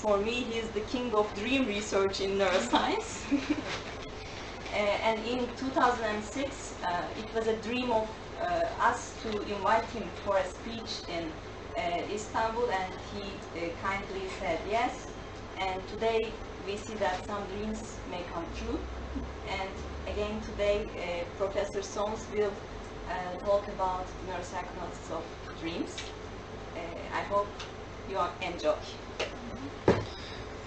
for me, he is the king of dream research in neuroscience. And in 2006, it was a dream of us to invite him for a speech in Istanbul, and he kindly said yes. And today we see that some dreams may come true. And again today, Professor Solms will talk about neuropsychology of dreams. I hope you enjoy.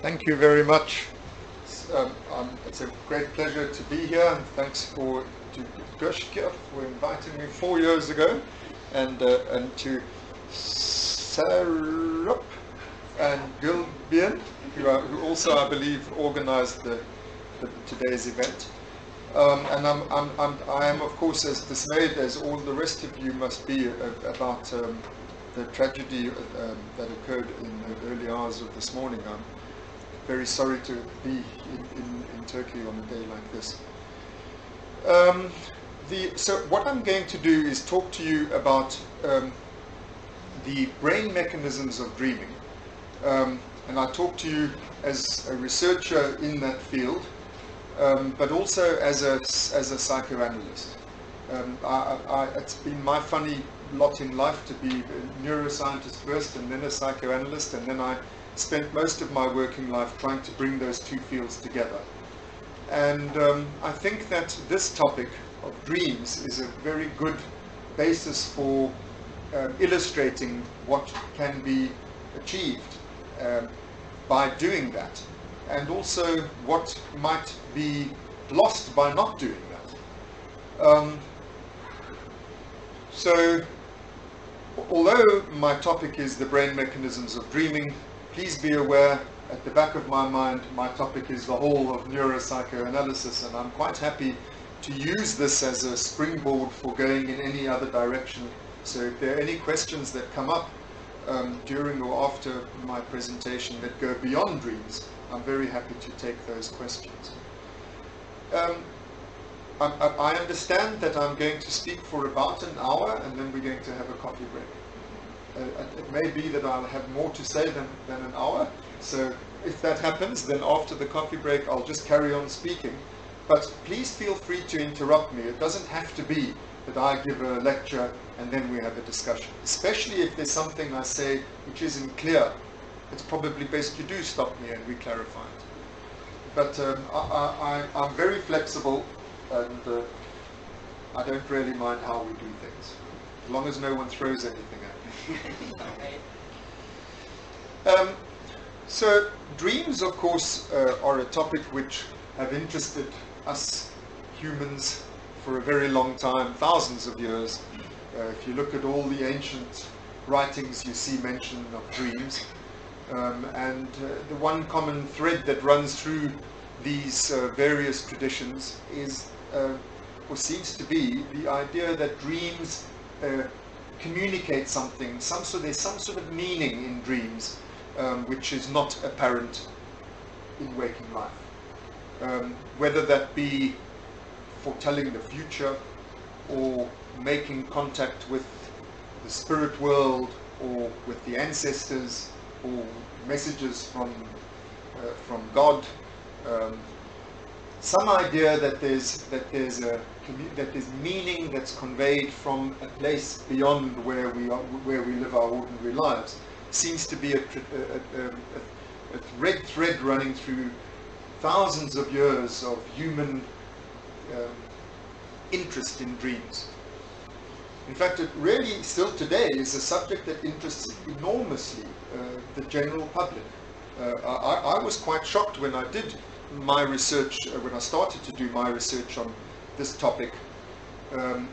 Thank you very much. It's a great pleasure to be here. Thanks to Göschke for inviting me 4 years ago, and to Severek and Gülbin, who also, I believe, organized today's event. And I am, of course, as dismayed as all the rest of you must be about the tragedy that occurred in the early hours of this morning. I'm very sorry to be in Turkey on a day like this. So what I'm going to do is talk to you about the brain mechanisms of dreaming. And I talk to you as a researcher in that field, but also as a psychoanalyst. It's been my funny lot in life to be a neuroscientist first and then a psychoanalyst, and then I spent most of my working life trying to bring those two fields together. And I think that this topic of dreams is a very good basis for illustrating what can be achieved by doing that, and also what might be lost by not doing that. So, although my topic is the brain mechanisms of dreaming, please be aware, at the back of my mind, my topic is the whole of neuropsychoanalysis, and I'm quite happy to use this as a springboard for going in any other direction. So if there are any questions that come up during or after my presentation that go beyond dreams, I'm very happy to take those questions. I understand that I'm going to speak for about an hour, and then we're going to have a coffee break. It may be that I'll have more to say than an hour, so if that happens, then after the coffee break I'll just carry on speaking. But please feel free to interrupt me. It doesn't have to be that I give a lecture and then we have a discussion, especially if there's something I say which isn't clear. It's probably best you do stop me and we clarify it. But I'm very flexible, and I don't really mind how we do things, as long as no one throws anything at me. So dreams, of course, are a topic which have interested us humans for a very long time, thousands of years. If you look at all the ancient writings, you see mention of dreams. And the one common thread that runs through these various traditions is, or seems to be, the idea that dreams communicate something. There's some sort of meaning in dreams which is not apparent in waking life. Whether that be foretelling the future, or making contact with the spirit world, or with the ancestors, or messages from God. Some idea that there's meaning that's conveyed from a place beyond where we live our ordinary lives seems to be a red thread running through thousands of years of human interest in dreams. In fact, it really still today is a subject that interests enormously the general public. I was quite shocked when I did my research, when I started to do my research on this topic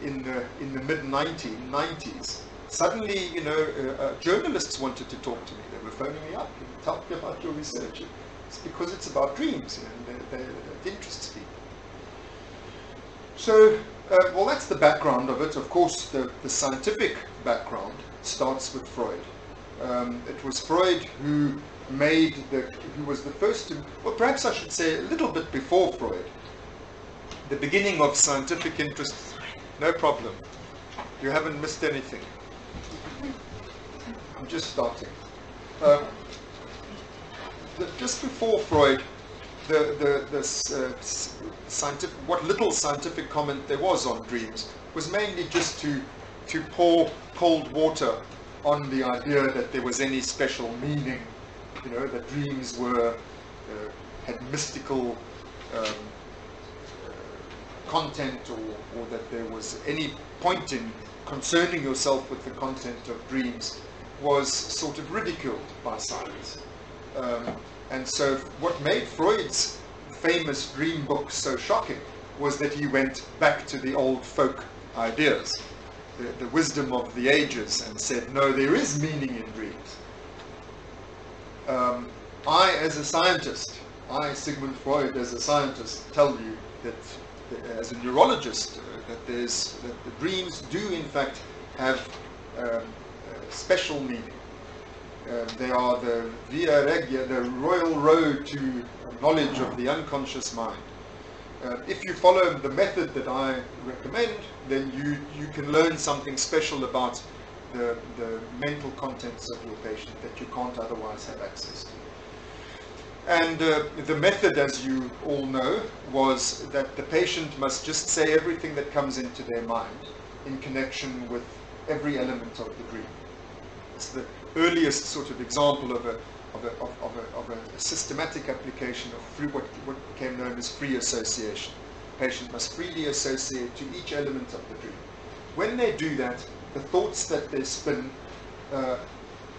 in the mid-1990s. Suddenly, you know, journalists wanted to talk to me. They were phoning me up and tell me about your research. It's because it's about dreams, and it interests people. So, well, that's the background of it. Of course, the scientific background starts with Freud. It was Freud who was the first to, well, perhaps I should say a little bit before Freud, the beginning of scientific interest. No problem. You haven't missed anything. I'm just starting. just before Freud, scientific, what little scientific comment there was on dreams was mainly just to pour cold water on the idea that there was any special meaning, you know, that dreams were had mystical content, or that there was any point in concerning yourself with the content of dreams was sort of ridiculed by science. And so what made Freud's famous dream book so shocking was that he went back to the old folk ideas, the wisdom of the ages, and said, no, there is meaning in dreams. I, as a scientist, Sigmund Freud, as a scientist, tell you that, as a neurologist, that the dreams do in fact have special meaning. They are the via regia, the royal road to knowledge of the unconscious mind. If you follow the method that I recommend, then you can learn something special about the mental contents of your patient that you can't otherwise have access to. And the method, as you all know, was that the patient must just say everything that comes into their mind in connection with every element of the dream. It's the earliest sort of example of a systematic application of what became known as free association. The patient must freely associate to each element of the dream. When they do that, the thoughts that they spin,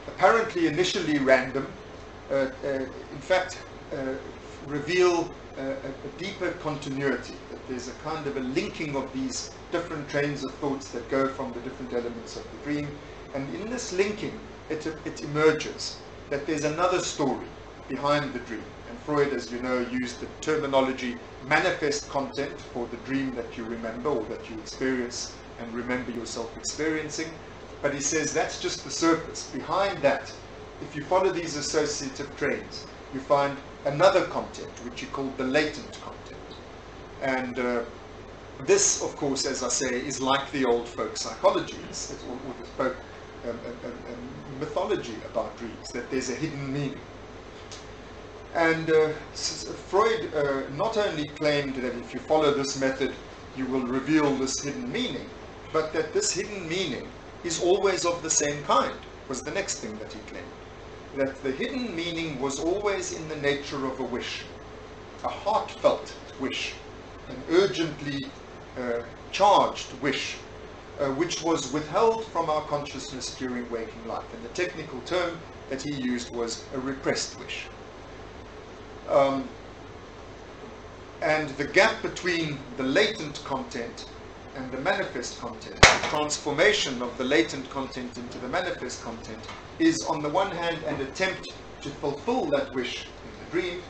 apparently initially random, in fact reveal a deeper continuity, that there's a kind of a linking of these different trains of thoughts that go from the different elements of the dream. And in this linking, it emerges that there's another story behind the dream. And Freud, as you know, used the terminology manifest content for the dream that you remember or that you experience and remember yourself experiencing. But he says that's just the surface. Behind that, if you follow these associative trains, you find another content, which he called the latent content. And this, of course, as I say, is like the old folk psychology, or the folk mythology about dreams, that there's a hidden meaning. And Freud not only claimed that if you follow this method, you will reveal this hidden meaning, but that this hidden meaning is always of the same kind, was the next thing that he claimed. That the hidden meaning was always in the nature of a wish, a heartfelt wish, an urgently charged wish, which was withheld from our consciousness during waking life. And the technical term that he used was a repressed wish. And the gap between the latent content and the manifest content, the transformation of the latent content into the manifest content, is on the one hand an attempt to fulfill that wish in the dream,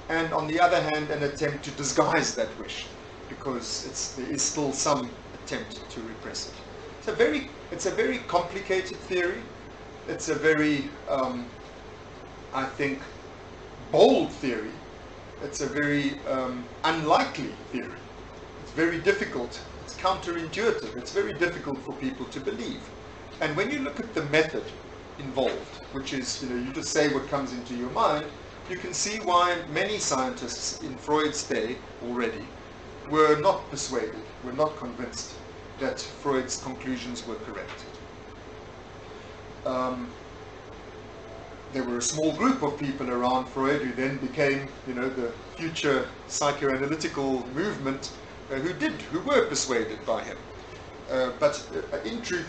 and on the other hand an attempt to disguise that wish, because there is still some attempt to repress it. It's a very complicated theory. It's a very, I think, bold theory. It's a very unlikely theory. It's very difficult. It's counterintuitive. It's very difficult for people to believe. And when you look at the method involved, which is, you just say what comes into your mind, you can see why many scientists in Freud's day already were not persuaded, were not convinced that Freud's conclusions were correct. There were a small group of people around Freud who then became, the future psychoanalytical movement who were persuaded by him. But in truth,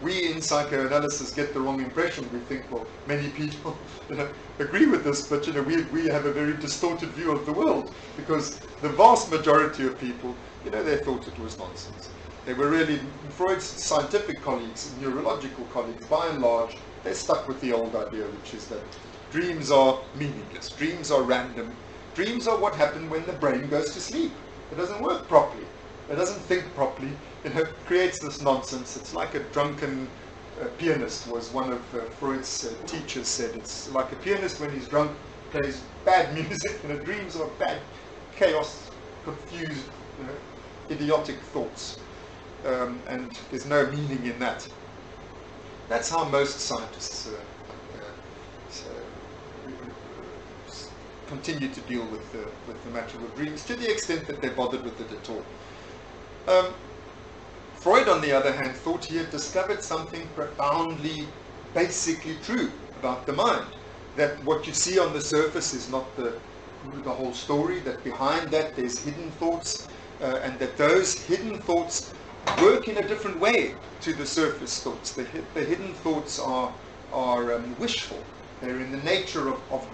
we in psychoanalysis get the wrong impression. We think, well, many people agree with this, but we have a very distorted view of the world, because the vast majority of people, they thought it was nonsense. They were really, Freud's scientific colleagues, neurological colleagues, by and large, they're stuck with the old idea, which is that dreams are meaningless, dreams are random, dreams are what happen when the brain goes to sleep. It doesn't work properly, it doesn't think properly, it creates this nonsense. It's like a drunken pianist, was one of Freud's teachers said. It's like a pianist when he's drunk, plays bad music, dreams are bad, chaos, confused, idiotic thoughts. And there's no meaning in that. That's how most scientists continue to deal with the matter of dreams to the extent that they bothered with it at all. Freud, on the other hand, thought he had discovered something profoundly, basically true about the mind. That what you see on the surface is not the whole story, that behind that there's hidden thoughts, and that those hidden thoughts work in a different way to the surface thoughts. The hidden thoughts are wishful. They're in the nature of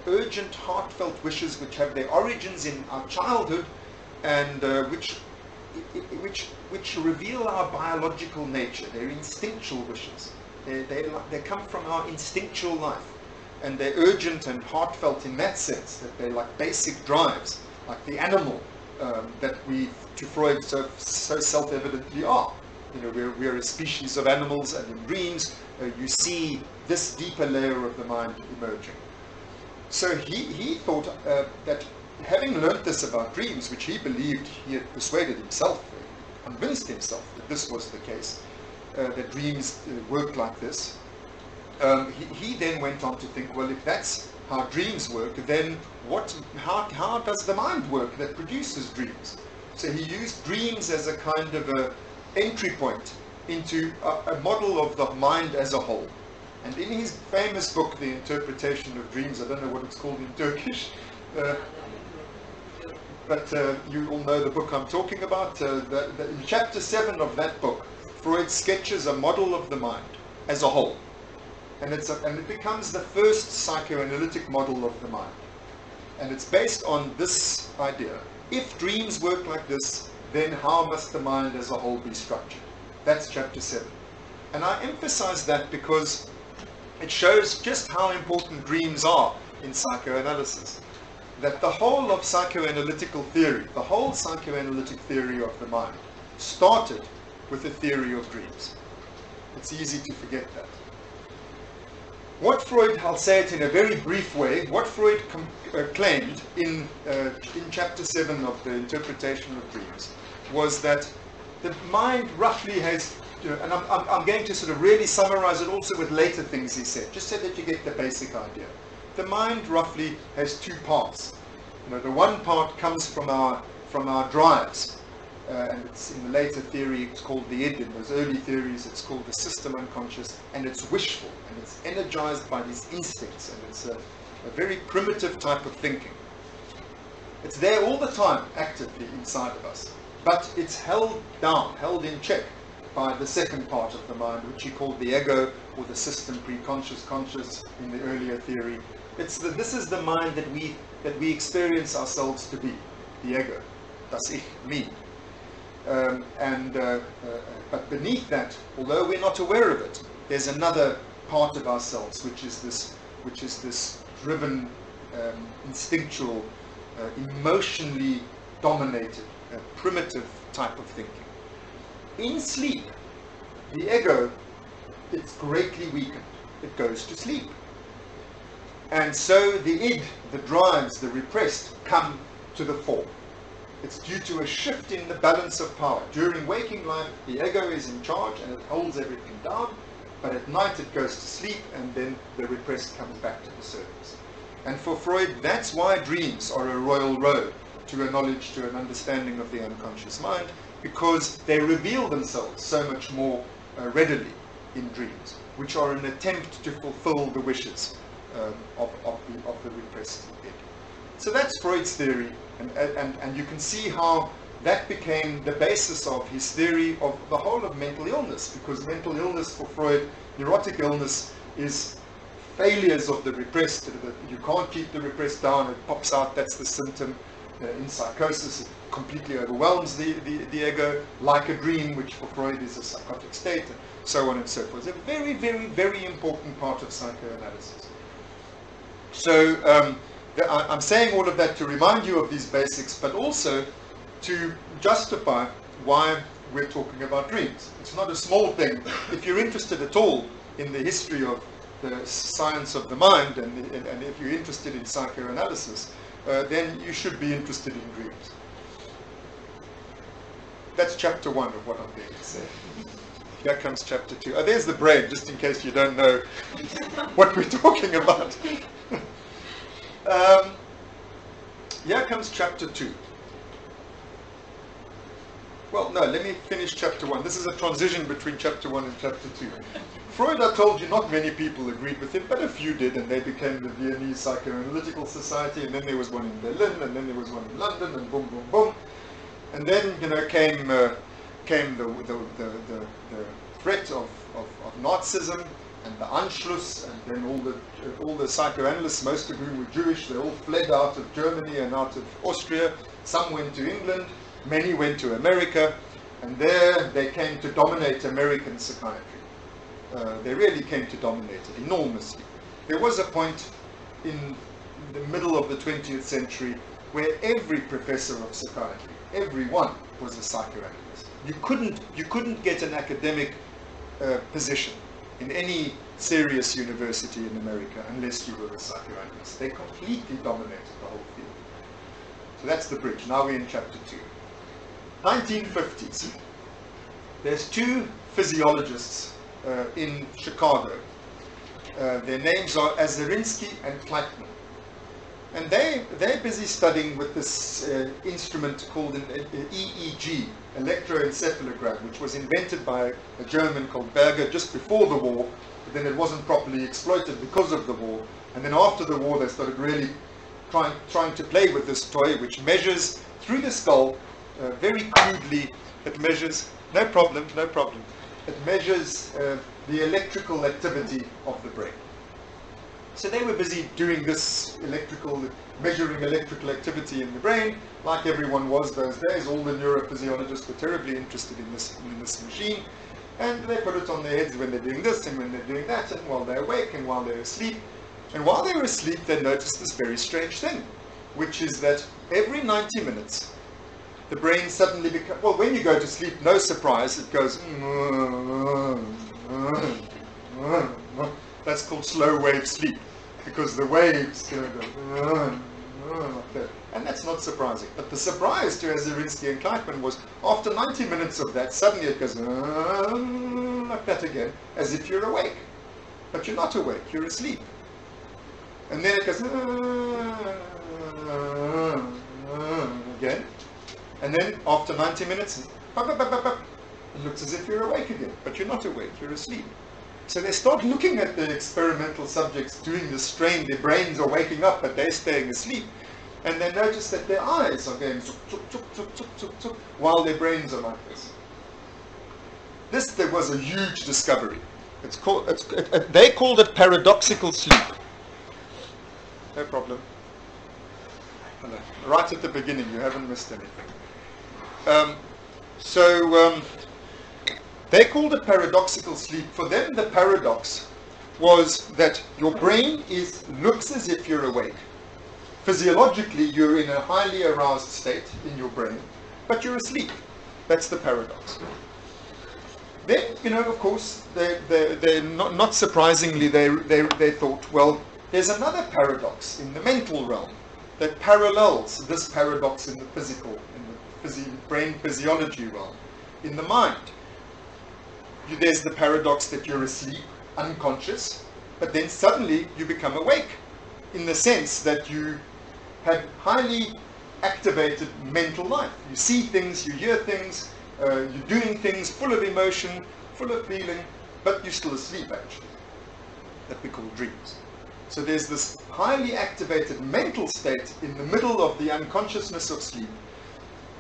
urgent, heartfelt wishes which have their origins in our childhood, and which reveal our biological nature. They're instinctual wishes. They come from our instinctual life, and they're urgent and heartfelt in that sense, that they're like basic drives, like the animal that we, to Freud, so self-evidently are. You know, we're a species of animals, and in dreams you see this deeper layer of the mind emerging. So he thought that having learnt this about dreams, which he believed he had persuaded himself, convinced himself that this was the case, that dreams work like this, he then went on to think, well, if that's how dreams work, then how does the mind work that produces dreams? So he used dreams as a kind of a entry point into a model of the mind as a whole. And in his famous book, The Interpretation of Dreams, I don't know what it's called in Turkish, but you all know the book I'm talking about. In chapter 7 of that book, Freud sketches a model of the mind as a whole. And it becomes the first psychoanalytic model of the mind. And it's based on this idea. If dreams work like this, then how must the mind as a whole be structured? That's chapter 7. And I emphasize that because it shows just how important dreams are in psychoanalysis. That the whole of psychoanalytical theory, the whole psychoanalytic theory of the mind, started with a theory of dreams. It's easy to forget that. What Freud, I'll say it in a very brief way, what Freud claimed in chapter 7 of the Interpretation of Dreams was that the mind roughly has, and I'm going to sort of really summarize it also with later things he said, just so that you get the basic idea. The mind roughly has two parts. You know, the one part comes from our drives, and it's in the later theory it's called the id. In those early theories it's called the system unconscious, and it's wishful and it's energized by these instincts, and it's a very primitive type of thinking. It's there all the time, actively inside of us, but it's held down, held in check by the second part of the mind, which he called the ego, or the system preconscious conscious in the earlier theory. This is the mind that we experience ourselves to be, the ego, das Ich, me. But beneath that, although we're not aware of it, there's another part of ourselves, which is this driven, instinctual, emotionally dominated, primitive type of thinking. In sleep, the ego, it's greatly weakened. It goes to sleep. And so the id, the drives, the repressed, come to the fore. It's due to a shift in the balance of power. During waking life, the ego is in charge and it holds everything down, but at night it goes to sleep, and then the repressed comes back to the surface. And for Freud, that's why dreams are a royal road to a knowledge, to an understanding of the unconscious mind, because they reveal themselves so much more readily in dreams, which are an attempt to fulfill the wishes of the repressed id. So that's Freud's theory, and you can see how that became the basis of his theory of the whole of mental illness, because mental illness for Freud, neurotic illness, is failures of the repressed. You can't keep the repressed down, it pops out, that's the symptom. In psychosis, it completely overwhelms the ego, like a dream, which for Freud is a psychotic state, and so on and so forth. It's a very, very, very important part of psychoanalysis. So I'm saying all of that to remind you of these basics, but also to justify why we're talking about dreams. It's not a small thing. If you're interested at all in the history of the science of the mind, and if you're interested in psychoanalysis, then you should be interested in dreams. That's chapter 1 of what I'm going to say. Here comes chapter 2. Oh, there's the brain, just in case you don't know what we're talking about. Here comes chapter 2. Well, no, let me finish chapter 1. This is a transition between chapter 1 and chapter 2. Freud, I told you, not many people agreed with him, but a few did, and they became the Viennese Psychoanalytical Society, and then there was one in Berlin, and then there was one in London, and boom, boom, boom. And then, you know, came the threat of Nazism, and the Anschluss, and then all the psychoanalysts, most of whom were Jewish, they all fled out of Germany and out of Austria. Some went to England, many went to America, and there they came to dominate American psychiatry. They really came to dominate it enormously. There was a point in the middle of the 20th century where every professor of psychiatry, everyone, was a psychoanalyst. You couldn't get an academic position in any serious university in America unless you were a psychoanalyst. They completely dominated the whole field. So that's the bridge. Now we're in chapter 2. 1950s. There's two physiologists in Chicago. Their names are Azarinsky and Kleitman. And they're busy studying with this instrument called an EEG, electroencephalogram, which was invented by a German called Berger just before the war, but then it wasn't properly exploited because of the war. And then after the war, they started really trying to play with this toy, which measures through the skull, very crudely. It measures, no problem, it measures the electrical activity of the brain. So they were busy doing this measuring electrical activity in the brain, like everyone was those days. All the neurophysiologists were terribly interested in this machine, and they put it on their heads when they're doing this and when they're doing that, and while they're awake and while they're asleep. And while they were asleep, they noticed this very strange thing, which is that every 90 minutes, the brain suddenly becomes, well, when you go to sleep, no surprise, it goes, that's called slow wave sleep, because the waves go like that. And that's not surprising. But the surprise to Azarinsky and Kleitman was, after 90 minutes of that, suddenly it goes like that again, as if you're awake. But you're not awake, you're asleep. And then it goes again. And then after 90 minutes, it looks as if you're awake again, but you're not awake, you're asleep. So they start looking at the experimental subjects doing this strain. Their brains are waking up, but they're staying asleep. And they notice that their eyes are going tuk, tuk, tuk, tuk, tuk, tuk, tuk, while their brains are like this. There was a huge discovery. They called it paradoxical sleep. No problem. Hello. Right at the beginning, you haven't missed anything. They called it paradoxical sleep. For them, the paradox was that your brain looks as if you're awake. Physiologically, you're in a highly aroused state in your brain, but you're asleep. That's the paradox. Then, of course, they not surprisingly, they thought, well, there's another paradox in the mental realm that parallels this paradox in the physical, in the brain physiology realm, in the mind. There's the paradox that you're asleep, unconscious, but then suddenly you become awake, in the sense that you had highly activated mental life. You see things, you hear things, you're doing things full of emotion, full of feeling, but you're still asleep actually, that we call dreams. So there's this highly activated mental state in the middle of the unconsciousness of sleep,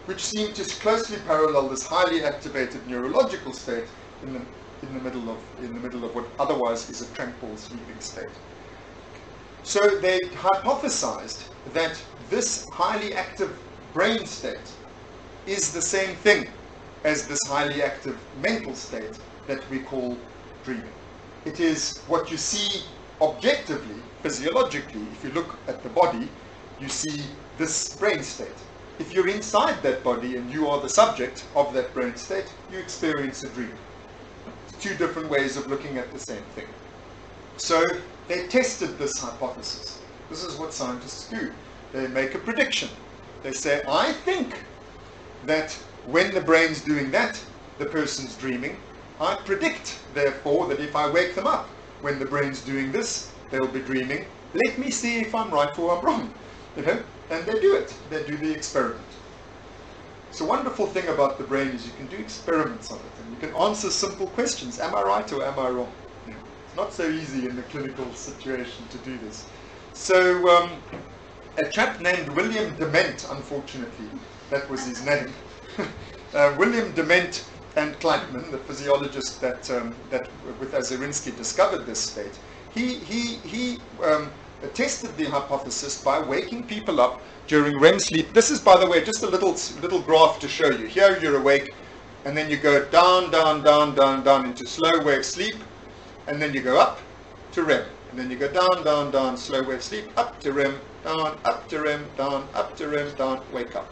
which seemed to closely parallel this highly activated neurological state in the middle of what otherwise is a tranquil sleeping state. So they hypothesized that this highly active brain state is the same thing as this highly active mental state that we call dreaming. It is what you see objectively, physiologically. If you look at the body, you see this brain state. If you're inside that body and you are the subject of that brain state, you experience a dream. Two different ways of looking at the same thing. So they tested this hypothesis. This is what scientists do. They make a prediction. They say, I think that when the brain's doing that, the person's dreaming. I predict, therefore, that if I wake them up when the brain's doing this, they'll be dreaming. let me see if I'm right or I'm wrong, you know, and they do it. They do the experiment. So, wonderful thing about the brain is you can do experiments on it, and you can answer simple questions. Am I right or am I wrong? You know, it's not so easy in the clinical situation to do this. So, a chap named William Dement, unfortunately, that was his name. William Dement and Kleitman, the physiologist that with Ozerinsky discovered this state, he tested the hypothesis by waking people up during REM sleep. This is, by the way, just a little graph to show you. Here you're awake, and then you go down, down, down, down, down into slow wave sleep, and then you go up to REM, and then you go down, down, down, slow wave sleep, up to REM, down, up to REM, down, up to REM, down, wake up.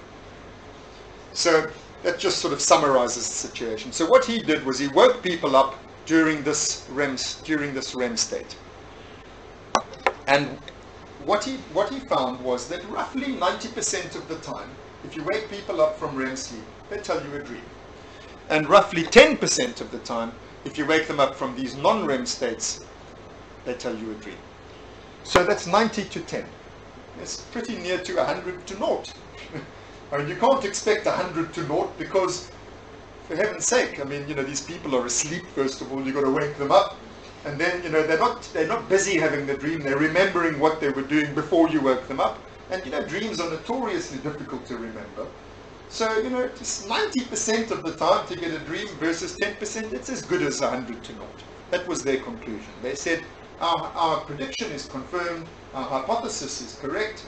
So that just sort of summarizes the situation. So what he did was he woke people up during this REM state. And what he found was that roughly 90% of the time, if you wake people up from REM sleep, they tell you a dream. And roughly 10% of the time, if you wake them up from these non-REM states, they tell you a dream. So that's 90 to 10. It's pretty near to 100 to 0. I mean, you can't expect 100 to 0 because, for heaven's sake, I mean, you know, these people are asleep. First of all, you've got to wake them up, and then, you know, they're not busy having the dream. They're remembering what they were doing before you woke them up, and you know, dreams are notoriously difficult to remember. So, you know, just 90% of the time to get a dream versus 10%, it's as good as 100 to 0. That was their conclusion. They said, our prediction is confirmed, our hypothesis is correct.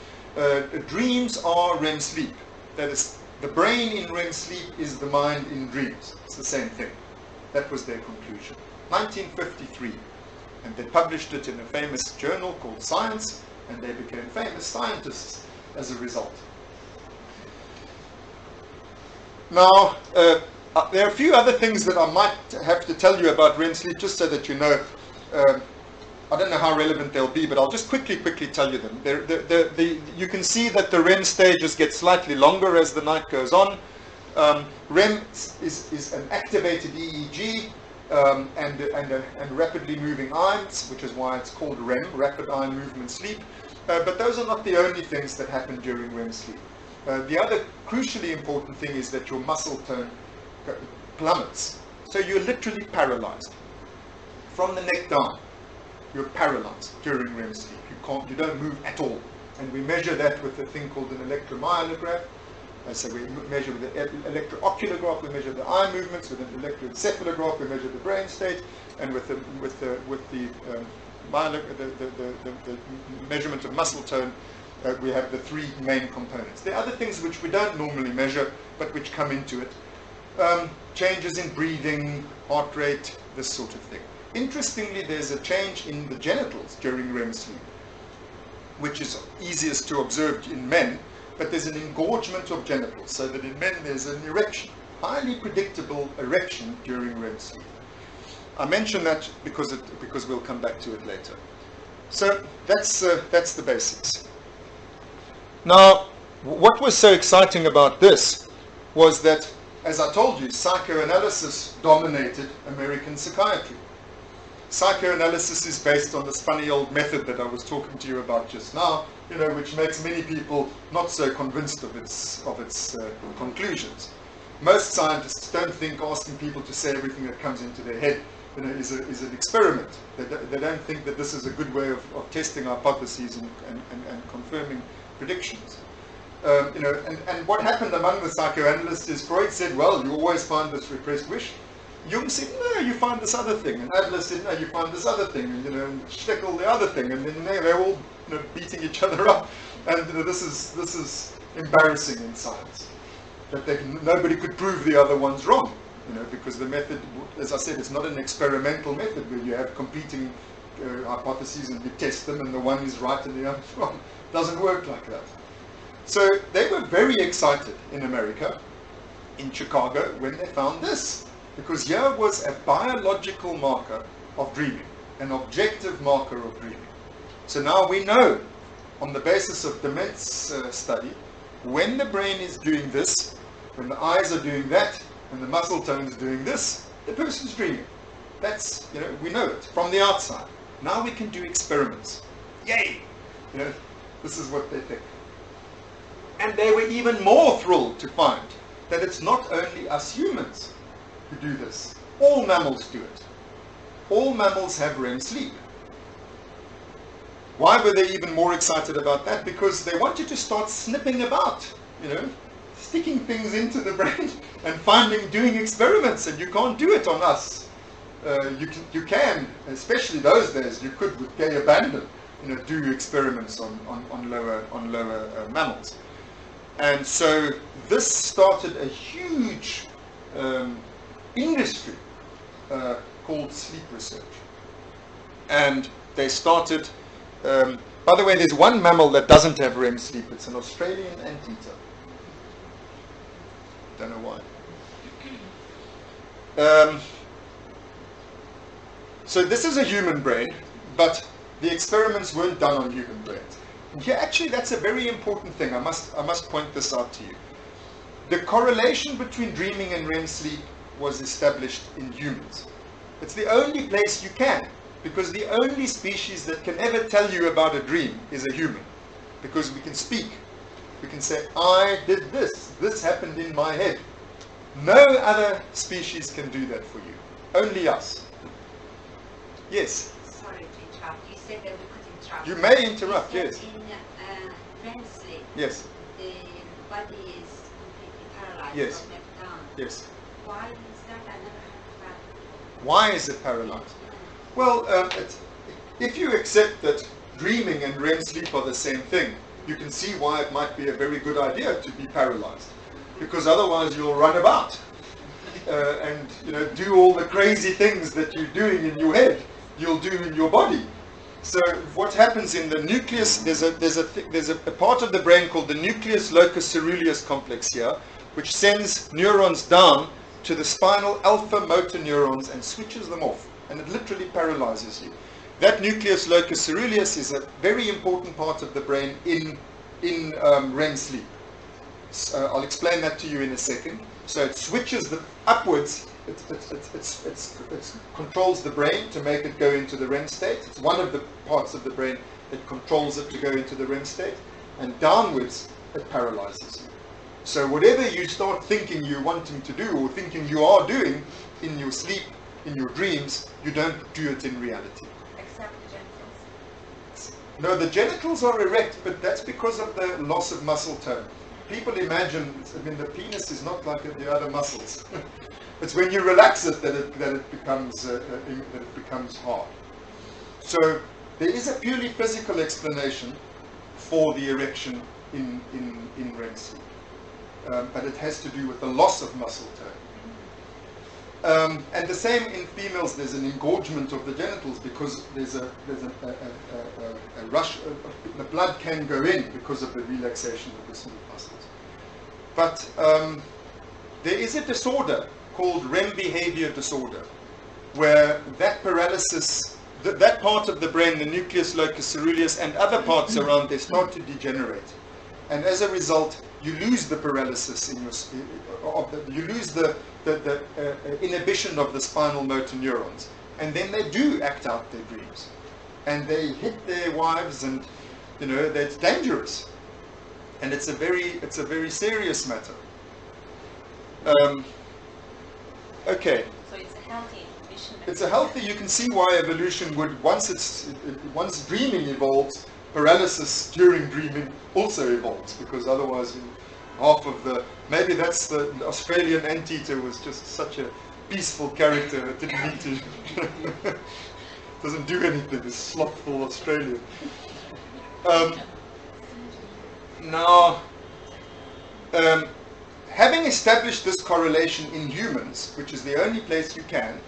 Dreams are REM sleep. That is, the brain in REM sleep is the mind in dreams. It's the same thing. That was their conclusion. 1953. And they published it in a famous journal called Science, and they became famous scientists as a result. Now, there are a few other things that I might have to tell you about REM sleep, just so that you know. I don't know how relevant they'll be, but I'll just quickly tell you them. You can see that the REM stages get slightly longer as the night goes on. REM is an activated EEG and rapidly moving ions, which is why it's called REM, rapid ion movement sleep. But those are not the only things that happen during REM sleep. The other crucially important thing is that your muscle tone plummets. So you're literally paralyzed. From the neck down, you're paralyzed during REM sleep. You don't move at all. And we measure that with a thing called an electromyelograph. So we measure with the electrooculograph, we measure the eye movements. With an electroencephalograph, we measure the brain state. And with the measurement of muscle tone, we have the three main components. There are other things which we don't normally measure, but which come into it. Changes in breathing, heart rate, this sort of thing. Interestingly, there's a change in the genitals during REM sleep, which is easiest to observe in men, but there's an engorgement of genitals, so that in men there's an erection, highly predictable erection during REM sleep. I mention that because we'll come back to it later. So that's the basics. Now, what was so exciting about this was that, as I told you, psychoanalysis dominated American psychiatry. Psychoanalysis is based on this funny old method that I was talking to you about just now, you know, which makes many people not so convinced of its conclusions. Most scientists don't think asking people to say everything that comes into their head, you know, is an experiment. They don't think that this is a good way of testing hypotheses and confirming predictions. You know, and what happened among the psychoanalysts is Freud said, well, you always find this repressed wish. Jung said, no, you find this other thing. And Adler said, no, you find this other thing. And, you know, and Steckel the other thing. And then they're all, you know, beating each other up. And, you know, this is embarrassing in science. That nobody could prove the other one's wrong. You know, because the method, as I said, it's not an experimental method where you have competing hypotheses and you test them and the one is right and the other is wrong. It doesn't work like that. So they were very excited in America, in Chicago, when they found this. Because here was a biological marker of dreaming, an objective marker of dreaming. So now we know, on the basis of Dement's study, when the brain is doing this, when the eyes are doing that, and the muscle tone is doing this, the person's dreaming. That's, you know, we know it from the outside. Now we can do experiments. Yay! You know, this is what they think. And they were even more thrilled to find that it's not only us humans who do this. All mammals do it. All mammals have REM sleep. Why were they even more excited about that? Because they wanted to start snipping about, you know, sticking things into the brain and doing experiments, and you can't do it on us. You can, especially those days, you could with gay abandon, you know, do experiments on lower mammals. And so this started a huge industry called sleep research. And they started, by the way, there's one mammal that doesn't have REM sleep. It's an Australian anteater. Don't know why. So this is a human brain, but the experiments weren't done on human brains. Yeah, actually, that's a very important thing. I must point this out to you. The correlation between dreaming and REM sleep was established in humans. It's the only place you can, because the only species that can ever tell you about a dream is a human, because we can speak. We can say, I did this. This happened in my head. No other species can do that for you. Only us. Yes? Sorry to interrupt. You said that we could interrupt. You may interrupt, yes. In REM sleep, Yes. the body is completely paralyzed Yes. from neck down. Yes. Why is that? I never heard of that. Why is it paralyzed? Well, if you accept that dreaming and REM sleep are the same thing, you can see why it might be a very good idea to be paralyzed, because otherwise you'll run about and, you know, do all the crazy things that you're doing in your head, you'll do in your body. So what happens in the nucleus? There's a part of the brain called the nucleus locus ceruleus complex here, which sends neurons down to the spinal alpha motor neurons and switches them off, and it literally paralyzes you. That nucleus locus ceruleus is a very important part of the brain in REM sleep. I'll explain that to you in a second. So it switches upwards. It controls the brain to make it go into the REM state. It's one of the parts of the brain that controls it to go into the REM state. And downwards, it paralyzes you. So whatever you start thinking you're wanting to do or thinking you are doing in your sleep, in your dreams, you don't do it in reality. Except the genitals. No, the genitals are erect, but that's because of the loss of muscle tone. People imagine, I mean, the penis is not like the other muscles. It's when you relax it that it becomes hard. So there is a purely physical explanation for the erection in REM sleep, but it has to do with the loss of muscle tone. And the same in females. There's an engorgement of the genitals because there's a rush. The blood can go in because of the relaxation of the smooth muscles. But there is a disorder called REM behavior disorder, where that paralysis, that part of the brain, the nucleus locus ceruleus, and other parts around there start to degenerate, and as a result, you lose the paralysis in you lose the inhibition of the spinal motor neurons, and then they do act out their dreams, and they hit their wives, and you know that's dangerous, and it's a very serious matter. Okay. So it's a healthy inhibition. It's a healthy. You can see why evolution would once dreaming evolves, paralysis during dreaming also evolves, because otherwise half of maybe that's the Australian anteater was just such a peaceful character. It didn't need to. Doesn't do anything. This slothful Australian. Now. Having established this correlation in humans, which is the only place you can,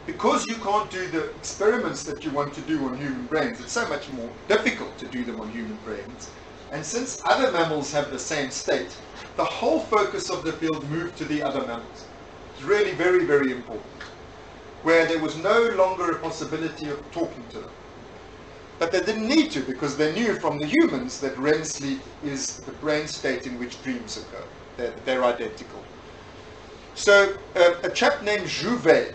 because you can't do the experiments that you want to do on human brains, it's so much more difficult to do them on human brains. And since other mammals have the same state, the whole focus of the field moved to the other mammals. It's really very, very important, where there was no longer a possibility of talking to them. But they didn't need to, because they knew from the humans that REM sleep is the brain state in which dreams occur. They're identical. So a chap named Jouvet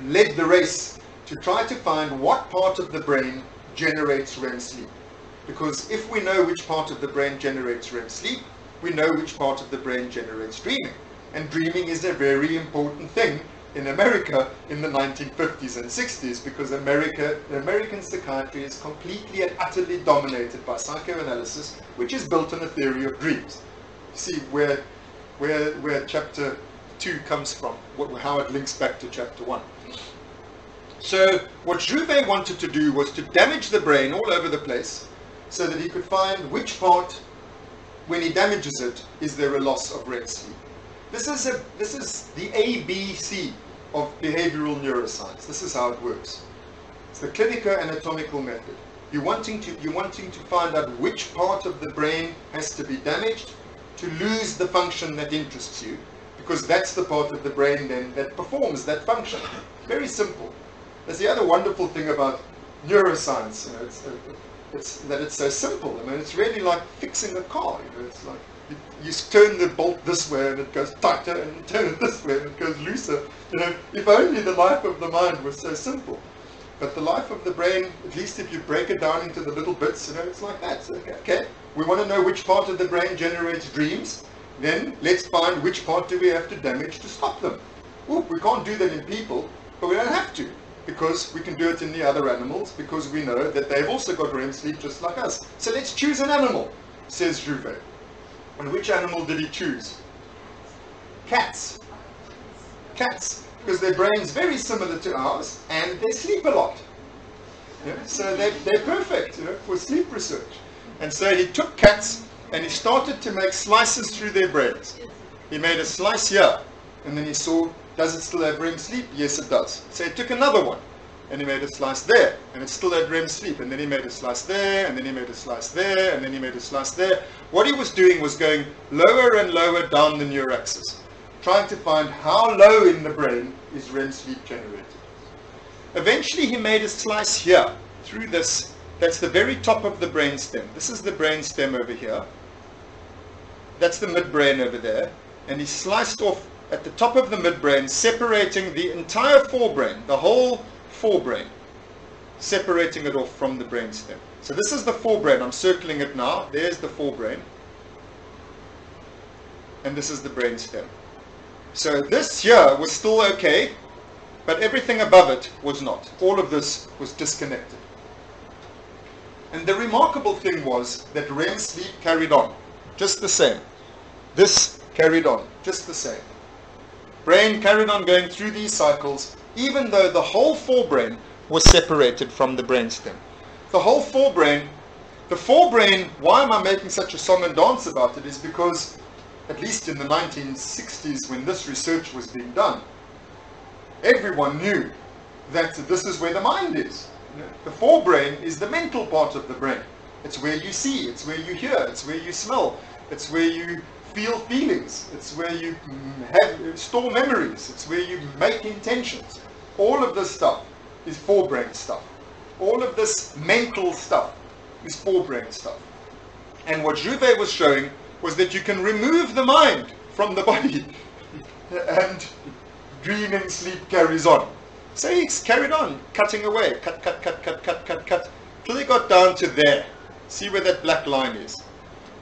led the race to try to find what part of the brain generates REM sleep. Because if we know which part of the brain generates REM sleep, we know which part of the brain generates dreaming. And dreaming is a very important thing in America in the 1950s and 60s, because American psychiatry is completely and utterly dominated by psychoanalysis, which is built on a theory of dreams. See where chapter 2 comes from, how it links back to chapter 1. So what Jouvet wanted to do was to damage the brain all over the place so that he could find which part, when he damages it, is there a loss of REM sleep. This is the ABC of behavioral neuroscience. This is how it works. It's the clinico-anatomical method. You're wanting to find out which part of the brain has to be damaged to lose the function that interests you, because that's the part of the brain then that performs that function. Very simple. That's the other wonderful thing about neuroscience. You know, it's that it's so simple. I mean, it's really like fixing a car. You know, it's like you turn the bolt this way and it goes tighter, and you turn it this way and it goes looser. You know, if only the life of the mind was so simple. But the life of the brain, at least if you break it down into the little bits, you know, it's like that. So, okay, we want to know which part of the brain generates dreams. Then let's find which part do we have to damage to stop them. Ooh, we can't do that in people, but we don't have to, because we can do it in the other animals, because we know that they've also got REM sleep just like us. So let's choose an animal, says Jouvet. And which animal did he choose? Cats. Cats, because their brain's very similar to ours, and they sleep a lot. Yeah? So they're perfect, you know, for sleep research. And so he took cats and he started to make slices through their brains. He made a slice here, and then he saw, does it still have REM sleep? Yes, it does. So he took another one, and he made a slice there, and it still had REM sleep. And then he made a slice there, and then he made a slice there, and then he made a slice there. What he was doing was going lower and lower down the neuroaxis, trying to find how low in the brain is REM sleep generated. Eventually he made a slice here, through this. That's the very top of the brainstem. This is the brainstem over here. That's the midbrain over there. And he sliced off at the top of the midbrain, separating the entire forebrain, the whole forebrain, separating it off from the brainstem. So this is the forebrain. I'm circling it now. There's the forebrain. And this is the brainstem. So this here was still okay, but everything above it was not. All of this was disconnected. And the remarkable thing was that REM sleep carried on, just the same. This carried on, just the same. Brain carried on going through these cycles, even though the whole forebrain was separated from the brainstem. The whole forebrain, why am I making such a song and dance about it, is because, at least in the 1960s when this research was being done, everyone knew that this is where the mind is. The forebrain is the mental part of the brain. It's where you see, it's where you hear, it's where you smell, it's where you feel feelings, it's where you store memories, it's where you make intentions. All of this stuff is forebrain stuff. All of this mental stuff is forebrain stuff. And what Jouvet was showing was that you can remove the mind from the body and dreaming sleep carries on. So he carried on, cutting away, cut, till he got down to there. See where that black line is?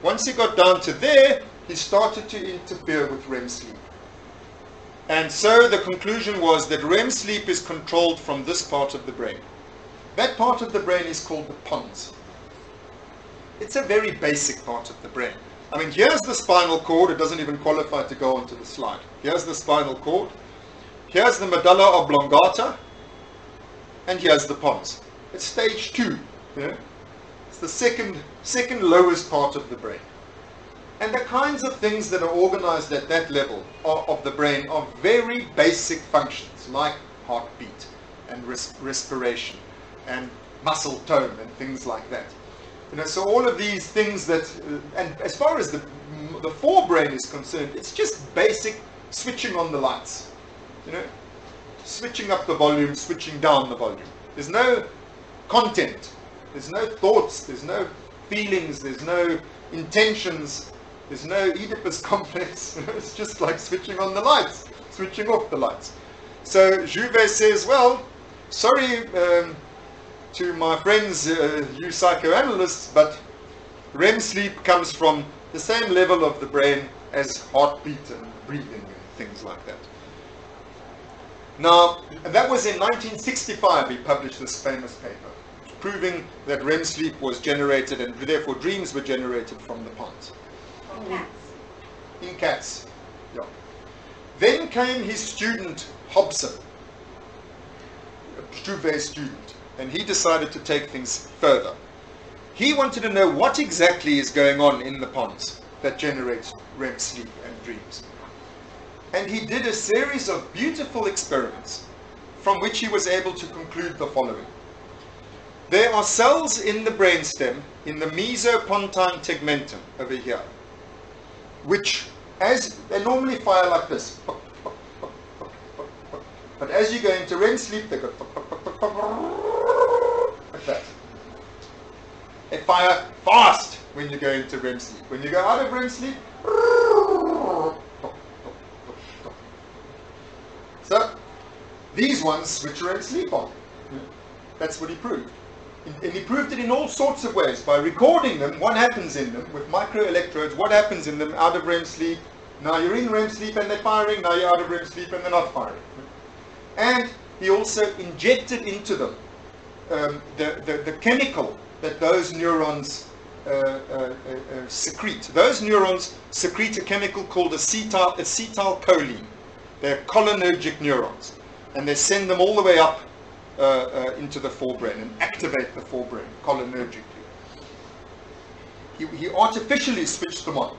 Once he got down to there, he started to interfere with REM sleep. And so the conclusion was that REM sleep is controlled from this part of the brain. That part of the brain is called the pons. It's a very basic part of the brain. I mean, here's the spinal cord. It doesn't even qualify to go onto the slide. Here's the spinal cord. Here's the medulla oblongata. And here's the pons. It's stage 2. Yeah? It's the second lowest part of the brain. And the kinds of things that are organized at that level of the brain are very basic functions, like heartbeat and respiration and muscle tone and things like that. You know, so all of these things that, and as far as the forebrain is concerned, it's just basic switching on the lights. You know, switching up the volume, switching down the volume. There's no content, there's no thoughts, there's no feelings, there's no intentions, there's no Oedipus complex. It's just like switching on the lights, switching off the lights. So Jouvet says, well, sorry to my friends, you psychoanalysts, but REM sleep comes from the same level of the brain as heartbeat and breathing and things like that. Now, that was in 1965 he published this famous paper, proving that REM sleep was generated and therefore dreams were generated from the pons. Cats. In cats, yeah. Then came his student Hobson, a Struve student, and he decided to take things further. He wanted to know what exactly is going on in the pons that generates REM sleep and dreams. And he did a series of beautiful experiments from which he was able to conclude the following. There are cells in the brainstem, in the mesopontine tegmentum over here, which, as they normally fire like this, but as you go into REM sleep, they go like that. They fire fast when you go into REM sleep. When you go out of REM sleep, so these ones switch REM sleep on. That's what he proved. And he proved it in all sorts of ways, by recording them, what happens in them, with microelectrodes, what happens in them out of REM sleep. Now you're in REM sleep and they're firing, now you're out of REM sleep and they're not firing. And he also injected into them the chemical that those neurons secrete. Those neurons secrete a chemical called acetylcholine. They're cholinergic neurons, and they send them all the way up into the forebrain and activate the forebrain cholinergically. He artificially switched them on,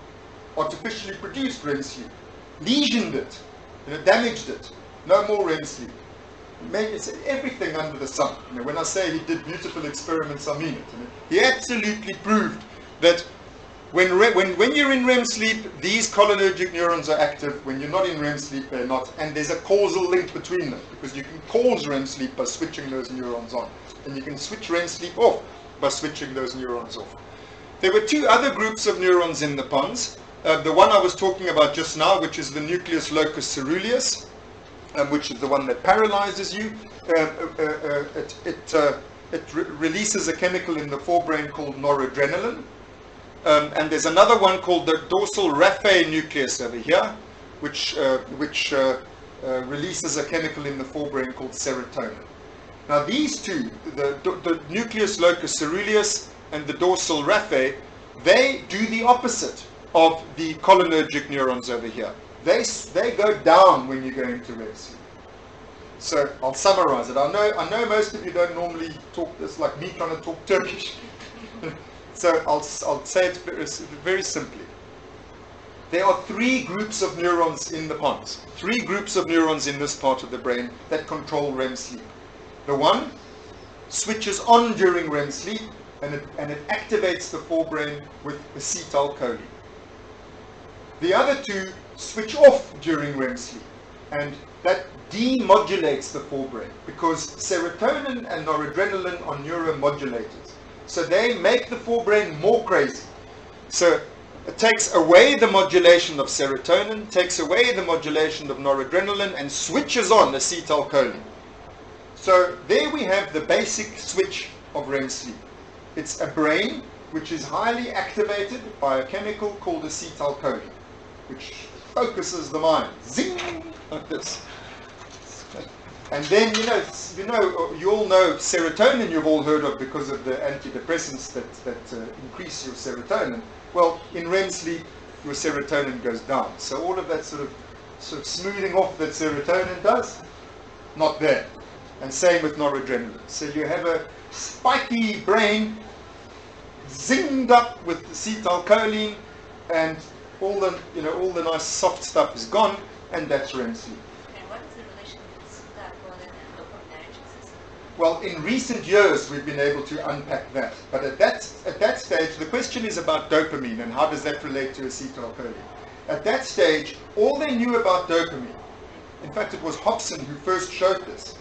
artificially produced REM sleep, lesioned it, damaged it. No more REM sleep. It's everything under the sun. When I say he did beautiful experiments, I mean it. He absolutely proved that when you're in REM sleep, these cholinergic neurons are active. When you're not in REM sleep, they're not. And there's a causal link between them, because you can cause REM sleep by switching those neurons on, and you can switch REM sleep off by switching those neurons off. There were two other groups of neurons in the pons. The one I was talking about just now, which is the nucleus locus ceruleus, which is the one that paralyzes you. It releases a chemical in the forebrain called noradrenaline. And there's another one called the dorsal raphe nucleus over here, which releases a chemical in the forebrain called serotonin. Now these two, the nucleus locus ceruleus and the dorsal raphe, they do the opposite of the cholinergic neurons over here. They go down when you go into REM sleep. So I'll summarize it. I know most of you don't normally talk this like me trying to talk Turkish. So I'll say it very simply. There are three groups of neurons in the pons. Three groups of neurons in this part of the brain that control REM sleep. The one switches on during REM sleep, and it activates the forebrain with acetylcholine. The other two switch off during REM sleep, and that demodulates the forebrain, because serotonin and noradrenaline are neuromodulators. So they make the forebrain more crazy. So it takes away the modulation of serotonin, takes away the modulation of noradrenaline, and switches on acetylcholine. So there we have the basic switch of REM sleep. It's a brain which is highly activated by a chemical called acetylcholine, which focuses the mind, zing, like this. And then, you all know serotonin, you've all heard of because of the antidepressants that increase your serotonin. Well, in REM sleep, your serotonin goes down. So all of that sort of smoothing off that serotonin does, not there. And same with noradrenaline. So you have a spiky brain zinged up with acetylcholine, and all the nice soft stuff is gone, and that's REM sleep. And what is the relation with dopamine and dopaminergic system? Well, in recent years we've been able to unpack that, but at that stage the question is about dopamine and how does that relate to acetylcholine. At that stage, all they knew about dopamine, in fact it was Hobson who first showed this,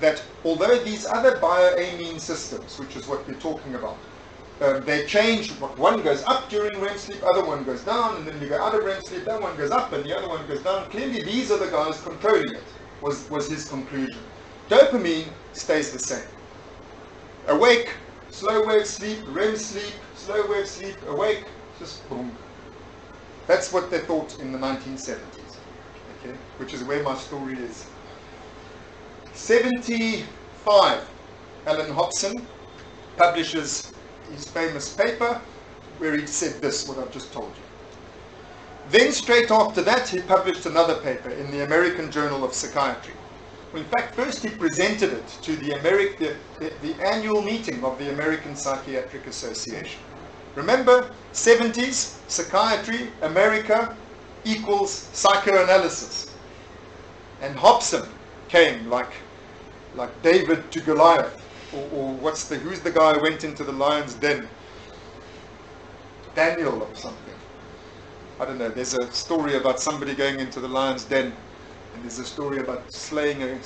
that although these other bioamine systems, which is what we're talking about, they change. One goes up during REM sleep, other one goes down, and then you go out of REM sleep, that one goes up and the other one goes down. Clearly these are the guys controlling it, was his conclusion. Dopamine stays the same. Awake, slow wave sleep, REM sleep, slow wave sleep, awake, just boom. That's what they thought in the 1970s, okay, which is where my story is. 75, Alan Hobson publishes his famous paper where he said this, what I've just told you. Then straight after that he published another paper in the American Journal of Psychiatry. Well, in fact, first he presented it to the annual meeting of the American Psychiatric Association. Remember, 70s, psychiatry, America equals psychoanalysis. And Hobson came like David to Goliath, or who's the guy who went into the lion's den? Daniel or something. I don't know, there's a story about somebody going into the lion's den, and there's a story about slaying a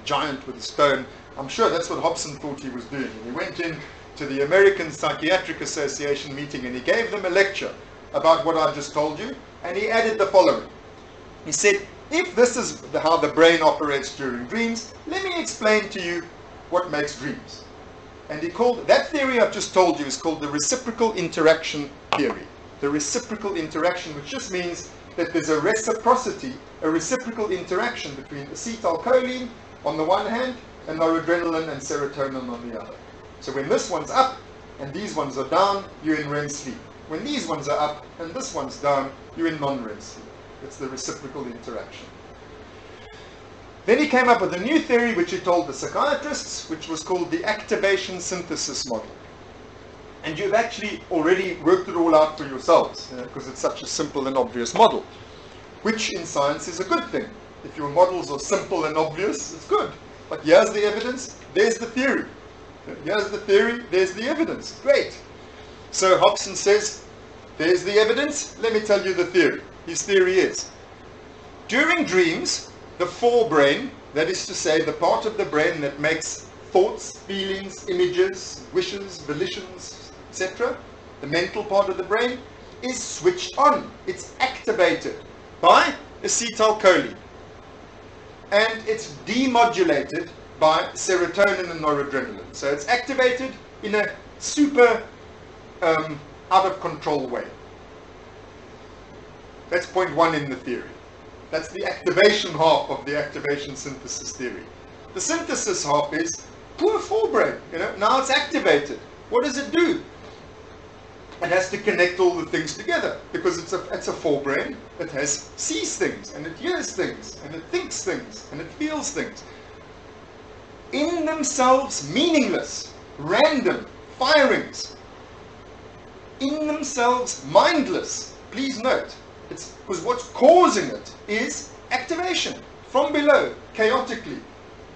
giant with a stone. I'm sure that's what Hobson thought he was doing. And he went in to the American Psychiatric Association meeting and he gave them a lecture about what I just told you, and he added the following. He said, if this is how the brain operates during dreams, let me explain to you what makes dreams. And he called, that theory I've just told you is called the reciprocal interaction theory. The reciprocal interaction, which just means that there's a reciprocity, a reciprocal interaction between acetylcholine on the one hand and noradrenaline and serotonin on the other. So when this one's up and these ones are down, you're in REM sleep. When these ones are up and this one's down, you're in non-REM sleep. It's the reciprocal interaction. Then he came up with a new theory which he told the psychiatrists, which was called the activation synthesis model. And you've actually already worked it all out for yourselves, because it's such a simple and obvious model, which in science is a good thing. If your models are simple and obvious, it's good. But here's the evidence, there's the theory. Here's the theory, there's the evidence. Great. So Hobson says, there's the evidence, let me tell you the theory. His theory is, during dreams, the forebrain, that is to say, the part of the brain that makes thoughts, feelings, images, wishes, volitions, etc., the mental part of the brain, is switched on. It's activated by acetylcholine. And it's demodulated by serotonin and noradrenaline. So it's activated in a super out of control way. That's point one in the theory. That's the activation half of the activation synthesis theory. The synthesis half is poor forebrain. Now it's activated. What does it do? It has to connect all the things together because it's a forebrain that sees things and it hears things and it thinks things and it feels things. In themselves meaningless, random firings. In themselves mindless. Please note, it's because what's causing it is activation from below, chaotically,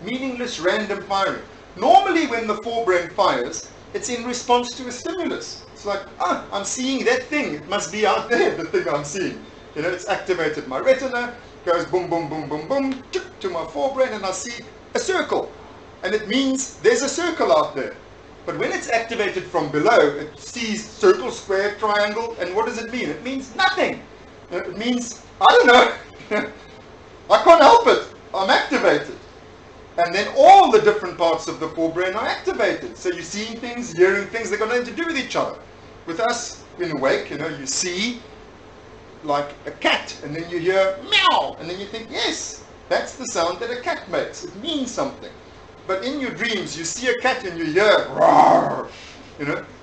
meaningless random firing. Normally when the forebrain fires, it's in response to a stimulus. It's like, I'm seeing that thing, it must be out there, the thing I'm seeing. It's activated my retina, goes boom, boom, boom, boom, boom, to my forebrain, and I see a circle. And it means there's a circle out there. But when it's activated from below, it sees circle, square, triangle, and what does it mean? It means nothing. It means, I don't know, I can't help it, I'm activated. And then all the different parts of the forebrain are activated. So you're seeing things, hearing things, they've got nothing to do with each other. With us, when awake, you see like a cat, and then you hear meow, and then you think, yes, that's the sound that a cat makes. It means something. But in your dreams, you see a cat and you hear roar.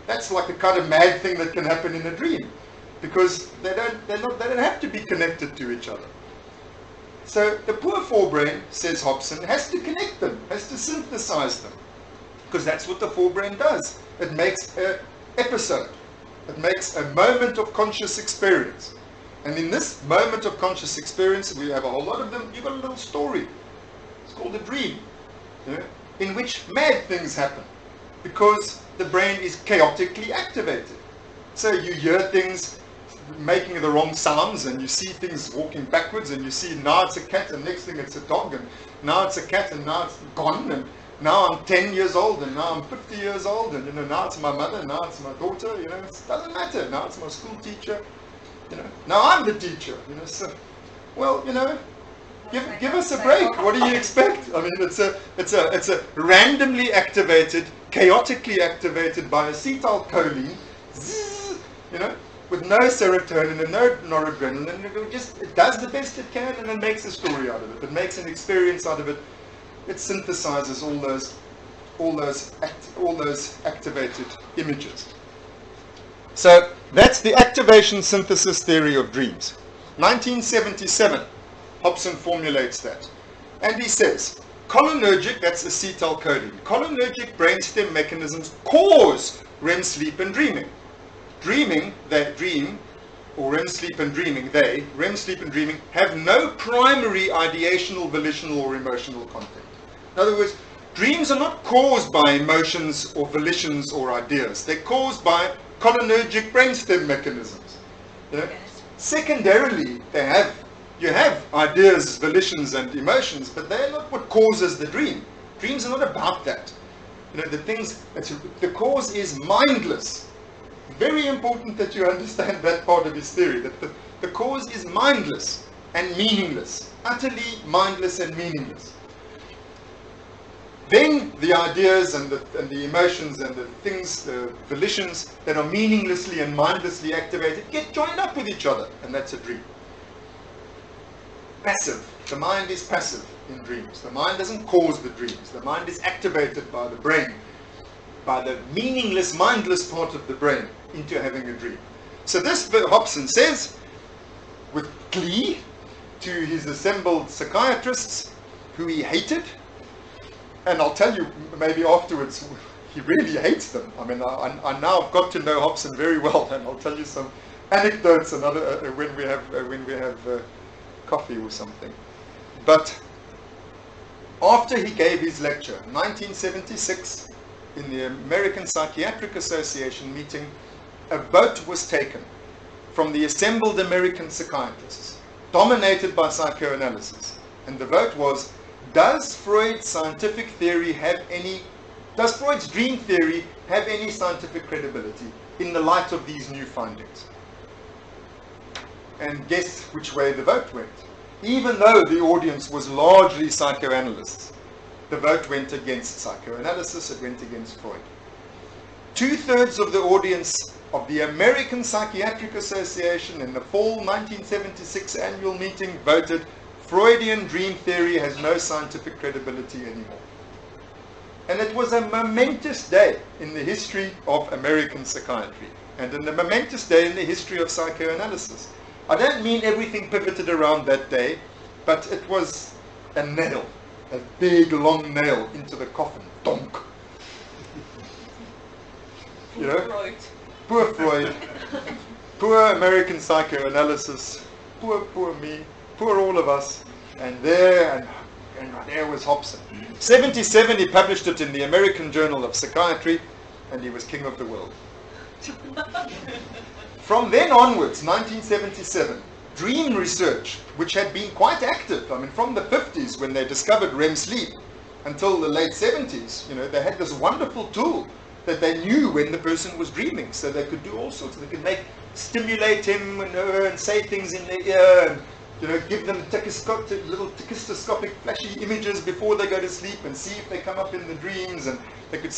That's like a kind of mad thing that can happen in a dream, because they don't have to be connected to each other. So the poor forebrain, says Hobson, has to connect them, has to synthesize them, because that's what the forebrain does. It makes an episode. It makes a moment of conscious experience. And in this moment of conscious experience, we have a whole lot of them, you've got a little story. It's called a dream, in which mad things happen, because the brain is chaotically activated. So you hear things making the wrong sounds, and you see things walking backwards, and you see now it's a cat and next thing it's a dog, and now it's a cat and now it's gone, and now I'm 10 years old and now I'm 50 years old, and now it's my mother, now it's my daughter, it doesn't matter, now it's my school teacher, now I'm the teacher, so, well, Give us a break. What do you expect? I mean, it's a randomly activated, chaotically activated by acetylcholine, zzz, you know, with no serotonin and no noradrenaline, and it does the best it can, and it makes a story out of it. It makes an experience out of it. It synthesizes all those activated images. So that's the activation synthesis theory of dreams. 1977, Hobson formulates that. And he says, cholinergic, that's acetylcholine, cholinergic brainstem mechanisms cause REM sleep and dreaming. Dreaming, they dream, or REM sleep and dreaming, REM sleep and dreaming, have no primary ideational, volitional, or emotional content. In other words, dreams are not caused by emotions or volitions or ideas. They're caused by cholinergic brainstem mechanisms. You know? Secondarily, you have ideas, volitions, and emotions, but they're not what causes the dream. Dreams are not about that. You know, the cause is mindless. Very important that you understand that part of his theory, that the cause is mindless and meaningless, utterly mindless and meaningless. Then the ideas and the emotions and the things, the volitions that are meaninglessly and mindlessly activated get joined up with each other, and that's a dream. Passive. The mind is passive in dreams. The mind doesn't cause the dreams. The mind is activated by the brain, by the meaningless, mindless part of the brain into having a dream. So this Hobson says, with glee, to his assembled psychiatrists, who he hated, and I'll tell you maybe afterwards, he really hates them. I mean, I now have got to know Hobson very well, and I'll tell you some anecdotes another when we have coffee or something. But after he gave his lecture, 1976, in the American Psychiatric Association meeting, a vote was taken from the assembled American psychiatrists, dominated by psychoanalysis, and the vote was, does Freud's dream theory have any scientific credibility in the light of these new findings? And guess which way the vote went. Even though the audience was largely psychoanalysts, the vote went against psychoanalysis, it went against Freud. 2/3 of the audience of the American Psychiatric Association in the fall 1976 annual meeting voted Freudian dream theory has no scientific credibility anymore. And it was a momentous day in the history of American psychiatry, and a momentous day in the history of psychoanalysis. I don't mean everything pivoted around that day, but it was a nail, a big long nail into the coffin. Donk. You know? Freud. Poor Freud. Poor American psychoanalysis. Poor me. Poor all of us. And there was Hobson. 1977 he published it in the American Journal of Psychiatry, and he was king of the world. From then onwards, 1977, dream research, which had been quite active, I mean, from the 50s when they discovered REM sleep until the late 70s, you know, they had this wonderful tool that they knew when the person was dreaming, so they could do all sorts. They could stimulate him and say things in their ear, and you know, give them little tachistoscopic flashy images before they go to sleep and see if they come up in the dreams, and they could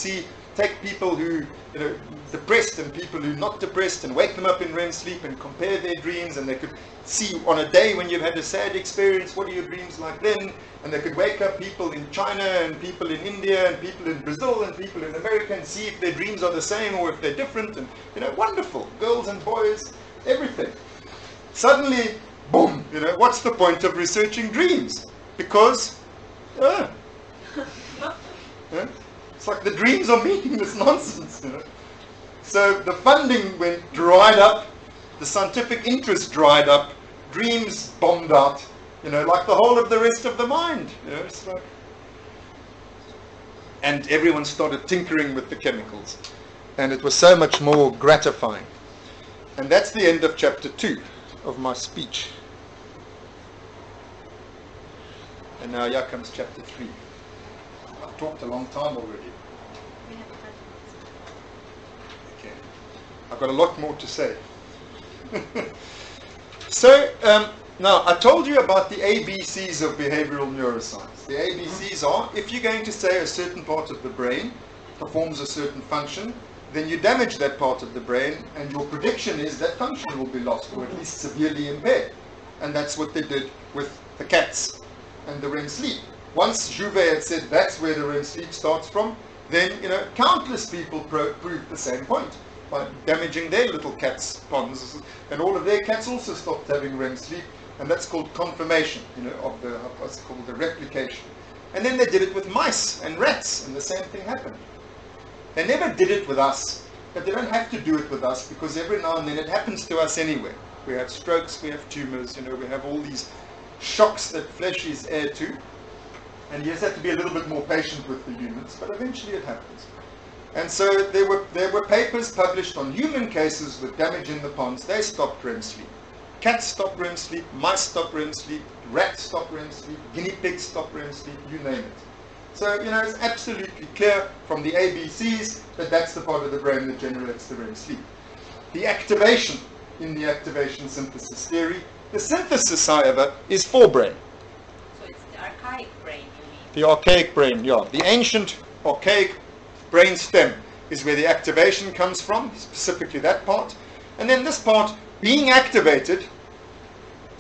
take people who, you know, depressed and people who not depressed and wake them up in REM sleep and compare their dreams, and they could see on a day when you've had a sad experience, what are your dreams like then? And they could wake up people in China and people in India and people in Brazil and people in America and see if their dreams are the same or if they're different, and you know, wonderful, girls and boys, everything. Suddenly, boom, you know, what's the point of researching dreams? Because, it's like the dreams are meaningless nonsense, you know. So the funding dried up, the scientific interest dried up, dreams bombed out, you know, like the whole of the rest of the mind, you know. It's like, and everyone started tinkering with the chemicals, and it was so much more gratifying. And that's the end of chapter 2 of my speech. And now here comes chapter 3. I've talked a long time already. Okay. I've got a lot more to say. So, Now, I told you about the ABCs of behavioral neuroscience. The ABCs are, if you're going to say a certain part of the brain performs a certain function, then you damage that part of the brain, and your prediction is that function will be lost, or at least severely impaired. And that's what they did with the cats and the REM sleep. Once Jouvet had said that's where the REM sleep starts from, then countless people proved the same point by damaging their little cats' ponds, and all of their cats also stopped having REM sleep, and that's called confirmation, of what's called the replication. And then they did it with mice and rats, and the same thing happened. They never did it with us, but they don't have to do it with us, because every now and then it happens to us anyway. We have strokes, we have tumors, we have all these shocks that flesh is heir to, and you just have to be a little bit more patient with the humans, but eventually it happens. And so there were papers published on human cases with damage in the ponds. They stopped REM sleep. Cats stopped REM sleep, mice stopped REM sleep, rats stopped REM sleep, guinea pigs stopped REM sleep, you name it. So, it's absolutely clear from the ABCs that that's the part of the brain that generates the REM sleep. The activation in the activation synthesis theory, the synthesis, however, is forebrain. So it's the archaic brain, you mean? The archaic brain, yeah. The ancient archaic brain stem is where the activation comes from, specifically that part. And then this part being activated,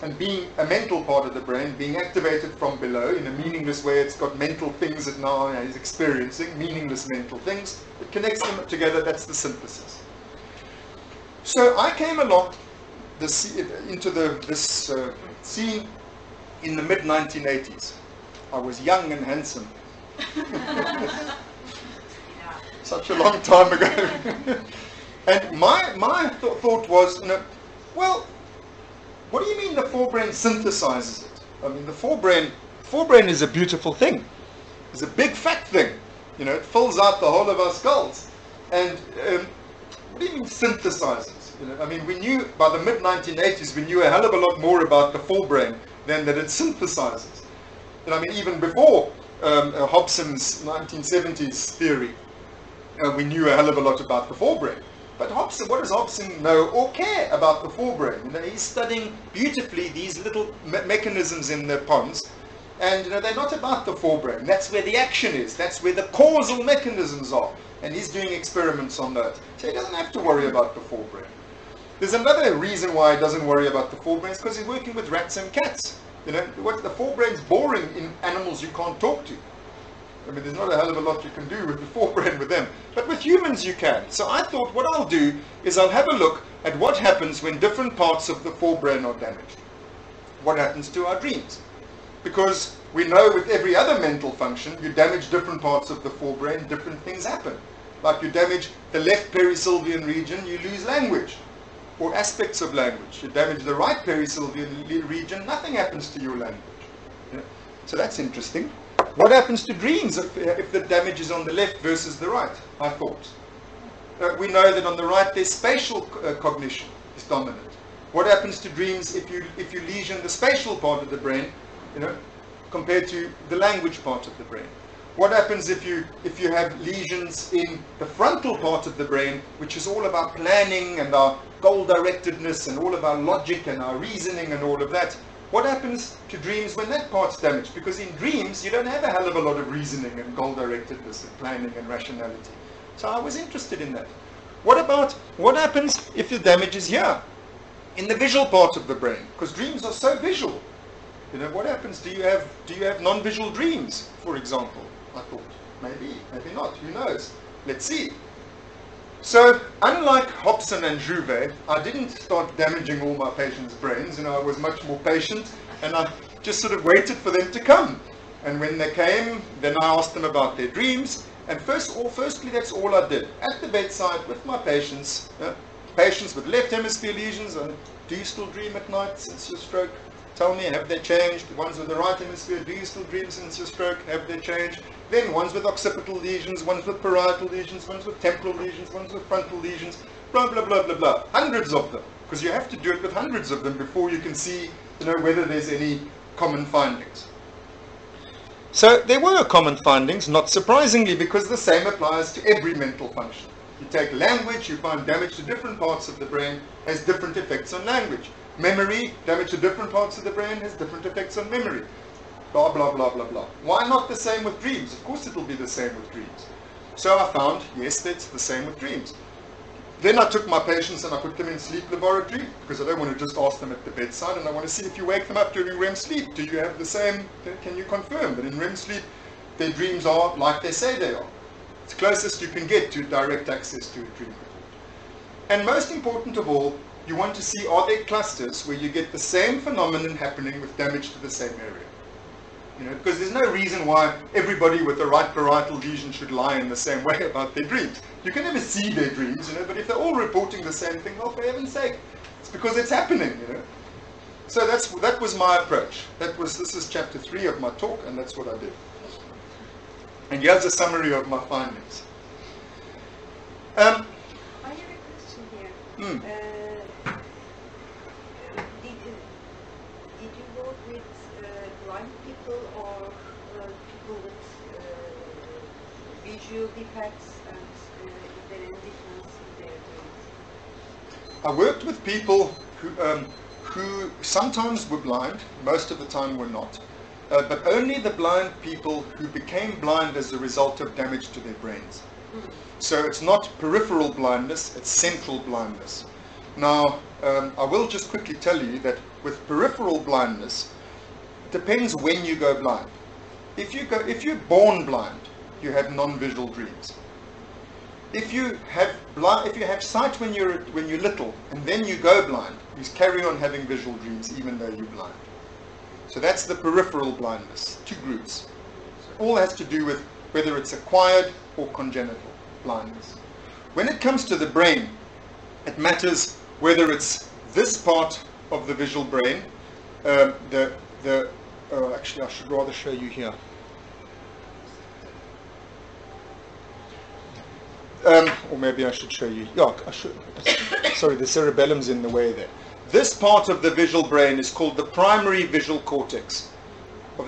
and being a mental part of the brain, being activated from below in a meaningless way. It's got mental things that now is experiencing, meaningless mental things. It connects them together, that's the synthesis. So I came along into this scene in the mid-1980s. I was young and handsome. Such a long time ago. And my thought was, well, what do you mean the forebrain synthesizes it? I mean, the forebrain is a beautiful thing. It's a big fat thing. It fills out the whole of our skulls. And what do you mean synthesizes? I mean, we knew by the mid-1980s, we knew a hell of a lot more about the forebrain than that it synthesizes. And I mean, even before Hobson's 1970s theory, we knew a hell of a lot about the forebrain. But Hobson, what does Hobson know or care about the forebrain? He's studying beautifully these little mechanisms in the pons, and they're not about the forebrain. That's where the action is. That's where the causal mechanisms are. And he's doing experiments on that. So he doesn't have to worry about the forebrain. There's another reason why he doesn't worry about the forebrain, is because he's working with rats and cats. The forebrain's boring in animals you can't talk to. I mean, there's not a hell of a lot you can do with the forebrain with them. But with humans you can. So I thought what I'll do is I'll have a look at what happens when different parts of the forebrain are damaged. What happens to our dreams? Because we know with every other mental function, you damage different parts of the forebrain, different things happen. Like you damage the left perisylvian region, you lose language, or aspects of language. You damage the right perisylvian region, nothing happens to your language. So that's interesting. What happens to dreams if the damage is on the left versus the right, I thought? We know that on the right there's spatial cognition is dominant. What happens to dreams if you lesion the spatial part of the brain, compared to the language part of the brain? What happens if you have lesions in the frontal part of the brain, which is all about planning and our goal-directedness and all of our logic and our reasoning and all of that? What happens to dreams when that part's damaged? Because in dreams, you don't have a hell of a lot of reasoning and goal-directedness and planning and rationality. So I was interested in that. What happens if the damage is here, in the visual part of the brain? Because dreams are so visual. What happens? Do you have non-visual dreams, for example? I thought, maybe not, who knows? Let's see. So, unlike Hobson and Jouvet, I didn't start damaging all my patients' brains. I was much more patient, and I just sort of waited for them to come. And when they came, then I asked them about their dreams. And firstly, that's all I did. At the bedside with my patients, patients with left hemisphere lesions, do you still dream at night since your stroke? Tell me, have they changed? The ones with the right hemisphere, do you still dream since your stroke? Have they changed? Then ones with occipital lesions, ones with parietal lesions, ones with temporal lesions, ones with frontal lesions, blah, blah, blah, blah, blah. Hundreds of them. Because you have to do it with hundreds of them before you can see, whether there's any common findings. So there were common findings, not surprisingly, because the same applies to every mental function. You take language, you find damage to different parts of the brain has different effects on language. Memory, damage to different parts of the brain has different effects on memory. Blah, blah, blah, blah, blah. Why not the same with dreams? Of course it will be the same with dreams. So I found, yes, that's the same with dreams. Then I took my patients and I put them in sleep laboratory, because I don't want to just ask them at the bedside, and I want to see if you wake them up during REM sleep. Do you have the same, can you confirm that in REM sleep their dreams are like they say they are? It's the closest you can get to direct access to a dream report. And most important of all, you want to see, are there clusters where you get the same phenomenon happening with damage to the same area? You know, because there's no reason why everybody with a right parietal lesion should lie in the same way about their dreams. You can never see their dreams, you know, but if they're all reporting the same thing, well, for heaven's sake, it's because it's happening, you know. So that was my approach. This is chapter 3 of my talk, and that's what I did. And here's a summary of my findings. I have a question here. Did you work with blind people or people with visual defects, and is there any difference in their dreams? I worked with people who sometimes were blind, most of the time were not, but only the blind people who became blind as a result of damage to their brains. So it's not peripheral blindness, it's central blindness. Now, I will just quickly tell you that with peripheral blindness, it depends when you go blind. If you're born blind, you have non-visual dreams. If you have sight when you're little and then you go blind, you carry on having visual dreams even though you're blind. So that's the peripheral blindness, 2 groups. All has to do with whether it's acquired or congenital blindness. When it comes to the brain, it matters whether it's this part of the visual brain, actually I should rather show you here. Or maybe I should show you. Yeah, I should. Sorry, the cerebellum's in the way there. This part of the visual brain is called the primary visual cortex.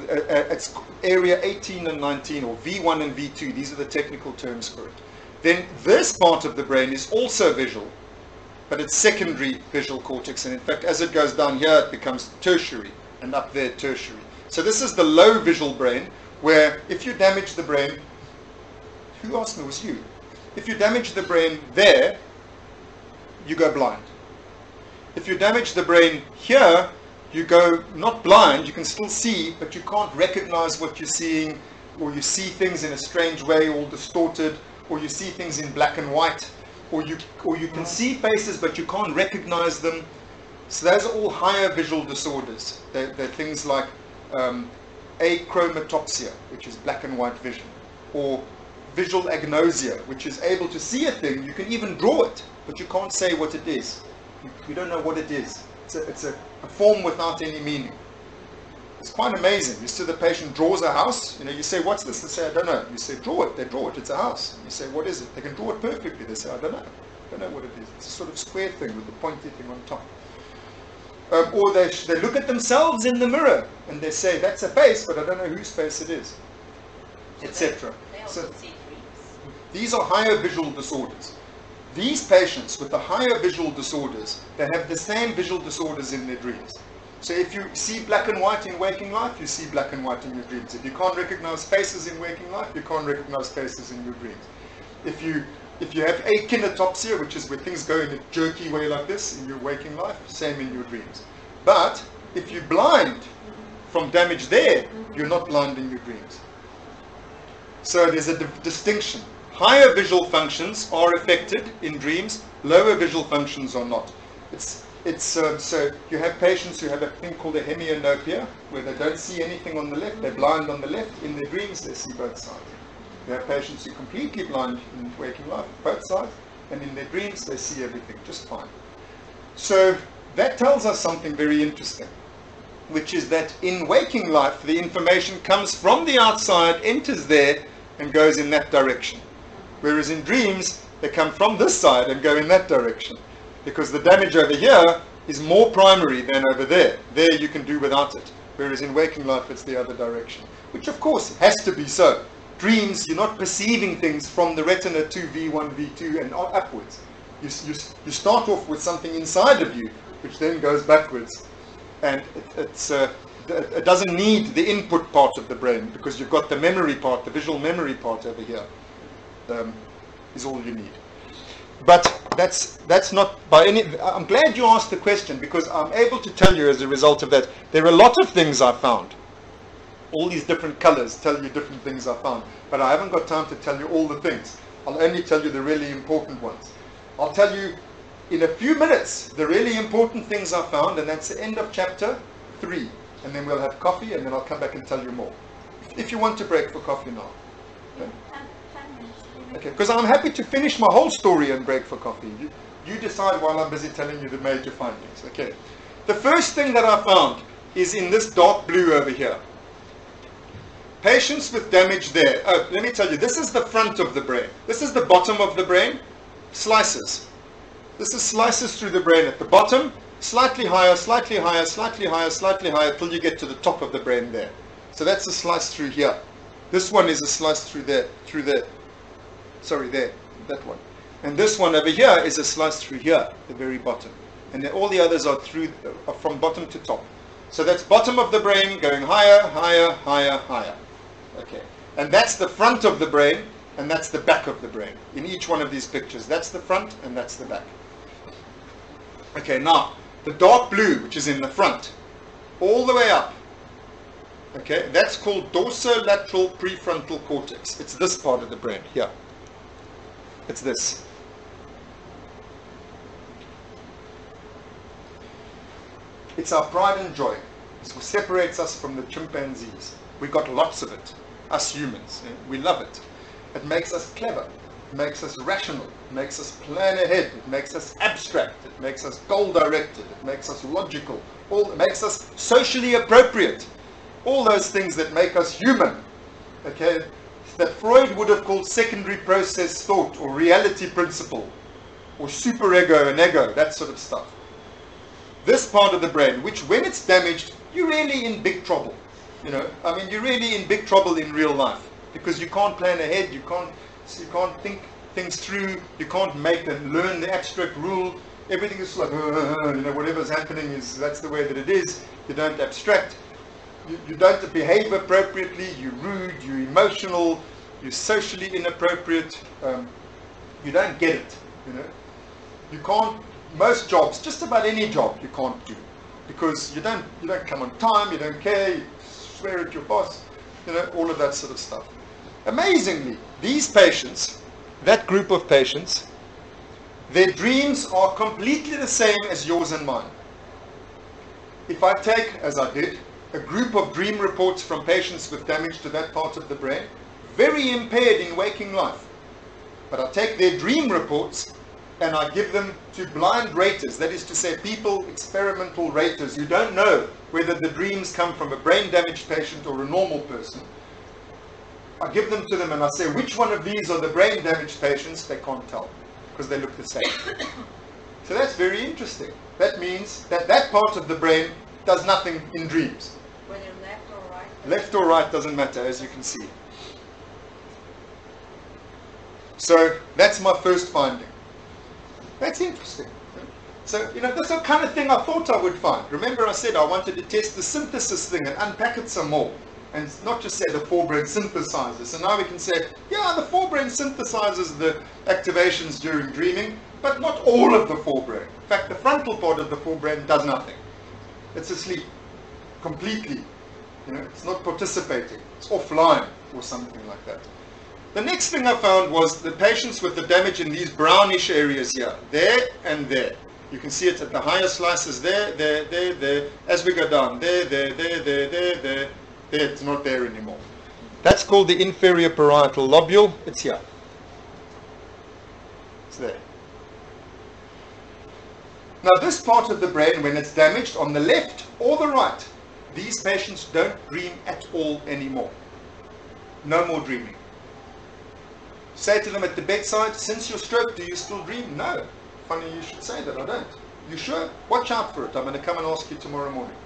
It's area 18 and 19, or V1 and V2. These are the technical terms for it. Then this part of the brain is also visual, but it's secondary visual cortex. And in fact, as it goes down here, it becomes tertiary, and up there, tertiary. So this is the low visual brain, where if you damage the brain, who asked me? It was you. If you damage the brain there, you go blind. If you damage the brain here, you go not blind, you can still see, but you can't recognize what you're seeing, or you see things in a strange way, all distorted, or you see things in black and white, or you can see faces, but you can't recognize them. So those are all higher visual disorders. They're things like achromatopsia, which is black and white vision, or visual agnosia, which is able to see a thing, you can even draw it, but you can't say what it is. You don't know what it is. It's a form without any meaning. It's quite amazing. You see the patient draws a house, you say, what's this? They say, I don't know. You say, draw it. They draw it. It's a house. You say, what is it? They can draw it perfectly. They say, I don't know. I don't know what it is. It's a sort of square thing with the pointy thing on top. Or they look at themselves in the mirror and they say, that's a face, but I don't know whose face it is, etc. They also see dreams. These are higher visual disorders. These patients with the higher visual disorders, they have the same visual disorders in their dreams. So if you see black and white in waking life, you see black and white in your dreams. If you can't recognize faces in waking life, you can't recognize faces in your dreams. If you have achinotopsia, which is where things go in a jerky way like this in your waking life, same in your dreams. But if you're blind from damage there, you're not blind in your dreams. So there's a distinction. Higher visual functions are affected in dreams, lower visual functions are not. So you have patients who have a thing called a hemianopia, where they don't see anything on the left, they're blind on the left. In their dreams they see both sides. You have patients who are completely blind in waking life, both sides, and in their dreams they see everything just fine. So that tells us something very interesting, which is that in waking life the information comes from the outside, enters there, and goes in that direction. Whereas in dreams, they come from this side and go in that direction. Because the damage over here is more primary than over there. There you can do without it. Whereas in waking life, it's the other direction. Which of course has to be so. Dreams, you're not perceiving things from the retina to V1, V2 and upwards. You start off with something inside of you which then goes backwards. And it doesn't need the input part of the brain, because you've got the memory part, the visual memory part over here, is all you need. But that's not by any... I'm glad you asked the question, because I'm able to tell you as a result of that, there are a lot of things I found. All these different colors tell you different things I found. But I haven't got time to tell you all the things. I'll only tell you the really important ones. I'll tell you in a few minutes the really important things I found, and that's the end of chapter 3. And then we'll have coffee, and then I'll come back and tell you more. If you want to break for coffee now. Okay? 10 minutes. Okay, because I'm happy to finish my whole story and break for coffee. You decide while I'm busy telling you the major findings. Okay. The first thing that I found is in this dark blue over here. Patients with damage there. Oh, let me tell you, this is the front of the brain. This is the bottom of the brain. Slices. This is slices through the brain at the bottom, slightly higher, slightly higher, slightly higher, slightly higher, till you get to the top of the brain there. So that's a slice through here. This one is a slice through there, sorry, there, that one. And this one over here is a slice through here, the very bottom. And then all the others are from bottom to top. So that's bottom of the brain going higher, higher, higher, higher. Okay. And that's the front of the brain, and that's the back of the brain. In each one of these pictures, that's the front and that's the back. Okay, now, the dark blue, which is in the front, all the way up, okay, that's called dorsolateral prefrontal cortex. It's this part of the brain, here. It's this. It's our pride and joy. It's what separates us from the chimpanzees. We got lots of it, us humans. We love it. It makes us clever. It makes us rational. It makes us plan ahead. It makes us abstract. It makes us goal-directed. It makes us logical. It makes us socially appropriate. All those things that make us human. Okay? That Freud would have called secondary process thought, or reality principle, or superego and ego, that sort of stuff. This part of the brain, which when it's damaged, you're really in big trouble. You know, I mean, you're really in big trouble in real life, because you can't plan ahead, you can't think things through, you can't make and learn the abstract rule. Everything is like, you know, whatever's happening is, that's the way that it is. You don't abstract. You don't behave appropriately, you're rude, you're emotional, you're socially inappropriate, you don't get it, you know. You can't, most jobs, just about any job you can't do, because you don't come on time, you don't care, you swear at your boss, you know, all of that sort of stuff. Amazingly, these patients, that group of patients, their dreams are completely the same as yours and mine. If I take, as I did, a group of dream reports from patients with damage to that part of the brain, very impaired in waking life, but I take their dream reports and I give them to blind raters, that is to say people, experimental raters, who don't know whether the dreams come from a brain damaged patient or a normal person. I give them to them and I say, which one of these are the brain damaged patients? They can't tell, because they look the same. So that's very interesting. That means that that part of the brain does nothing in dreams. Whether left or right? Left or right doesn't matter, as you can see. So that's my first finding. That's interesting. So, you know, that's the kind of thing I thought I would find. Remember I said I wanted to test the synthesis thing and unpack it some more. And not just say the forebrain synthesizes. So now we can say, yeah, the forebrain synthesizes the activations during dreaming, but not all of the forebrain. In fact, the frontal part of the forebrain does nothing. It's asleep completely. You know, it's not participating. It's offline or something like that. The next thing I found was the patients with the damage in these brownish areas here, there and there. You can see it at the higher slices there, there, there, there. As we go down, there, there, there, there, there, there. There, it's not there anymore. That's called the inferior parietal lobule. It's here. It's there. Now this part of the brain, when it's damaged on the left or the right, these patients don't dream at all anymore. No more dreaming. Say to them at the bedside, since your stroke, do you still dream? No. Funny you should say that, I don't. You sure? Watch out for it. I'm going to come and ask you tomorrow morning.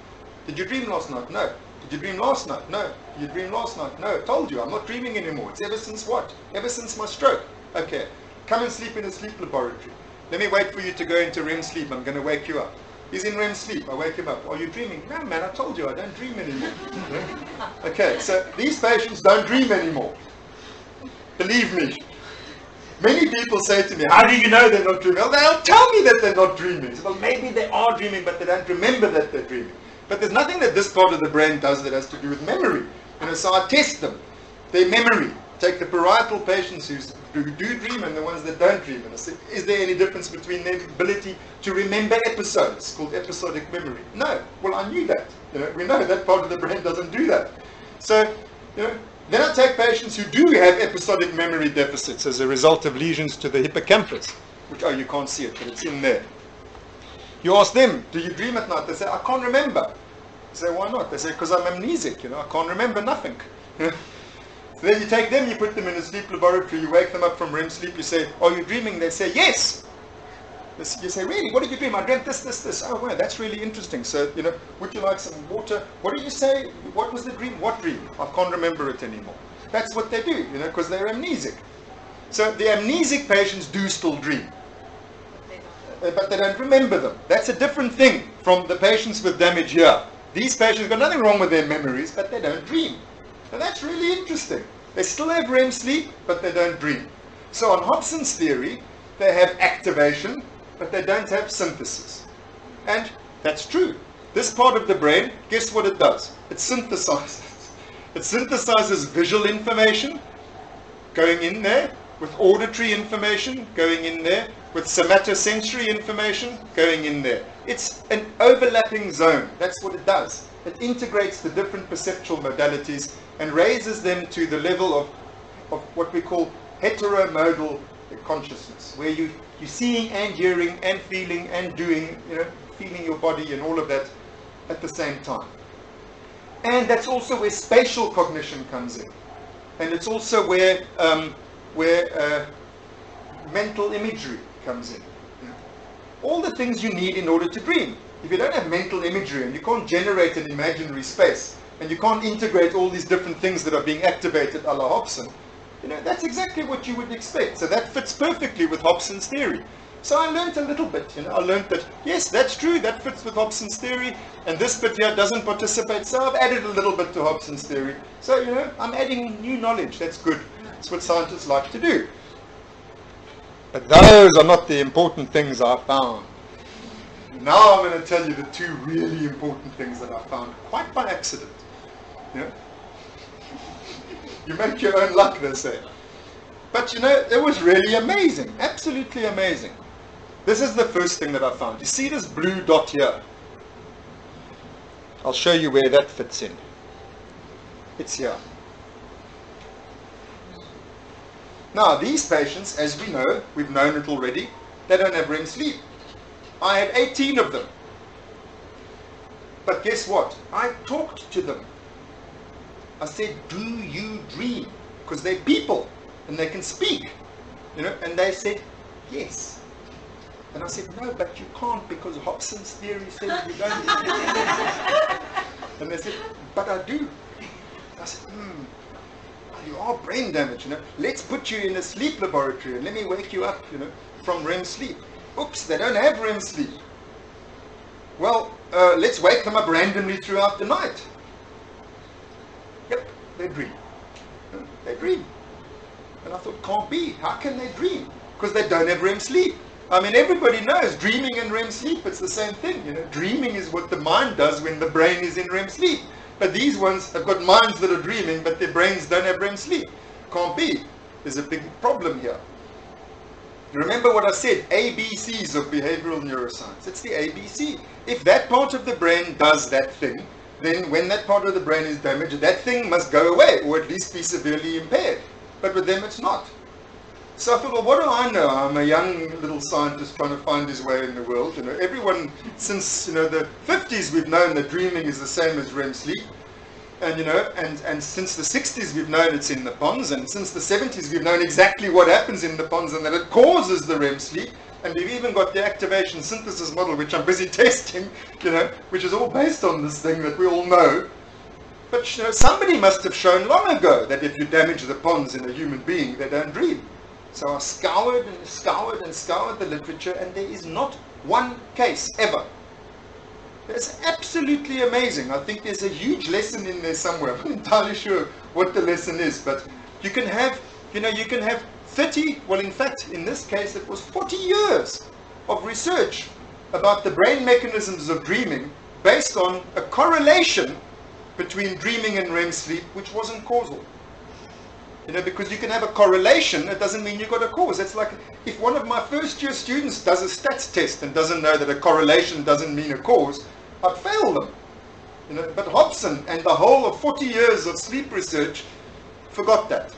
Did you dream last night? No. Did you dream last night? No. Did you dream last night? No. Told you, I'm not dreaming anymore. It's ever since what? Ever since my stroke. Okay. Come and sleep in a sleep laboratory. Let me wait for you to go into REM sleep. I'm going to wake you up. He's in REM sleep. I wake him up. Are you dreaming? No, man, I told you I don't dream anymore. Okay, so these patients don't dream anymore. Believe me. Many people say to me, how do you know they're not dreaming? Well, they'll tell me that they're not dreaming. So, well, maybe they are dreaming, but they don't remember that they're dreaming. But there's nothing that this part of the brain does that has to do with memory. So I test them. Their memory. Take the parietal patients who do dream and the ones that don't dream. And I say, is there any difference between their ability to remember episodes, called episodic memory? No. Well, I knew that. We know that part of the brain doesn't do that. So, then I take patients who do have episodic memory deficits as a result of lesions to the hippocampus, which, you can't see it, but it's in there. You ask them, do you dream at night? They say, I can't remember. I say, why not? They say, because I'm amnesic, I can't remember nothing. So then you take them, you put them in a sleep laboratory, you wake them up from REM sleep, you say, are you dreaming? They say, yes. You say, really? What did you dream? I dreamt this, this, this. Oh, wow, that's really interesting. So, would you like some water? What did you say? What was the dream? What dream? I can't remember it anymore. That's what they do, because they're amnesic. So the amnesic patients do still dream. But they don't remember them. That's a different thing from the patients with damage here. These patients got nothing wrong with their memories, but they don't dream. And that's really interesting. They still have REM sleep, but they don't dream. So on Hobson's theory, they have activation, but they don't have synthesis. And that's true. This part of the brain, guess what it does? It synthesizes. It synthesizes visual information going in there, with auditory information going in there, with somatosensory information going in there. It's an overlapping zone. That's what it does. It integrates the different perceptual modalities and raises them to the level of what we call heteromodal consciousness, where you're seeing and hearing and feeling and doing, feeling your body and all of that at the same time. And that's also where spatial cognition comes in. And it's also where mental imagery comes in. All the things you need in order to dream. If you don't have mental imagery and you can't generate an imaginary space and you can't integrate all these different things that are being activated a la Hobson, that's exactly what you would expect. So that fits perfectly with Hobson's theory. So I learned a little bit. I learned that, yes, that's true, that fits with Hobson's theory, and this bit here doesn't participate, so I've added a little bit to Hobson's theory. So, I'm adding new knowledge. That's good. That's what scientists like to do. But those are not the important things I found. Now I'm going to tell you the two really important things that I found, quite by accident. You make your own luck, they say. But it was really amazing, absolutely amazing. This is the first thing that I found. You see this blue dot here? I'll show you where that fits in. It's here. Now these patients, as we know, we've known it already, they don't have REM sleep. I had 18 of them. But guess what? I talked to them. I said, do you dream? Because they're people and they can speak, and they said, yes. And I said, no, but you can't, because Hobson's theory says you don't. And they said, but I do. And I said, you are brain damaged, Let's put you in a sleep laboratory and let me wake you up, from REM sleep. Oops, they don't have REM sleep. Well, let's wake them up randomly throughout the night. Yep, they dream. They dream. And I thought, can't be. How can they dream? Because they don't have REM sleep. I mean, everybody knows dreaming and REM sleep, it's the same thing. Dreaming is what the mind does when the brain is in REM sleep. But these ones have got minds that are dreaming, but their brains don't have REM sleep. Can't be. There's a big problem here. You remember what I said, ABCs of behavioral neuroscience. It's the ABC. If that part of the brain does that thing, then when that part of the brain is damaged, that thing must go away, or at least be severely impaired. But with them, it's not. So I thought, well, what do I know? I'm a young little scientist trying to find his way in the world. Everyone, since the 50s, we've known that dreaming is the same as REM sleep. And and since the 60s, we've known it's in the pons. And since the 70s, we've known exactly what happens in the pons and that it causes the REM sleep. And we've even got the activation synthesis model, which I'm busy testing, which is all based on this thing that we all know. But somebody must have shown long ago that if you damage the pons in a human being, they don't dream. So I scoured and scoured and scoured the literature, and there is not one case ever It's absolutely amazing. I think there's a huge lesson in there somewhere. I'm not entirely sure what the lesson is, but you can have, you can have 30, well in fact in this case it was 40 years of research about the brain mechanisms of dreaming based on a correlation between dreaming and REM sleep which wasn't causal. Because you can have a correlation, it doesn't mean you've got a cause. It's like if one of my first year students does a stats test and doesn't know that a correlation doesn't mean a cause, I'd fail them. But Hobson and the whole of 40 years of sleep research forgot that.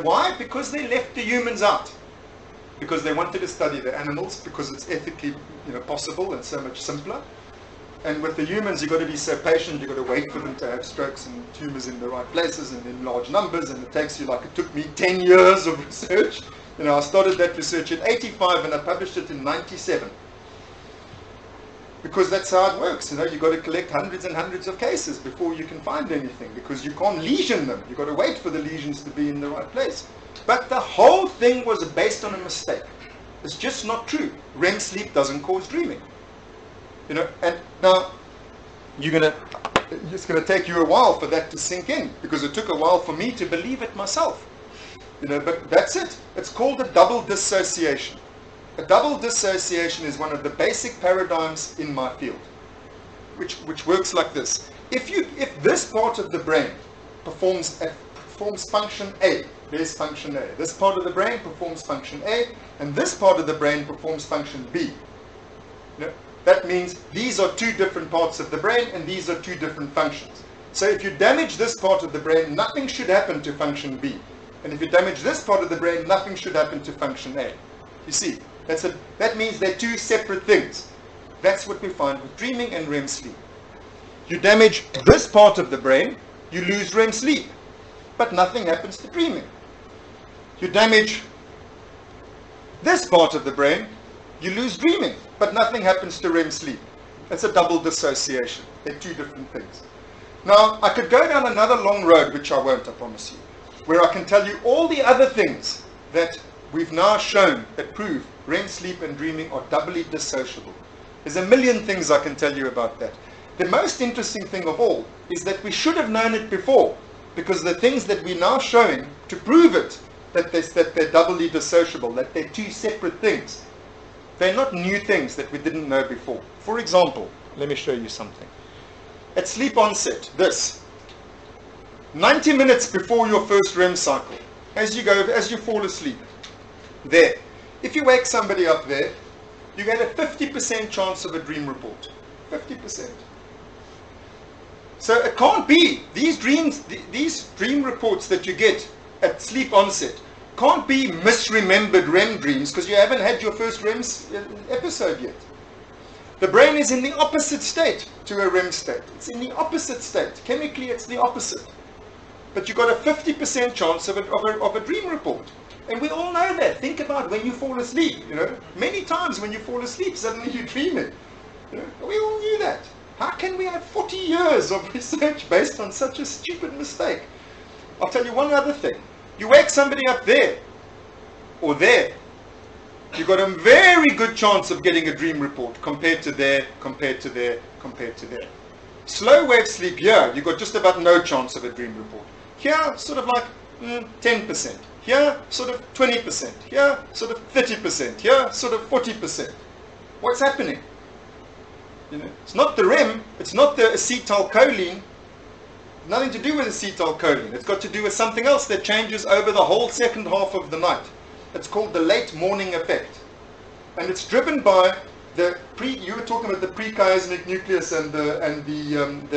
Why? Because they left the humans out. Because they wanted to study the animals, because it's ethically possible and so much simpler. And with the humans, you've got to be so patient, you've got to wait for them to have strokes and tumors in the right places and in large numbers, and it takes you, like it took me 10 years of research. I started that research in 85 and I published it in 97. Because that's how it works, you've got to collect hundreds and hundreds of cases before you can find anything, because you can't lesion them. You've got to wait for the lesions to be in the right place. But the whole thing was based on a mistake. It's just not true. REM sleep doesn't cause dreaming. And now it's going to take you a while for that to sink in, because it took a while for me to believe it myself. But that's it. It's called a double dissociation. A double dissociation is one of the basic paradigms in my field, which works like this. If this part of the brain performs function A, there's function A. This part of the brain performs function A, and this part of the brain performs function B. That means these are two different parts of the brain, and these are two different functions. So if you damage this part of the brain, nothing should happen to function B. And if you damage this part of the brain, nothing should happen to function A. You see, that means they're two separate things. That's what we find with dreaming and REM sleep. You damage this part of the brain, you lose REM sleep, but nothing happens to dreaming. You damage this part of the brain, you lose dreaming, but nothing happens to REM sleep. It's a double dissociation. They're two different things. Now, I could go down another long road, which I won't, I promise you, where I can tell you all the other things that we've now shown that prove REM sleep and dreaming are doubly dissociable. There's a million things I can tell you about that. The most interesting thing of all is that we should have known it before, because the things that we're now showing to prove it, that they're doubly dissociable, that they're two separate things, they're not new things that we didn't know before. For example, let me show you something. At sleep onset, this, 90 minutes before your first REM cycle, as you fall asleep, there, if you wake somebody up there, you get a 50% chance of a dream report. 50%. So it can't be, these dream reports that you get at sleep onset can't be misremembered REM dreams, because you haven't had your first REM episode yet. The brain is in the opposite state to a REM state. It's in the opposite state. Chemically, it's the opposite. But you've got a 50% chance of a dream report. And we all know that. Think about when you fall asleep, Many times when you fall asleep, suddenly you're dreaming. We all knew that. How can we have 40 years of research based on such a stupid mistake? I'll tell you one other thing. You wake somebody up there, or there, you've got a very good chance of getting a dream report compared to there, compared to there, compared to there. Slow wave sleep here, you've got just about no chance of a dream report. Here, sort of like 10%. Here, sort of 20%. Here, sort of 30%. Here, sort of 40%. What's happening? It's not the REM, it's not the acetylcholine. Nothing to do with acetylcholine. It's got to do with something else that changes over the whole second half of the night. It's called the late morning effect. And it's driven by you were talking about the prechiasmic nucleus and the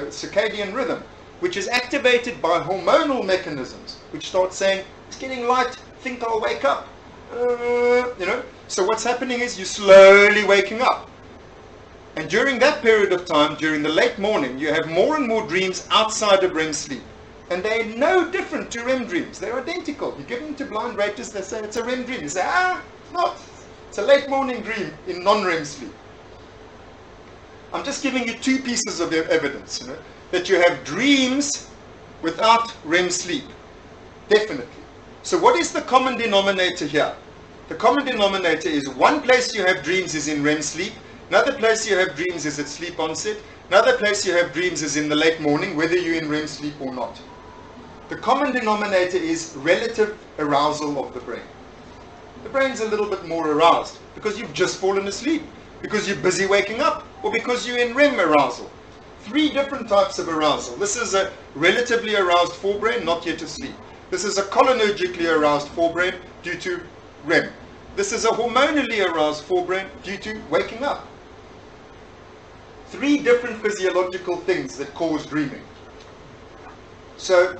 circadian rhythm, which is activated by hormonal mechanisms, which start saying, it's getting light, think I'll wake up. So what's happening is you're slowly waking up. And during that period of time, during the late morning, you have more and more dreams outside of REM sleep. And they're no different to REM dreams. They're identical. You give them to blind raters, they say it's a REM dream. You say, it's not. It's a late morning dream in non-REM sleep. I'm just giving you two pieces of evidence, that you have dreams without REM sleep. Definitely. So what is the common denominator here? The common denominator is one place you have dreams is in REM sleep, Another place you have dreams is at sleep onset. Another place you have dreams is in the late morning, whether you're in REM sleep or not. The common denominator is relative arousal of the brain. The brain's a little bit more aroused because you've just fallen asleep, because you're busy waking up, or because you're in REM arousal. 3 different types of arousal. This is a relatively aroused forebrain, not yet asleep. This is a cholinergically aroused forebrain due to REM. This is a hormonally aroused forebrain due to waking up. 3 different physiological things that cause dreaming. So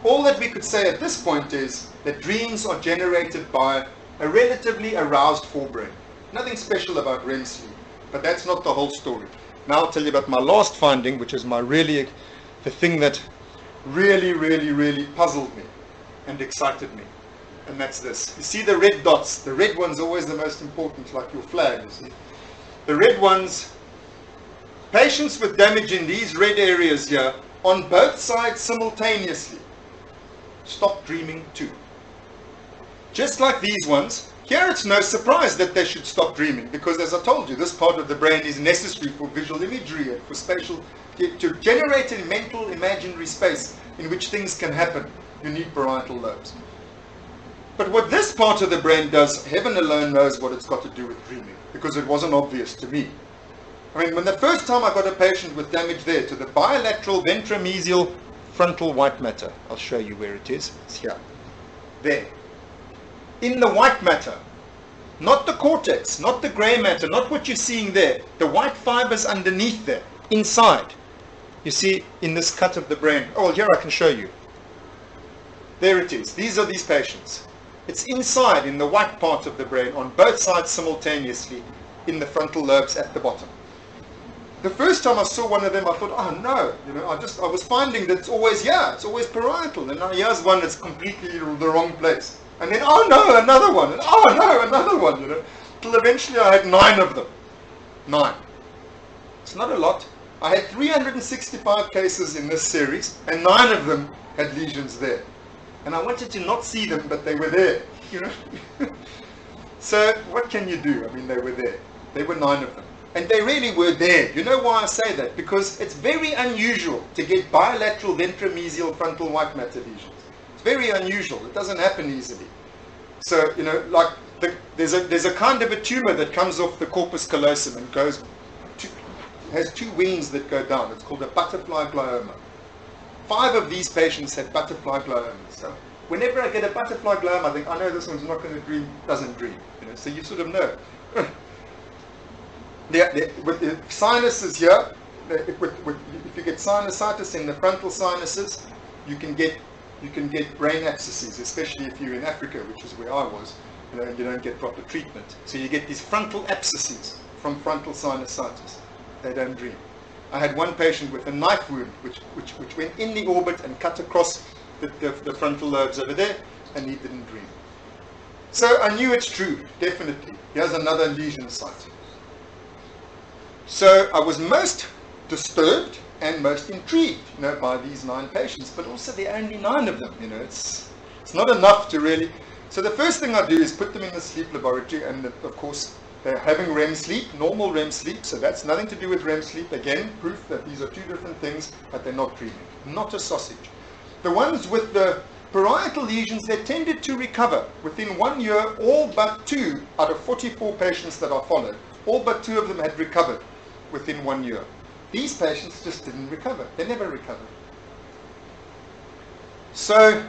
all that we could say at this point is that dreams are generated by a relatively aroused forebrain. Nothing special about REM sleep, but that's not the whole story. Now I'll tell you about my last finding, which is the thing that really puzzled me and excited me. And that's this. You see the red dots? The red one's always the most important, like your flag, you see. The red ones, patients with damage in these red areas here, on both sides simultaneously, stop dreaming too. Just like these ones, here it's no surprise that they should stop dreaming, because as I told you, this part of the brain is necessary for visual imagery and for spatial, to generate a mental imaginary space in which things can happen. You need parietal lobes. But what this part of the brain does, heaven alone knows what it's got to do with dreaming, because it wasn't obvious to me. I mean, when the first time I got a patient with damage there to the bilateral ventromesial frontal white matter, I'll show you where it is, it's here, there. In the white matter, not the cortex, not the grey matter, not what you're seeing there, the white fibers underneath there, inside. You see, in this cut of the brain, oh, here I can show you. There it is. These are these patients. It's inside in the white part of the brain on both sides simultaneously in the frontal lobes at the bottom. The first time I saw one of them, I thought, oh no, you know, I was finding that it's always here, it's always parietal, and now here's one that's completely the wrong place. And then, oh no, another one, and oh no, another one, you know, till eventually I had 9 of them. 9. It's not a lot. I had 365 cases in this series, and 9 of them had lesions there. And I wanted to not see them, but they were there, you know. So what can you do? I mean, they were there. There were 9 of them. And they really were there. You know why I say that? Because it's very unusual to get bilateral ventromesial frontal white matter lesions. It's very unusual. It doesn't happen easily. So, you know, like there's a kind of a tumor that comes off the corpus callosum and has 2 wings that go down. It's called a butterfly glioma. 5 of these patients had butterfly gliomas. So whenever I get a butterfly glioma, I think, I know this one's not going to dream, doesn't dream. You know, so you sort of know. With the sinuses here, if you get sinusitis in the frontal sinuses, you can get brain abscesses, especially if you're in Africa, which is where I was, you know, and you don't get proper treatment. So you get these frontal abscesses from frontal sinusitis. They don't dream. I had one patient with a knife wound, which went in the orbit and cut across the frontal lobes over there, and he didn't dream. So I knew it's true, definitely. Here's another lesion site. So I was most disturbed and most intrigued, you know, by these 9 patients, but also there are only 9 of them, you know, it's not enough to really. So the first thing I do is put them in the sleep laboratory, and of course they're having REM sleep, normal REM sleep, so that's nothing to do with REM sleep. Again, proof that these are 2 different things, but they're not dreaming. Not a sausage. The ones with the parietal lesions, they tended to recover. Within 1 year, all but 2 out of 44 patients that I followed, all but 2 of them had recovered within 1 year. These patients just didn't recover. They never recovered. So,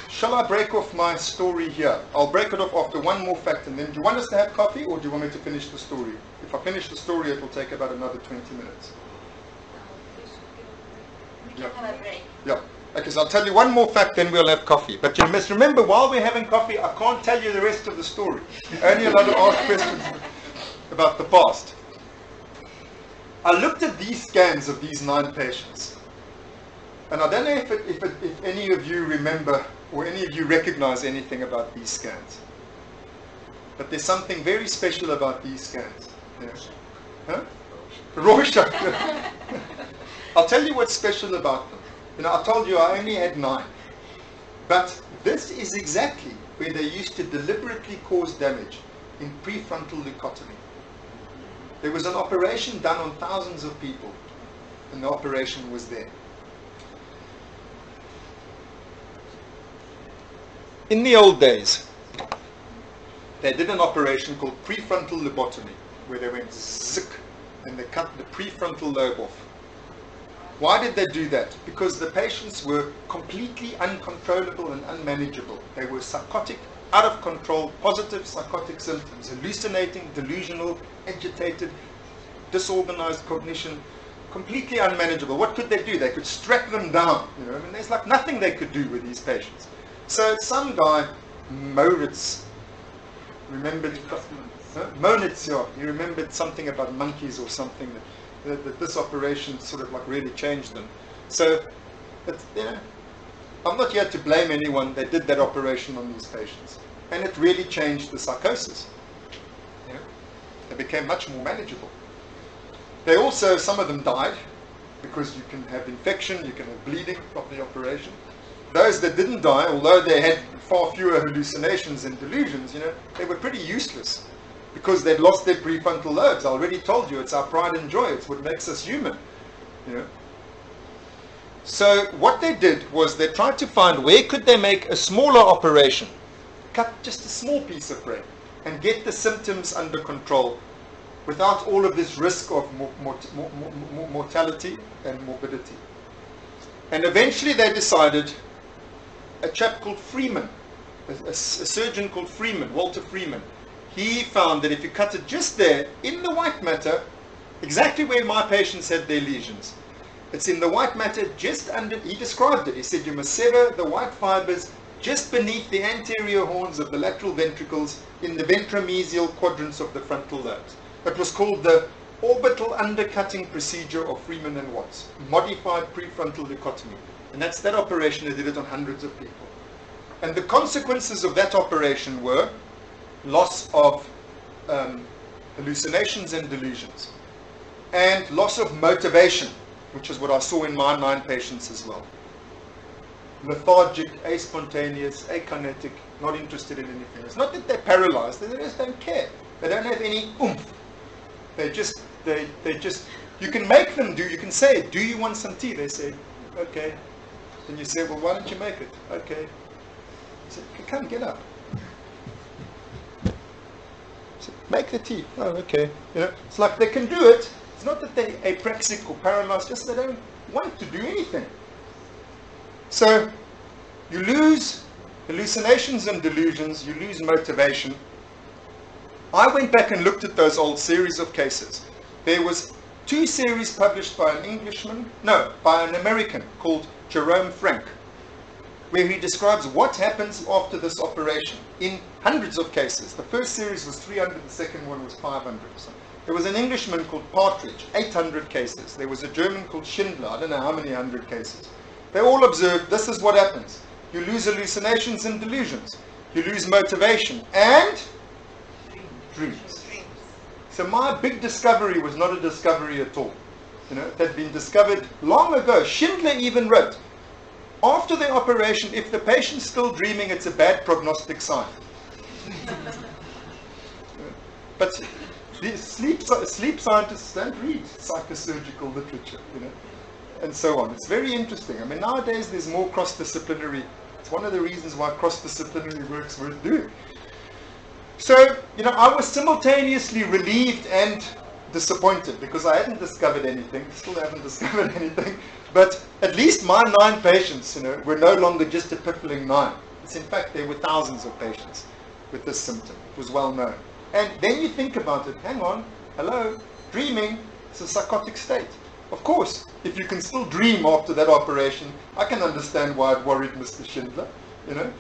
shall I break off my story here? I'll break it off after one more fact, and then do you want us to have coffee, or do you want me to finish the story? If I finish the story, it will take about another 20 minutes. We can have a break. Yeah. Okay, so I'll tell you one more fact, then we'll have coffee. But you must remember, while we're having coffee, I can't tell you the rest of the story. Only allowed to ask questions about the past. I looked at these scans of these 9 patients, and I don't know if any of you remember or any of you recognize anything about these scans. But there's something very special about these scans. Yeah. Huh? Rorschach. I'll tell you what's special about them. You know, I told you I only had 9. But this is exactly where they used to deliberately cause damage, in prefrontal leucotomy. There was an operation done on thousands of people, and the operation was there. In the old days, they did an operation called prefrontal lobotomy, where they went zick and they cut the prefrontal lobe off. Why did they do that? Because the patients were completely uncontrollable and unmanageable. They were psychotic, out of control, positive psychotic symptoms, hallucinating, delusional, agitated, disorganized cognition, completely unmanageable. What could they do? They could strap them down. You know, I mean, there's like nothing they could do with these patients. So some guy, Moritz, remembered Monitz, yeah, he remembered something about monkeys or something that this operation sort of like really changed them. So, you know, I'm not here to blame anyone. They did that operation on these patients, and it really changed the psychosis. You know, they became much more manageable. They also, some of them died because you can have infection, you can have bleeding from the operation. Those that didn't die, although they had far fewer hallucinations and delusions, you know, they were pretty useless because they'd lost their prefrontal lobes. I already told you, it's our pride and joy. It's what makes us human, you know. So what they did was they tried to find where could they make a smaller operation, cut just a small piece of brain, and get the symptoms under control without all of this risk of mortality and morbidity. And eventually they decided, a chap called Freeman, a surgeon called Freeman, Walter Freeman, he found that if you cut it just there, in the white matter, exactly where my patients had their lesions, it's in the white matter just under, he described it, he said you must sever the white fibers just beneath the anterior horns of the lateral ventricles in the ventromesial quadrants of the frontal lobes. It was called the orbital undercutting procedure of Freeman and Watts, modified prefrontal dichotomy. And that's that operation. They did it on hundreds of people. And the consequences of that operation were loss of hallucinations and delusions, and loss of motivation, which is what I saw in my 9 patients as well. Lethargic, aspontaneous, akinetic, not interested in anything. It's not that they're paralyzed, they just don't care. They don't have any oomph. They just, you can make them do, you can say, do you want some tea? They say, okay. Then you say, well, why don't you make it? Okay. You say, come, get up. So, make the tea. Oh, okay. You know, it's like they can do it. It's not that they're apraxic or paralyzed, just they don't want to do anything. So you lose hallucinations and delusions, you lose motivation. I went back and looked at those old series of cases. There was 2 series published by by an American called Jerome Frank, where he describes what happens after this operation in hundreds of cases. The first series was 300, the second one was 500 or something. There was an Englishman called Partridge, 800 cases. There was a German called Schindler, I don't know how many hundred cases. They all observed this is what happens. You lose hallucinations and delusions. You lose motivation and dreams. So my big discovery was not a discovery at all. You know, it had been discovered long ago. Schindler even wrote, after the operation, if the patient's still dreaming, it's a bad prognostic sign. But the sleep scientists don't read psychosurgical literature, you know, and so on. It's very interesting. I mean, nowadays there's more cross-disciplinary. It's one of the reasons why cross-disciplinary work's worth doing. So, you know, I was simultaneously relieved and disappointed because I hadn't discovered anything, still haven't discovered anything, but at least my 9 patients, you know, were no longer just a piffling 9. It's in fact, there were thousands of patients with this symptom. It was well known. And then you think about it, hang on, hello, dreaming is a psychotic state. Of course, if you can still dream after that operation, I can understand why it worried Mr. Schindler, you know.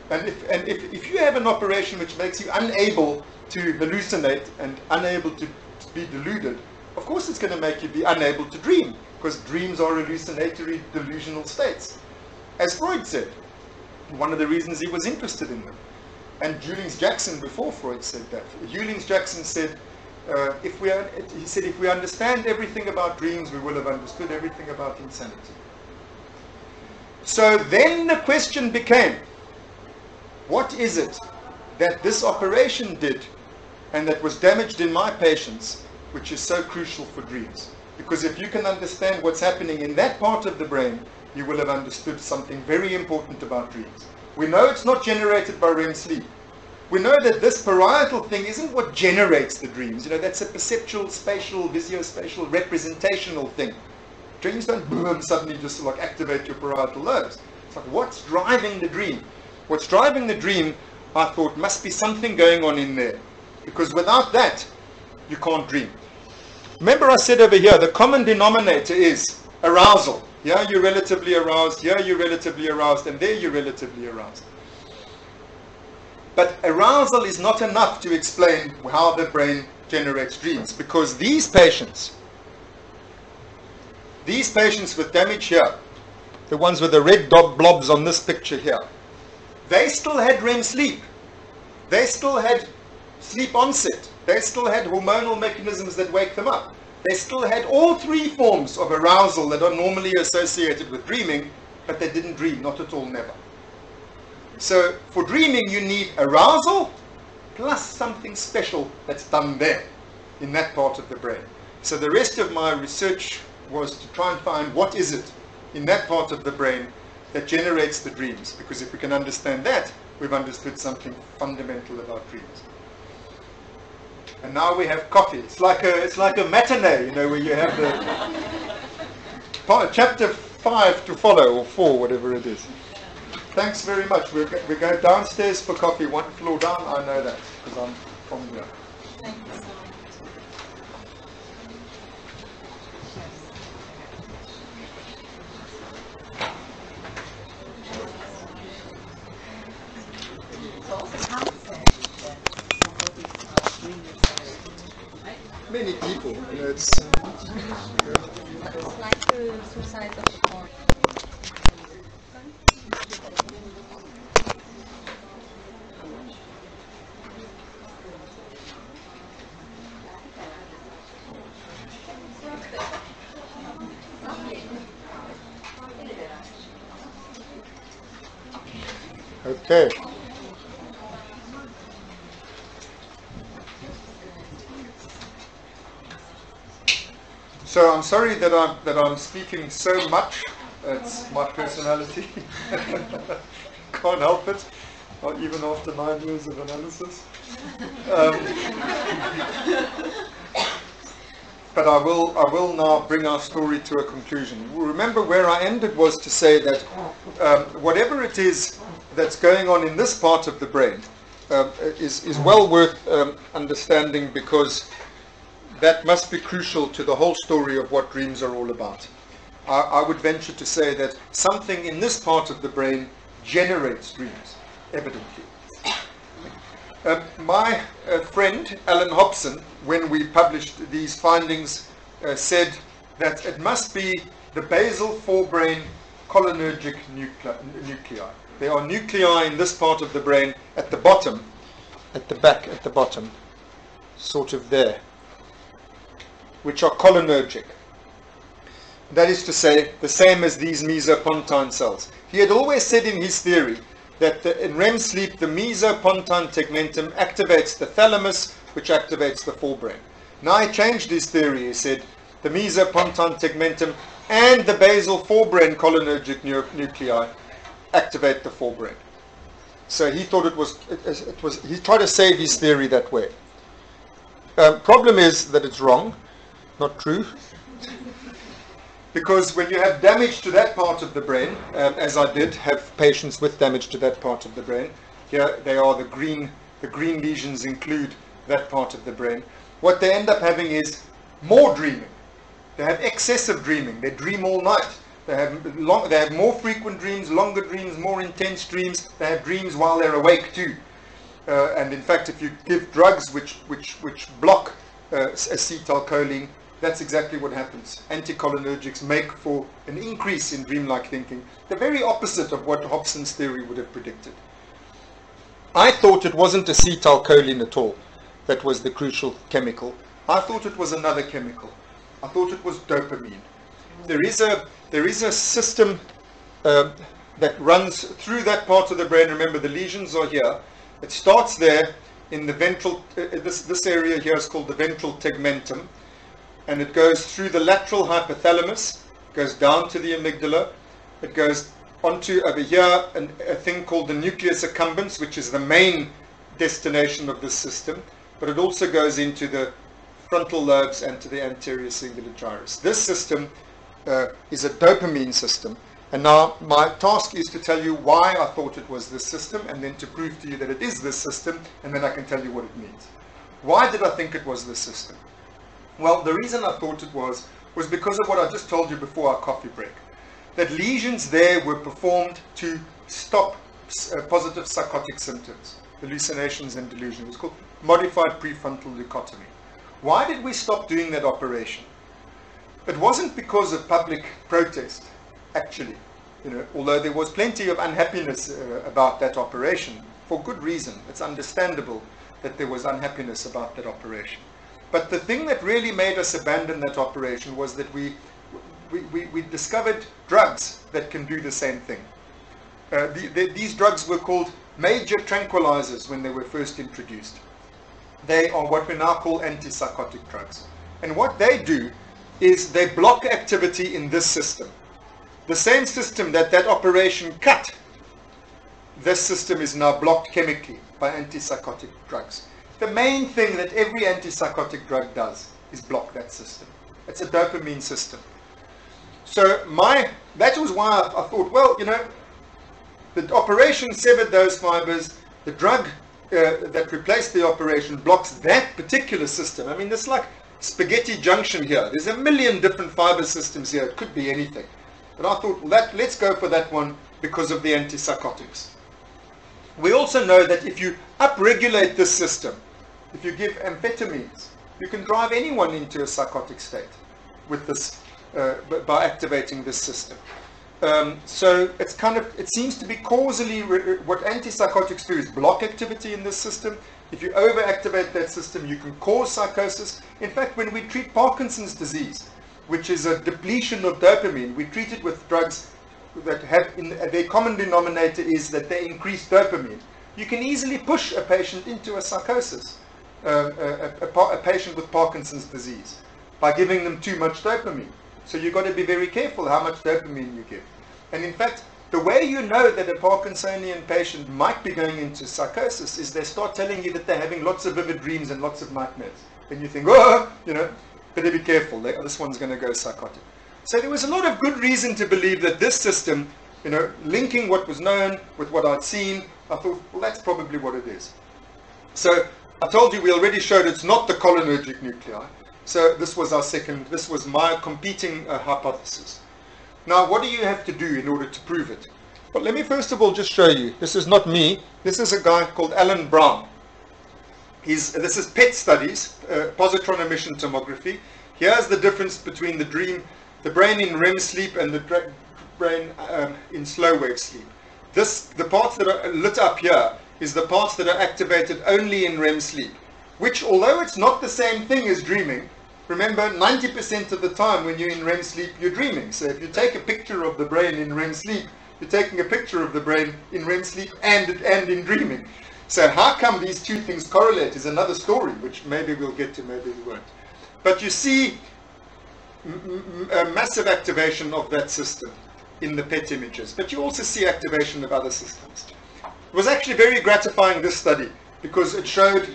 And if you have an operation which makes you unable to hallucinate and unable to be deluded, of course it's going to make you be unable to dream, because dreams are hallucinatory, delusional states. As Freud said, one of the reasons he was interested in them. And Ewlings-Jackson, before Freud said that, Ewlings-Jackson said, if we understand everything about dreams, we will have understood everything about insanity. So then the question became, what is it that this operation did and that was damaged in my patients which is so crucial for dreams. Because if you can understand what's happening in that part of the brain, you will have understood something very important about dreams. We know it's not generated by REM sleep. We know that this parietal thing isn't what generates the dreams. You know, that's a perceptual, spatial, visuospatial, representational thing. Dreams don't boom, suddenly just like activate your parietal lobes. It's like, what's driving the dream? What's driving the dream, I thought, must be something going on in there. Because without that, you can't dream. Remember I said over here, the common denominator is arousal. Here you're relatively aroused, here you're relatively aroused, and there you're relatively aroused. But arousal is not enough to explain how the brain generates dreams, because these patients with damage here, the ones with the red blobs on this picture here, they still had REM sleep. They still had sleep onset. They still had hormonal mechanisms that wake them up. They still had all three forms of arousal that are normally associated with dreaming, but they didn't dream, not at all, never. So for dreaming you need arousal plus something special that's done there in that part of the brain. So the rest of my research was to try and find what is it in that part of the brain that generates the dreams, because if we can understand that, we've understood something fundamental about dreams. And now we have coffee. It's like a matinee, you know, where you have the chapter 5 to follow, or 4, whatever it is. Thanks very much. We go downstairs for coffee, 1 floor down. I know that because I'm from here. Thank you so much. Many people, you know, it's like the suicide of the okay. So I'm sorry that I'm speaking so much. It's my personality. Can't help it. Not even after 9 years of analysis. But I will now bring our story to a conclusion. Remember where I ended was to say that whatever it is that's going on in this part of the brain is well worth understanding, because that must be crucial to the whole story of what dreams are all about. I would venture to say that something in this part of the brain generates dreams, evidently. My friend Alan Hobson, when we published these findings, said that it must be the basal forebrain cholinergic nuclei. There are nuclei in this part of the brain at the bottom, at the back, at the bottom, sort of there, which are cholinergic. That is to say, the same as these mesopontine cells. He had always said in his theory that in REM sleep, the mesopontine tegmentum activates the thalamus, which activates the forebrain. Now he changed his theory. He said the mesopontine tegmentum and the basal forebrain cholinergic nuclei activate the forebrain. So he thought it was. He tried to save his theory that way. Problem is that it's wrong, not true. Because when you have damage to that part of the brain, as I did have patients with damage to that part of the brain, here they are, the green lesions include that part of the brain. What they end up having is more dreaming. They have excessive dreaming. They dream all night. They have more frequent dreams, longer dreams, more intense dreams. They have dreams while they're awake too. And in fact, if you give drugs which block acetylcholine, that's exactly what happens. Anticholinergics make for an increase in dreamlike thinking, the very opposite of what Hobson's theory would have predicted. I thought it wasn't acetylcholine at all that was the crucial chemical. I thought it was another chemical. I thought it was dopamine. There is a system that runs through that part of the brain. Remember, the lesions are here. It starts there, in the ventral, this area here is called the ventral tegmentum, and it goes through the lateral hypothalamus, goes down to the amygdala, it goes onto over here a thing called the nucleus accumbens, which is the main destination of this system, but it also goes into the frontal lobes and to the anterior cingulate gyrus. This system is a dopamine system, and now my task is to tell you why I thought it was this system, and then to prove to you that it is this system, and then I can tell you what it means. Why did I think it was this system? Well, the reason I thought it was because of what I just told you before our coffee break, that lesions there were performed to stop positive psychotic symptoms, hallucinations and delusion. It was called modified prefrontal leucotomy. Why did we stop doing that operation? It wasn't because of public protest, actually, although there was plenty of unhappiness about that operation, for good reason. It's understandable that there was unhappiness about that operation. But the thing that really made us abandon that operation was that we discovered drugs that can do the same thing. These drugs were called major tranquilizers when they were first introduced. They are what we now call antipsychotic drugs. And what they do is they block activity in this system. The same system that operation cut, this system is now blocked chemically by antipsychotic drugs. The main thing that every antipsychotic drug does is block that system. It's a dopamine system. So that was why I thought, well, the operation severed those fibers. The drug that replaced the operation blocks that particular system. I mean, it's like spaghetti junction here. There's a million different fiber systems here. It could be anything. But I thought, well, let's go for that one because of the antipsychotics. We also know that if you upregulate this system, if you give amphetamines, you can drive anyone into a psychotic state with this, by activating this system. So it seems to be causally, what antipsychotics do is block activity in this system. If you overactivate that system, you can cause psychosis. In fact, when we treat Parkinson's disease, which is a depletion of dopamine, we treat it with drugs that have, their common denominator is that they increase dopamine. You can easily push a patient into a psychosis, a patient with Parkinson's disease, by giving them too much dopamine. So you've got to be very careful how much dopamine you give. And in fact, the way you know that a Parkinsonian patient might be going into psychosis is they start telling you that they're having lots of vivid dreams and lots of nightmares. And you think, oh, better be careful, this one's going to go psychotic. So there was a lot of good reason to believe that this system, linking what was known with what I'd seen, I thought, well, that's probably what it is. So I told you we already showed it's not the cholinergic nuclei. So this was my competing hypothesis. Now, what do you have to do in order to prove it? Well, let me first of all just show you. This is not me. This is a guy called Alan Brown. This is PET studies, positron emission tomography. Here's the difference between the brain in REM sleep and the brain in slow wave sleep. The parts that are lit up here is the parts that are activated only in REM sleep, which, although it's not the same thing as dreaming, remember, 90% of the time when you're in REM sleep, you're dreaming. So if you take a picture of the brain in REM sleep, you're taking a picture of the brain in REM sleep and in dreaming. So how come these two things correlate is another story, which maybe we'll get to, maybe we won't. But you see a massive activation of that system in the PET images, but you also see activation of other systems. It was actually very gratifying, this study, because it showed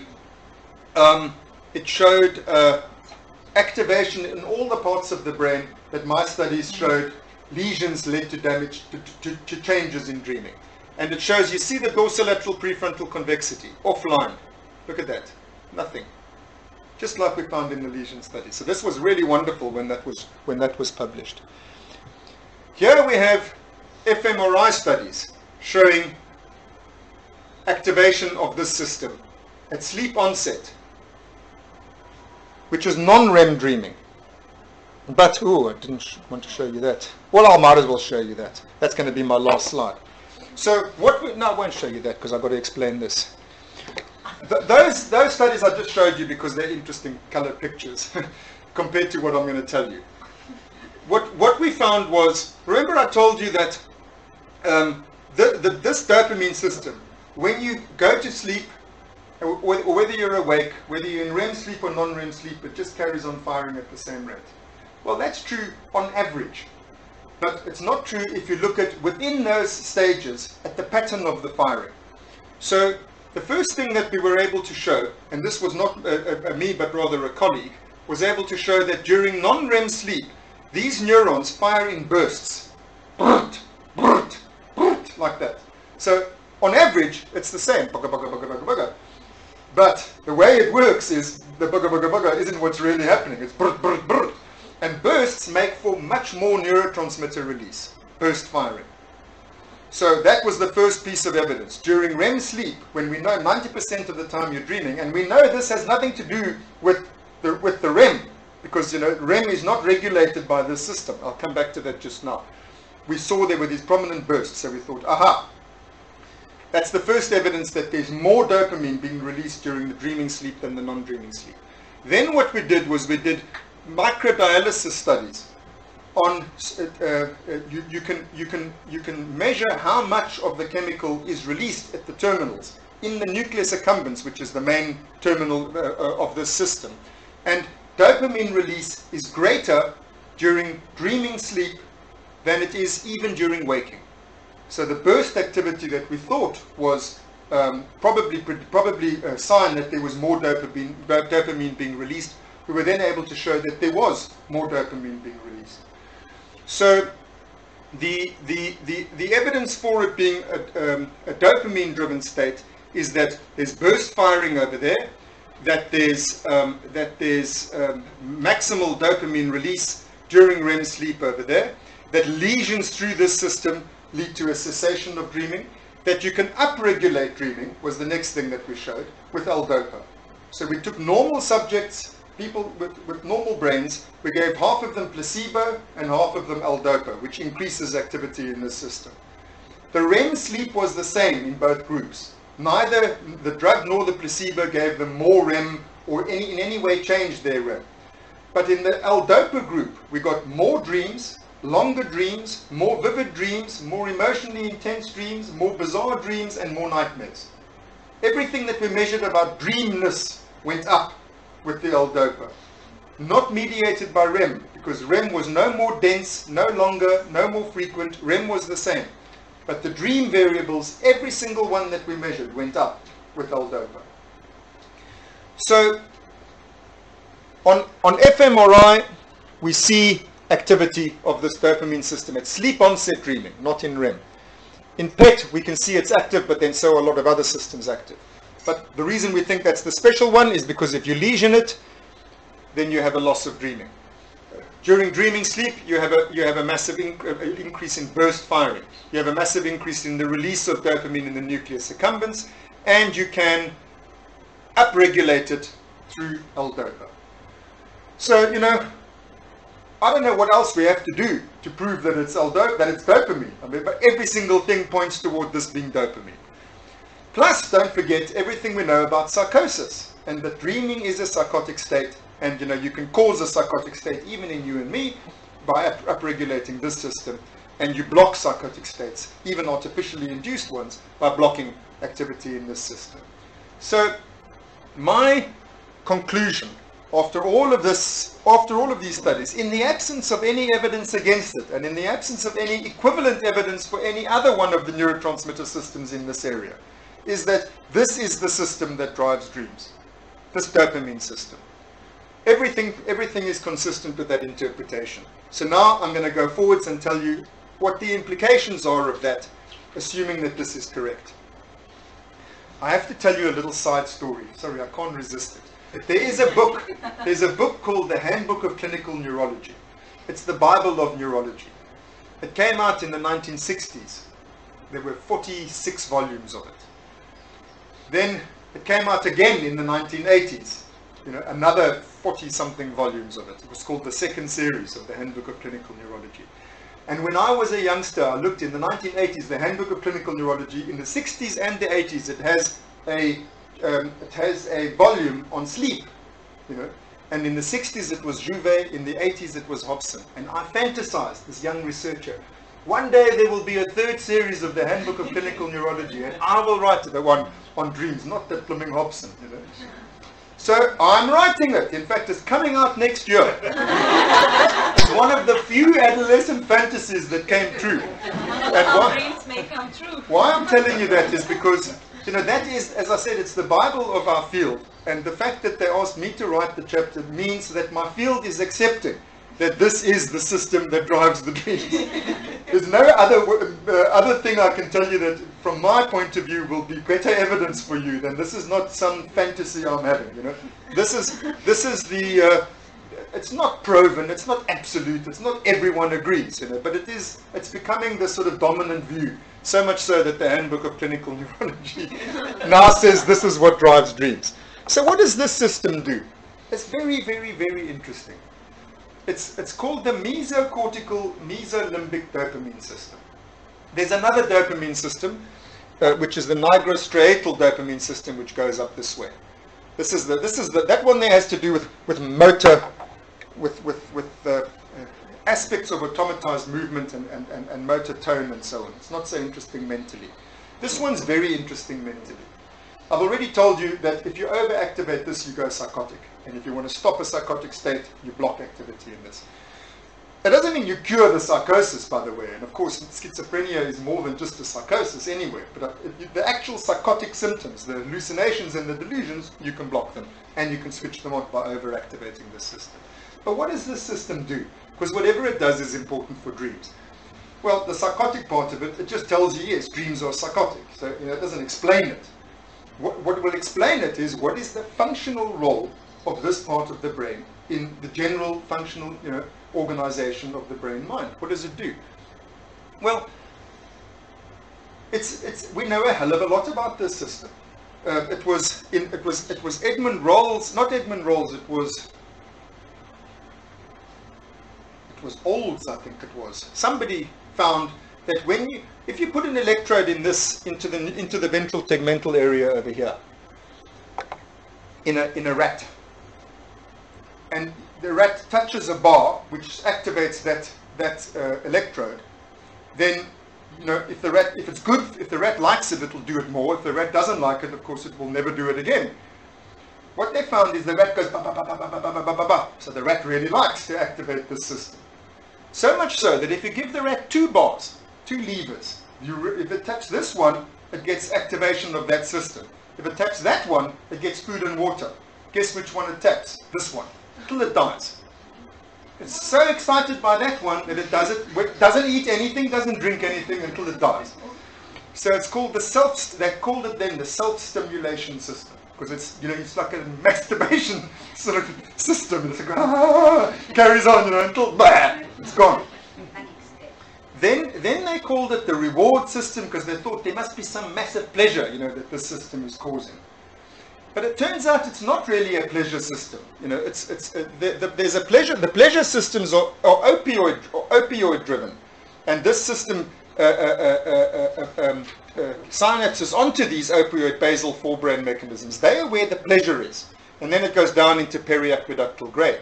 activation in all the parts of the brain that my studies showed lesions led to damage, to changes in dreaming. And it shows, you see the dorsolateral prefrontal convexity, offline. Look at that, nothing. Just like we found in the lesion study. So this was really wonderful when that was published. Here we have fMRI studies showing activation of this system at sleep onset, which is non-REM dreaming. But, I didn't want to show you that. Well, I might as well show you that. That's going to be my last slide. So no, I won't show you that because I've got to explain this. Those studies I just showed you because they're interesting colored pictures compared to what I'm going to tell you. What we found was, remember I told you that this dopamine system, when you go to sleep, or whether you're awake, whether you're in REM sleep or non-REM sleep, it just carries on firing at the same rate. Well, that's true on average. But it's not true if you look at, within those stages, at the pattern of the firing. So the first thing that we were able to show, and this was not me but rather a colleague, was able to show that during non-REM sleep, these neurons fire in bursts. Brrt, brrt, brrt, like that. So on average, it's the same. Bugga, bugga, bugga, bugga, bugga. But the way it works is the bugga, bugga, bugga isn't what's really happening. It's brrt, brrt, brrt. And bursts make for much more neurotransmitter release, burst firing. So that was the first piece of evidence. During REM sleep, when we know 90% of the time you're dreaming, and we know this has nothing to do with the REM, because REM is not regulated by this system. I'll come back to that just now. We saw there were these prominent bursts, so we thought, aha, that's the first evidence that there's more dopamine being released during the dreaming sleep than the non-dreaming sleep. Then what we did was we did microdialysis studies on you can measure how much of the chemical is released at the terminals in the nucleus accumbens, which is the main terminal of this system, and dopamine release is greater during dreaming sleep than it is even during waking. So the burst activity that we thought was probably a sign that there was more dopamine being released, we were then able to show that there was more dopamine being released. So the evidence for it being a dopamine-driven state is that there's burst firing over there, that there's maximal dopamine release during REM sleep over there, that lesions through this system lead to a cessation of dreaming, that you can upregulate dreaming was the next thing that we showed with L-DOPA. So we took normal subjects, people with normal brains, we gave half of them placebo and half of them L-DOPA, which increases activity in the system. The REM sleep was the same in both groups. Neither the drug nor the placebo gave them more REM or in any way changed their REM. But in the L-DOPA group, we got more dreams, longer dreams, more vivid dreams, more emotionally intense dreams, more bizarre dreams, and more nightmares. Everything that we measured about dreamness went up with the L-DOPA. Not mediated by REM, because REM was no more dense, no longer, no more frequent. REM was the same. But the dream variables, every single one that we measured, went up with L-DOPA. So on fMRI, we see activity of this dopamine system at sleep onset dreaming, not in REM. In PET, we can see it's active, but then so are a lot of other systems active. But the reason we think that's the special one is because if you lesion it, then you have a loss of dreaming. During dreaming sleep, you have a massive increase in burst firing. You have a massive increase in the release of dopamine in the nucleus accumbens, and you can upregulate it through L-DOPA. So, I don't know what else we have to do to prove that it's L-DOPA, that it's dopamine. I mean, but every single thing points toward this being dopamine. Plus, don't forget everything we know about psychosis, and that dreaming is a psychotic state, and you can cause a psychotic state even in you and me by upregulating this system, and you block psychotic states, even artificially induced ones, by blocking activity in this system. So, my conclusion, after all of these studies, in the absence of any evidence against it, and in the absence of any equivalent evidence for any other one of the neurotransmitter systems in this area, is that this is the system that drives dreams, this dopamine system. Everything is consistent with that interpretation. So now I'm going to go forwards and tell you what the implications are of that, assuming that this is correct. I have to tell you a little side story. Sorry, I can't resist it. There's a book called The Handbook of Clinical Neurology. It's the Bible of neurology. It came out in the 1960s. There were 46 volumes of it. Then it came out again in the 1980s. Another 40-something volumes of it. It was called the second series of the Handbook of Clinical Neurology. And when I was a youngster, I looked in the 1980s, the Handbook of Clinical Neurology. In the 60s and the 80s, it has a volume on sleep, And in the 60s it was Jouvet, in the 80s it was Hobson. And I fantasized, this young researcher, one day there will be a third series of the Handbook of Clinical Neurology, and I will write the one on dreams, not that blooming Hobson, you know. So I'm writing it. In fact, it's coming out next year. It's one of the few adolescent fantasies that came true. And Our dreams may come true. why I'm telling you that is because, you know, that is, as I said, it's the Bible of our field. And the fact that they asked me to write the chapter means that my field is accepting that this is the system that drives the dreams. There's no other thing I can tell you that, from my point of view, will be better evidence for you than this is not some fantasy I'm having. You know, this is the. It's not proven. It's not absolute. It's not everyone agrees. You know, but it's becoming the sort of dominant view. So much so that the Handbook of Clinical Neurology now says this is what drives dreams. So what does this system do? It's very, very, very interesting. It's called the mesocortical mesolimbic dopamine system. There's another dopamine system, which is the nigrostriatal dopamine system, which goes up this way. That one there has to do with motor, with aspects of automatized movement and motor tone and so on. It's not so interesting mentally. This one's very interesting mentally. I've already told you that if you overactivate this, you go psychotic. And if you want to stop a psychotic state, you block activity in this. It doesn't mean you cure the psychosis, by the way. And of course, schizophrenia is more than just a psychosis anyway. But the actual psychotic symptoms, the hallucinations and the delusions, you can block them. And you can switch them on by overactivating this system. But what does this system do? Because whatever it does is important for dreams. Well, the psychotic part of it just tells you, yes, dreams are psychotic. So it doesn't explain it. What will explain it is what is the functional role of this part of the brain in the general functional organization of the brain-mind. What does it do? Well, we know a hell of a lot about this system. It was Edmund Rolls, not Edmund Rolls. It was Olds, I think it was. Somebody found that if you put an electrode in this into the ventral tegmental area over here in a rat, and the rat touches a bar which activates that electrode, then if the rat likes it, it'll do it more. If the rat doesn't like it, of course, it will never do it again. What they found is the rat goes ba ba ba ba ba ba ba ba ba ba. So the rat really likes to activate this system. So much so that if you give the rat two bars, two levers, if it taps this one, it gets activation of that system. If it taps that one, it gets food and water. Guess which one it taps? This one, until it dies. It's so excited by that one that it doesn't eat anything, doesn't drink anything until it dies. So it's called they called it then the self-stimulation system, because it's like a masturbation sort of system. It's like carries on until it's gone. Then they called it the reward system, because they thought there must be some massive pleasure that this system is causing. But it turns out it's not really a pleasure system. There's a pleasure. The pleasure systems are opioid driven, and this system synapses onto these opioid basal forebrain mechanisms. They are where the pleasure is, and then it goes down into periaqueductal grey.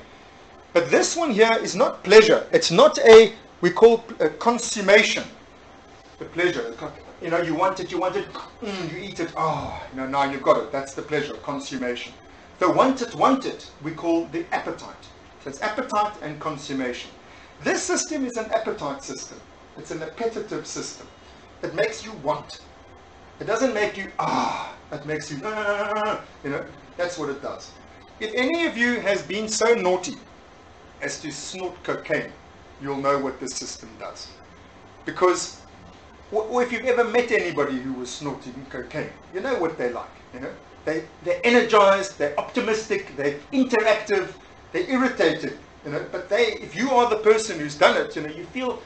But this one here is not pleasure. It's not we call a consummation. The pleasure. You want it, you eat it, now you've got it. That's the pleasure, consummation. The want it, we call the appetite. So it's appetite and consummation. This system is an appetite system. It's an appetitive system. It makes you want. It doesn't make you, it makes you, that's what it does. If any of you has been so naughty as to snort cocaine, you'll know what this system does. Because or if you've ever met anybody who was snorting cocaine, you know what they're like. They're energized, they're optimistic, they're interactive, they're irritated. But if you are the person who's done it, you feel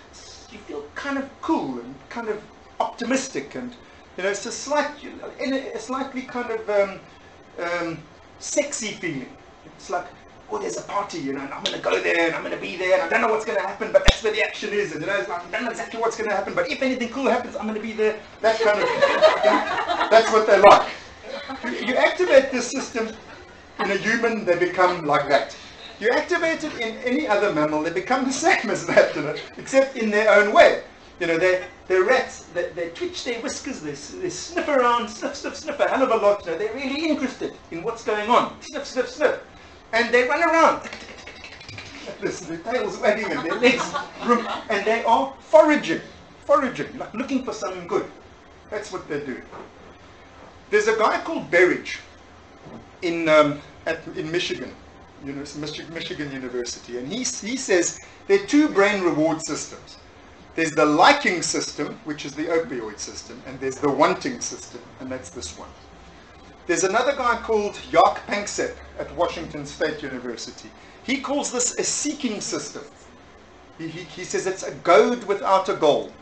kind of cool and kind of optimistic, and it's a slightly kind of sexy feeling. It's like, there's a party, and I'm going to go there, and I'm going to be there, and I don't know what's going to happen, but that's where the action is, and I don't know exactly what's going to happen, but if anything cool happens, I'm going to be there. That kind of, that's what they like. You activate this system in a human, they become like that. You activate it in any other mammal, they become the same as that, except in their own way. You know, they're rats. They twitch their whiskers. They sniff around, sniff a hell of a lot. You know, they're really interested in what's going on. Sniff, sniff, sniff, and they run around. Their tails wagging and their legs, and they are foraging, like looking for something good. That's what they do. There's a guy called Berridge in Michigan, Michigan University, and he says there are two brain reward systems. There's the liking system, which is the opioid system, and there's the wanting system, and that's this one. There's another guy called Jaak Panksepp at Washington State University. He calls this a seeking system. He says it's a goad without a goal.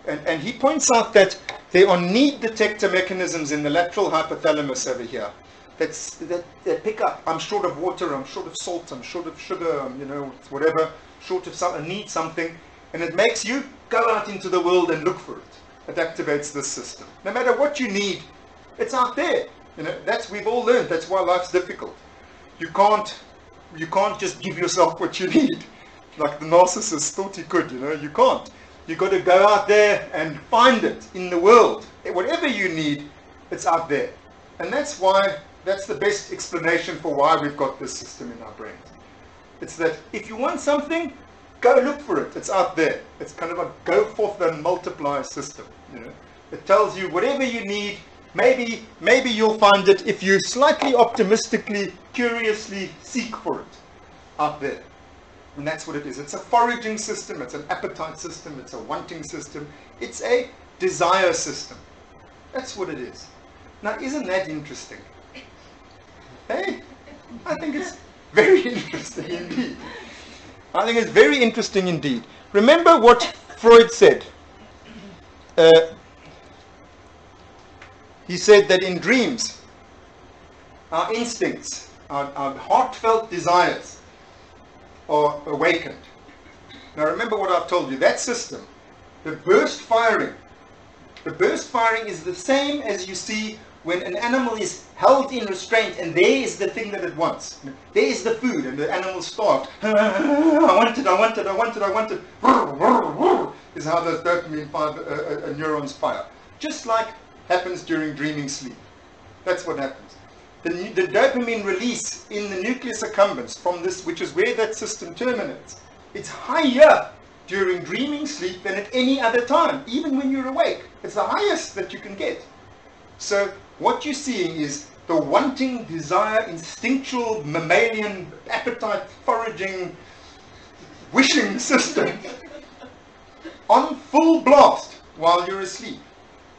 And he points out that there are need detector mechanisms in the lateral hypothalamus over here that pick up. I'm short of water, I'm short of salt, I'm short of sugar, whatever, short of something, I need something. And it makes you go out into the world and look for it. It activates this system. No matter what you need, it's out there. We've all learned. That's why life's difficult. You can't just give yourself what you need, like the narcissist thought he could. You can't. You've got to go out there and find it in the world. Whatever you need, it's out there. And that's the best explanation for why we've got this system in our brains. It's that if you want something, go look for it. It's out there. It's kind of a go forth and multiply system. It tells you whatever you need. Maybe you'll find it if you slightly optimistically, curiously seek for it out there. And that's what it is. It's a foraging system. It's an appetite system. It's a wanting system. It's a desire system. That's what it is. Now, isn't that interesting? Hey, I think it's very interesting indeed. I think it's very interesting indeed. Remember what Freud said. He said that in dreams, our instincts, our heartfelt desires are awakened. Now remember what I've told you. That system, the burst firing is the same as you see when an animal is held in restraint and there is the thing that it wants. There is the food and the animal starved. I want it. Is how those dopamine neurons fire. Just like happens during dreaming sleep. That's what happens. The dopamine release in the nucleus accumbens from this, which is where that system terminates, it's higher during dreaming sleep than at any other time, even when you're awake. It's the highest that you can get. So what you're seeing is the wanting, desire, instinctual, mammalian, appetite, foraging, wishing system on full blast while you're asleep,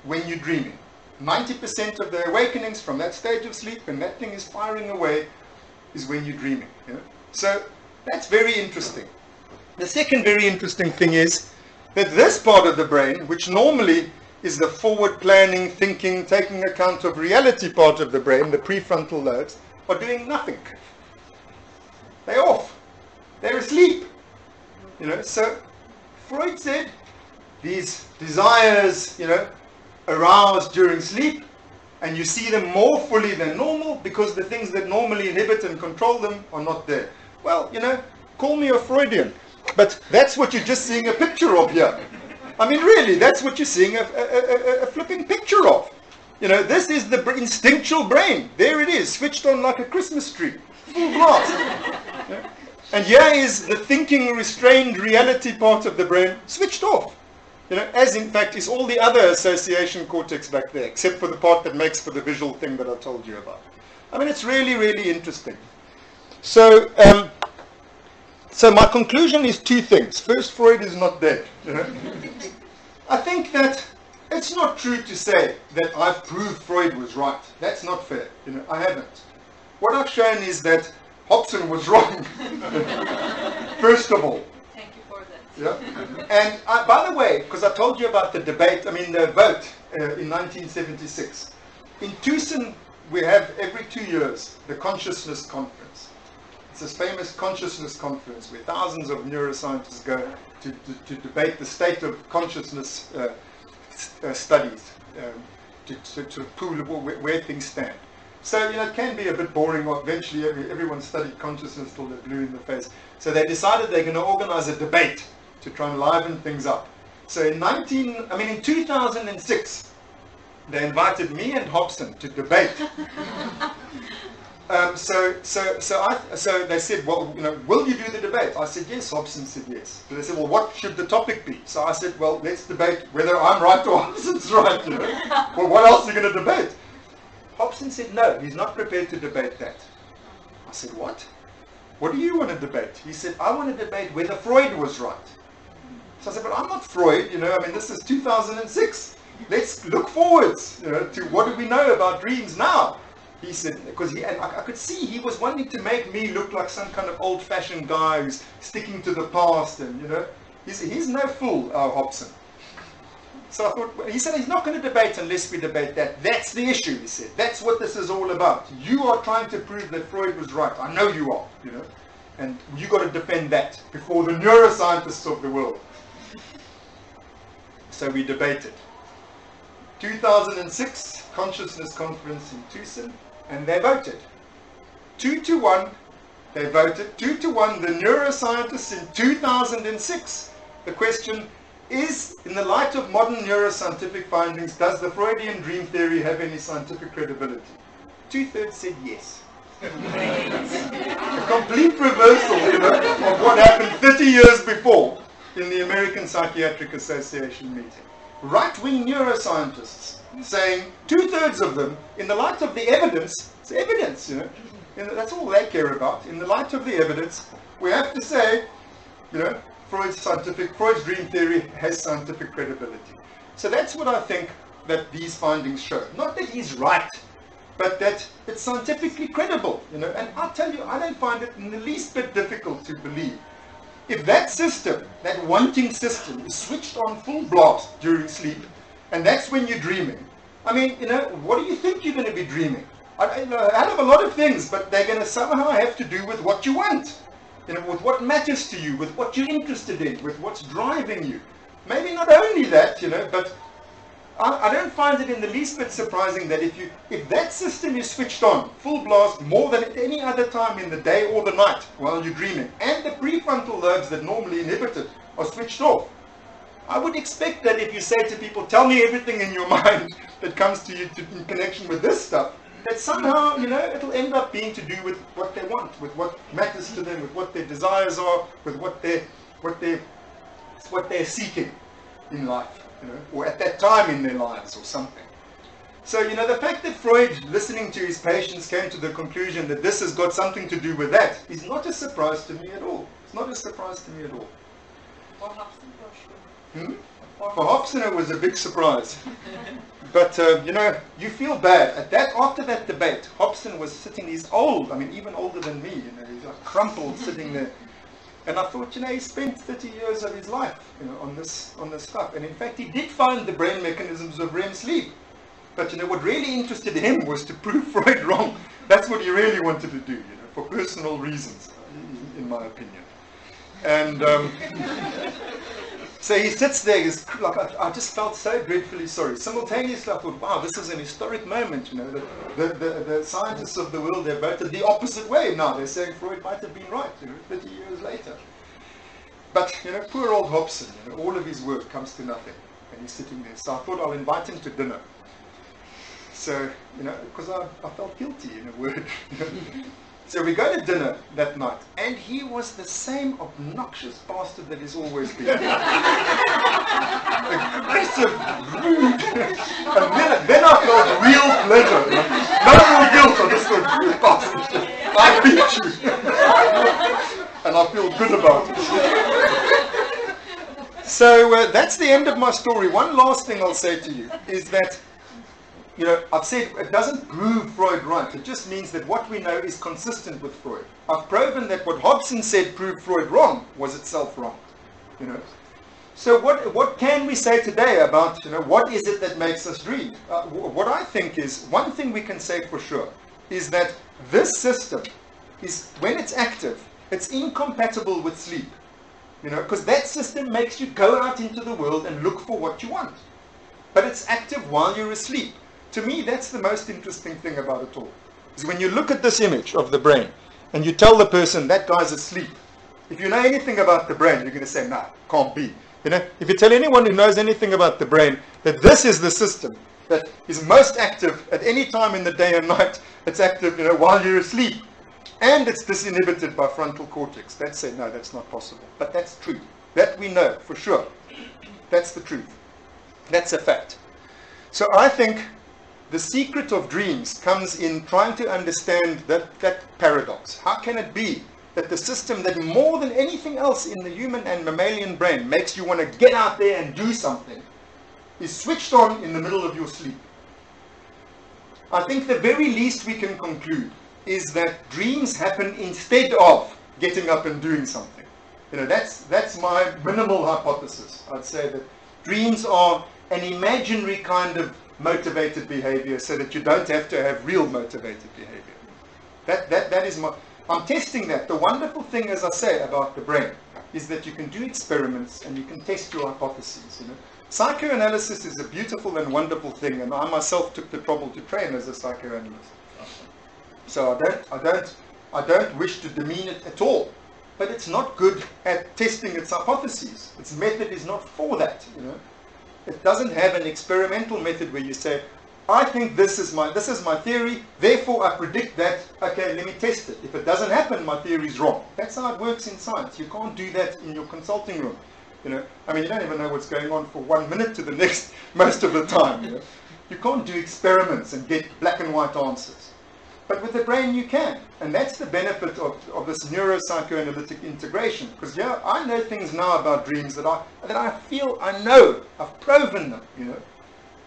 when you're dreaming. 90% of the awakenings from that stage of sleep, when that thing is firing away, is when you're dreaming. So that's very interesting. The second very interesting thing is that this part of the brain, which normally is the forward planning, thinking, taking account of reality part of the brain, the prefrontal lobes, are doing nothing. They're off. They're asleep. So Freud said these desires, aroused during sleep, and you see them more fully than normal because the things that normally inhibit and control them are not there. Well, call me a Freudian, but that's what you're just seeing a picture of here. I mean, really, that's what you're seeing a flipping picture of. This is the instinctual brain. There it is, switched on like a Christmas tree, full blast. And here is the thinking, restrained reality part of the brain, switched off. As in fact is all the other association cortex back there, except for the part that makes for the visual thing that I told you about. I mean, it's really, really interesting. So, so my conclusion is two things. First, Freud is not dead. I think that it's not true to say that I've proved Freud was right. That's not fair. I haven't. What I've shown is that Hobson was wrong. First of all. Yeah. And by the way, because I told you about the vote in 1976. In Tucson, we have every 2 years the Consciousness Conference. It's this famous consciousness conference where thousands of neuroscientists go to debate the state of consciousness studies, to pool where things stand. So, it can be a bit boring. Eventually, everyone studied consciousness till they're blue in the face. So they decided they're going to organize a debate to try and liven things up. So in 2006, they invited me and Hobson to debate. So they said, well, will you do the debate? I said yes. Hobson said yes. So they said, well, what should the topic be? So I said, well, let's debate whether I'm right or Hobson's right. Well, what else are you going to debate? Hobson said no, he's not prepared to debate that. I said, what? What do you want to debate? He said, I want to debate whether Freud was right. So I said, but I'm not Freud, this is 2006. Let's look forwards, to what do we know about dreams now? He said, because I could see he was wanting to make me look like some kind of old-fashioned guy who's sticking to the past, and he's no fool, Hobson. So I thought, he said he's not going to debate unless we debate that. That's the issue, he said. That's what this is all about. You are trying to prove that Freud was right. I know you are, and you got to defend that before the neuroscientists of the world. So we debated. 2006 Consciousness Conference in Tucson, and they voted. 2-1, they voted. 2-1, the neuroscientists in 2006. The question is, in the light of modern neuroscientific findings, does the Freudian dream theory have any scientific credibility? 2/3 said yes. A complete reversal, of what happened 30 years before in the American Psychiatric Association meeting. Right-wing neuroscientists saying, 2/3 of them, in the light of the evidence, it's evidence, that's all they care about. In the light of the evidence, we have to say, Freud's dream theory has scientific credibility. So that's what I think that these findings show. Not that he's right, but that it's scientifically credible, and I'll tell you, I don't find it in the least bit difficult to believe. If that system, that wanting system, is switched on full blast during sleep, and that's when you're dreaming, what do you think you're going to be dreaming? I know a hell of a lot of things, but they're going to somehow have to do with what you want. With what matters to you, with what you're interested in, with what's driving you. Maybe not only that, but I don't find it in the least bit surprising that if that system is switched on, full blast, more than at any other time in the day or the night while you're dreaming, and the prefrontal lobes that normally inhibit it are switched off, I would expect that if you say to people, tell me everything in your mind that comes to you in connection with this stuff, that somehow, it'll end up being to do with what they want, with what matters to them, with what their desires are, with what they're seeking in life, or at that time in their lives or something. So, the fact that Freud, listening to his patients, came to the conclusion that this has got something to do with that is not a surprise to me at all. It's not a surprise to me at all. For Hobson, for sure. For Hobson, it was a big surprise. But, you feel bad. After that debate, Hobson was sitting, he's old, even older than me, he's like crumpled sitting there. And I thought, he spent 30 years of his life, on this stuff. And in fact, he did find the brain mechanisms of REM sleep. But, what really interested him was to prove Freud wrong. That's what he really wanted to do, for personal reasons, in my opinion. And so he sits there, I just felt so dreadfully sorry. Simultaneously I thought, wow, this is an historic moment, the scientists of the world have voted the opposite way now. They're saying Freud might have been right, 30 years later. But, poor old Hobson, all of his work comes to nothing. And he's sitting there. So I thought I'll invite him to dinner. So, because I felt guilty, in a word. So we go to dinner that night, and he was the same obnoxious bastard that he's always been. Aggressive, rude. And then I felt real pleasure. No more guilt, I just thought, you bastard, I beat you. And I feel good about it. So that's the end of my story. One last thing I'll say to you is that I've said it doesn't prove Freud right. It just means that what we know is consistent with Freud. I've proven that what Hobson said proved Freud wrong was itself wrong. So what can we say today about what is it that makes us dream? What I think is one thing we can say for sure is that this system is, when it's active, it's incompatible with sleep. Because that system makes you go out into the world and look for what you want. But it's active while you're asleep. To me, that's the most interesting thing about it all. Is when you look at this image of the brain and you tell the person that guy's asleep. If you know anything about the brain, you're going to say, no, can't be. You know, if you tell anyone who knows anything about the brain that this is the system that is most active at any time in the day and night, it's active, you know, while you're asleep, and it's disinhibited by frontal cortex. They'd say, no, that's not possible. But that's true. That we know for sure. That's the truth. That's a fact. So I think the secret of dreams comes in trying to understand that paradox. How can it be that the system that more than anything else in the human and mammalian brain makes you want to get out there and do something is switched on in the middle of your sleep? I think the very least we can conclude is that dreams happen instead of getting up and doing something. You know, that's my minimal hypothesis. I'd say that dreams are an imaginary kind of motivated behavior so that you don't have to have real motivated behavior. That is my... I'm testing that. The wonderful thing, as I say, about the brain is that you can do experiments and you can test your hypotheses. You know, psychoanalysis is a beautiful and wonderful thing, and I myself took the trouble to train as a psychoanalyst. So I don't wish to demean it at all, but it's not good at testing its hypotheses. Its method is not for that. You know, it doesn't have an experimental method where you say, I think this is my theory, therefore I predict that, okay, let me test it. If it doesn't happen, my theory is wrong. That's how it works in science. You can't do that in your consulting room. You know, I mean, you don't even know what's going on for 1 minute to the next most of the time. You know, you can't do experiments and get black and white answers. But with the brain you can, and that's the benefit of this neuropsychoanalytic integration. Because yeah, I know things now about dreams that I feel I know. I've proven them. You know.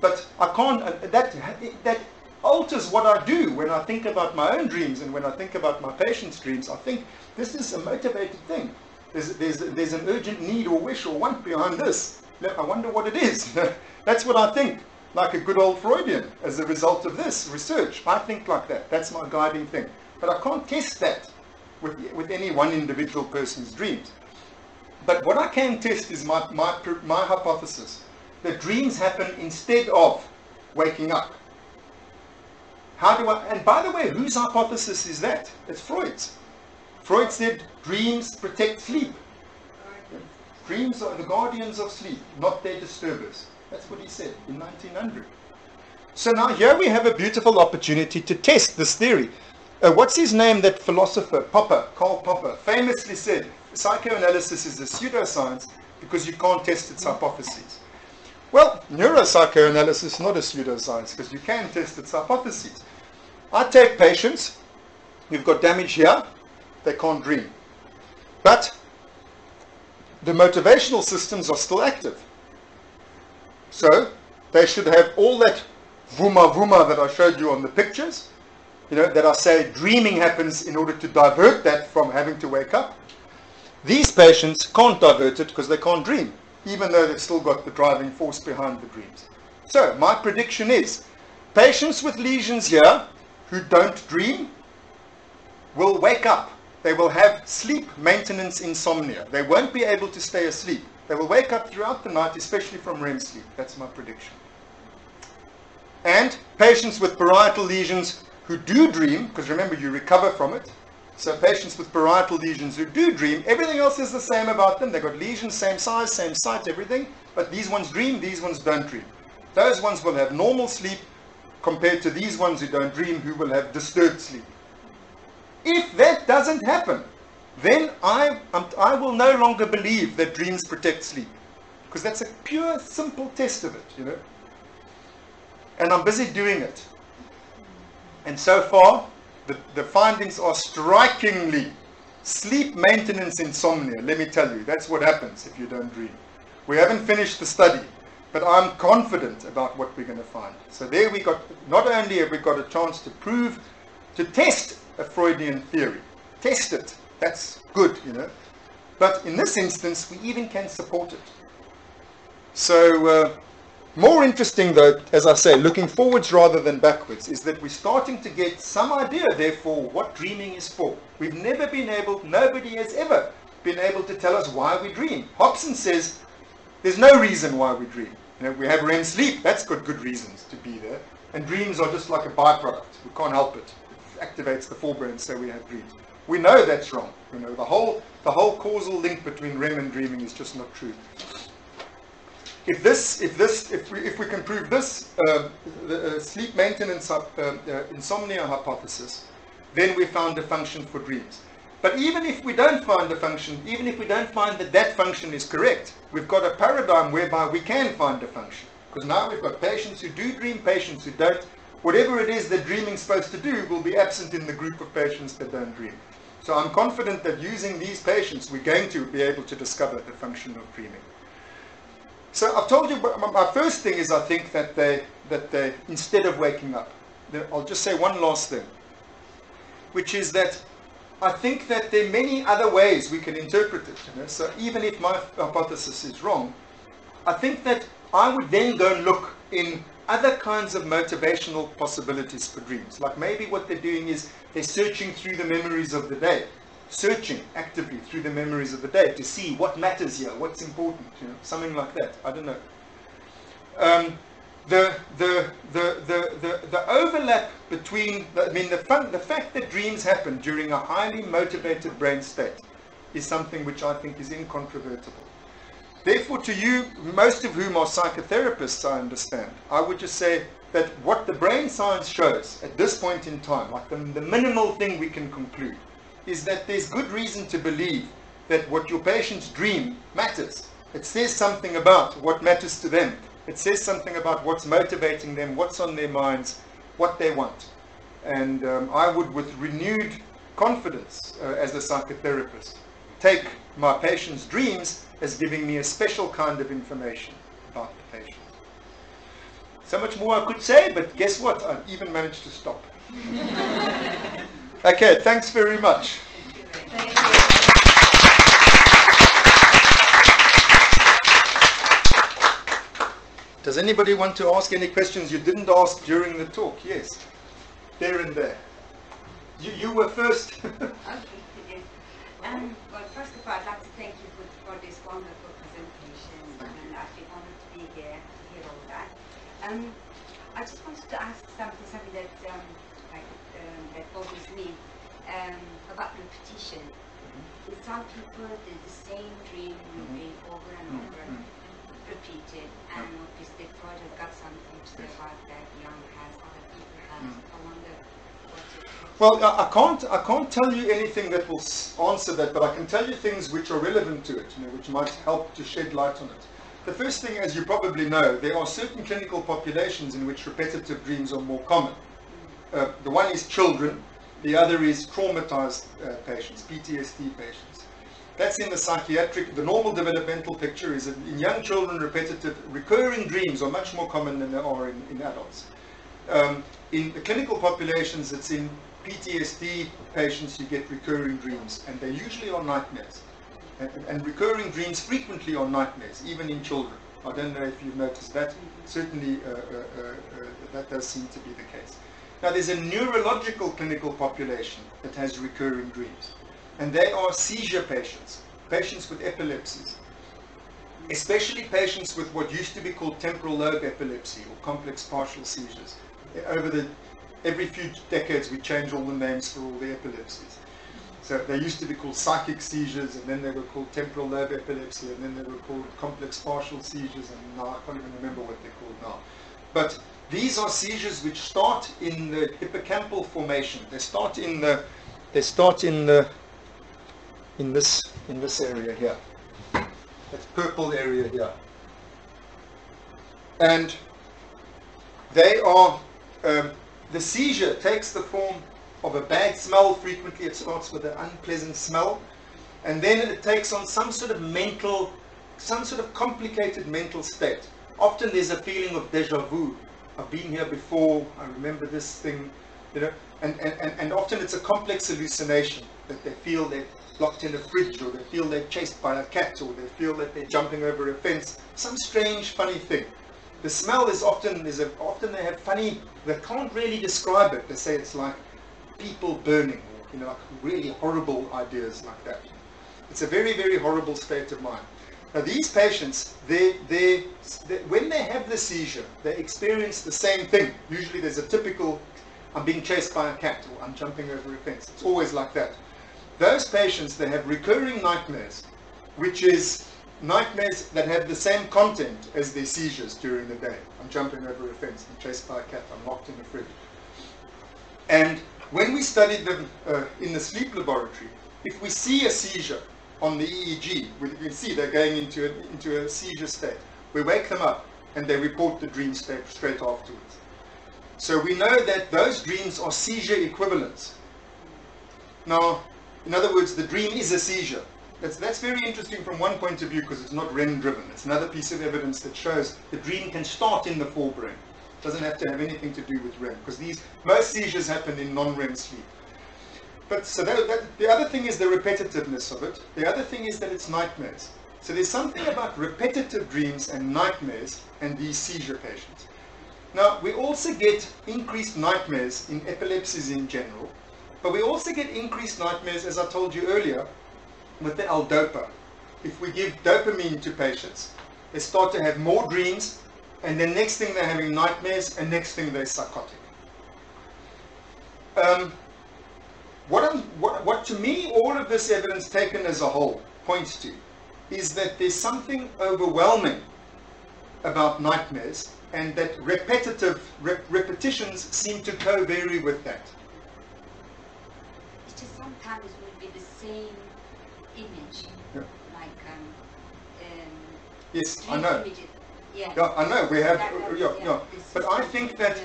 But I can't, that alters what I do when I think about my own dreams and when I think about my patients' dreams. I think this is a motivated thing. There's an urgent need or wish or want behind this. I wonder what it is. That's what I think, like a good old Freudian, as a result of this research. I think like that. That's my guiding thing. But I can't test that with any one individual person's dreams. But what I can test is my hypothesis. That dreams happen instead of waking up. How do I, and by the way, whose hypothesis is that? It's Freud's. Freud said dreams protect sleep. Dreams are the guardians of sleep, not their disturbers. That's what he said in 1900. So now here we have a beautiful opportunity to test this theory. What's his name, that philosopher, Karl Popper, famously said, psychoanalysis is a pseudoscience because you can't test its hypotheses. Well, neuropsychoanalysis is not a pseudoscience because you can test its hypotheses. I take patients who've got damage here, they can't dream. But the motivational systems are still active. So they should have all that vuma that I showed you on the pictures, you know, that I say dreaming happens in order to divert that from having to wake up. These patients can't divert it because they can't dream, even though they've still got the driving force behind the dreams. So my prediction is patients with lesions here who don't dream will wake up. They will have sleep maintenance insomnia. They won't be able to stay asleep. They will wake up throughout the night, especially from REM sleep. That's my prediction. And patients with parietal lesions who do dream, because remember you recover from it, so patients with parietal lesions who do dream, everything else is the same about them. They've got lesions, same size, same site, everything. But these ones dream, these ones don't dream. Those ones will have normal sleep compared to these ones who don't dream, who will have disturbed sleep. If that doesn't happen, then I will no longer believe that dreams protect sleep. Because that's a pure, simple test of it, you know. And I'm busy doing it. And so far, the findings are strikingly sleep maintenance insomnia. Let me tell you, that's what happens if you don't dream. We haven't finished the study, but I'm confident about what we're going to find. So there we got, not only have we got a chance to prove, to test a Freudian theory. Test it. That's good, you know. But in this instance, we even can support it. So, more interesting though, as I say, looking forwards rather than backwards, is that we're starting to get some idea, therefore, what dreaming is for. We've never been able, nobody has ever been able to tell us why we dream. Hobson says there's no reason why we dream. You know, we have REM sleep, that's got good reasons to be there. And dreams are just like a byproduct. We can't help it. It activates the forebrain, so we have dreams. We know that's wrong. You know, the whole causal link between REM and dreaming is just not true. if we can prove this, the sleep maintenance insomnia hypothesis, then we found a function for dreams. But even if we don't find the function, even if we don't find that that function is correct, we've got a paradigm whereby we can find a function. Because now we've got patients who do dream, patients who don't. Whatever it is that dreaming's supposed to do will be absent in the group of patients that don't dream. So I'm confident that using these patients, we're going to be able to discover the function of dreaming. So I've told you, my first thing is I think that they instead of waking up, I'll just say one last thing, which is that I think that there are many other ways we can interpret it. You know? So even if my hypothesis is wrong, I think that I would then go and look in other kinds of motivational possibilities for dreams. Like maybe what they're doing is they're searching through the memories of the day, searching actively through the memories of the day to see what matters here, what's important, you know, something like that. I don't know. The overlap between, the fact that dreams happen during a highly motivated brain state is something which I think is incontrovertible. Therefore, to you, most of whom are psychotherapists, I understand, I would just say that what the brain science shows at this point in time, like the minimal thing we can conclude, is that there's good reason to believe that what your patients dream matters. It says something about what matters to them. It says something about what's motivating them, what's on their minds, what they want. And I would, with renewed confidence as a psychotherapist, take my patients' dreams as giving me a special kind of information about the patient. So much more I could say, but guess what? I've even managed to stop. Okay, thanks very much. Thank you. Does anybody want to ask any questions you didn't ask during the talk? Yes. There and there. You were first. Okay. Well, first of all, I'd like to thank you for this wonderful presentation, and I feel honored to be here to hear all that. I just wanted to ask something that that bothers me about repetition. With some people, the same dream will be over and over repeated, and obviously Freud has got something to say about that. Young has, other people have. I wonder what your thoughts. Well, I can't tell you anything that will answer that, but I can tell you things which are relevant to it, you know, which might help to shed light on it. The first thing, as you probably know, there are certain clinical populations in which repetitive dreams are more common. The one is children, the other is traumatized patients, PTSD patients. That's in the psychiatric. The normal developmental picture is that in young children, recurring dreams are much more common than they are in adults. In the clinical populations, it's in PTSD patients you get recurring dreams, and they usually are nightmares. And recurring dreams frequently are nightmares, even in children. I don't know if you've noticed that. Certainly that does seem to be the case. Now there's a neurological clinical population that has recurring dreams, and they are seizure patients, patients with epilepsies, especially patients with what used to be called temporal lobe epilepsy or complex partial seizures. Every few decades we change all the names for all the epilepsies. So they used to be called psychic seizures, and then they were called temporal lobe epilepsy, and then they were called complex partial seizures, and now I can't even remember what they're called now. But these are seizures which start in the hippocampal formation. They start in this area here. That purple area here. And they are the seizure takes the form of a bad smell. Frequently it starts with an unpleasant smell, and then it takes on some sort of complicated mental state. Often there's a feeling of déjà vu. I've been here before, I remember this thing, you know, and often it's a complex hallucination that they feel they're locked in a fridge, or they feel they're chased by a cat, or they feel that they're jumping over a fence, some strange funny thing. The smell is often they have funny, they can't really describe it. They say it's like people burning, or, you know, like really horrible ideas like that. It's a very, very horrible state of mind. Now these patients, when they have the seizure, they experience the same thing. Usually there's a typical, I'm being chased by a cat, or I'm jumping over a fence. It's always like that. Those patients, they have recurring nightmares, which is nightmares that have the same content as their seizures during the day. I'm jumping over a fence, I'm chased by a cat, I'm locked in the fridge. And when we studied them in the sleep laboratory, if we see a seizure on the EEG, we can see they're going into a seizure state. We wake them up and they report the dream state straight afterwards. So we know that those dreams are seizure equivalents. Now, in other words, the dream is a seizure. That's very interesting from one point of view because it's not REM driven. It's another piece of evidence that shows the dream can start in the forebrain. It doesn't have to have anything to do with REM because most seizures happen in non-REM sleep. But so the other thing is the repetitiveness of it. The other thing is that it's nightmares. So there's something about repetitive dreams and nightmares and these seizure patients. Now, we also get increased nightmares in epilepsies in general, but we also get increased nightmares, as I told you earlier, with the L-DOPA. If we give dopamine to patients, they start to have more dreams, and then next thing they're having nightmares, and next thing they're psychotic. What to me all of this evidence taken as a whole points to is that there's something overwhelming about nightmares, and that repetitions seem to co-vary with that. It's just sometimes it will be the same image, Yeah. like Yes, I dream know. images. Yeah. Yeah, I know. We have, Yeah. yeah. But I think that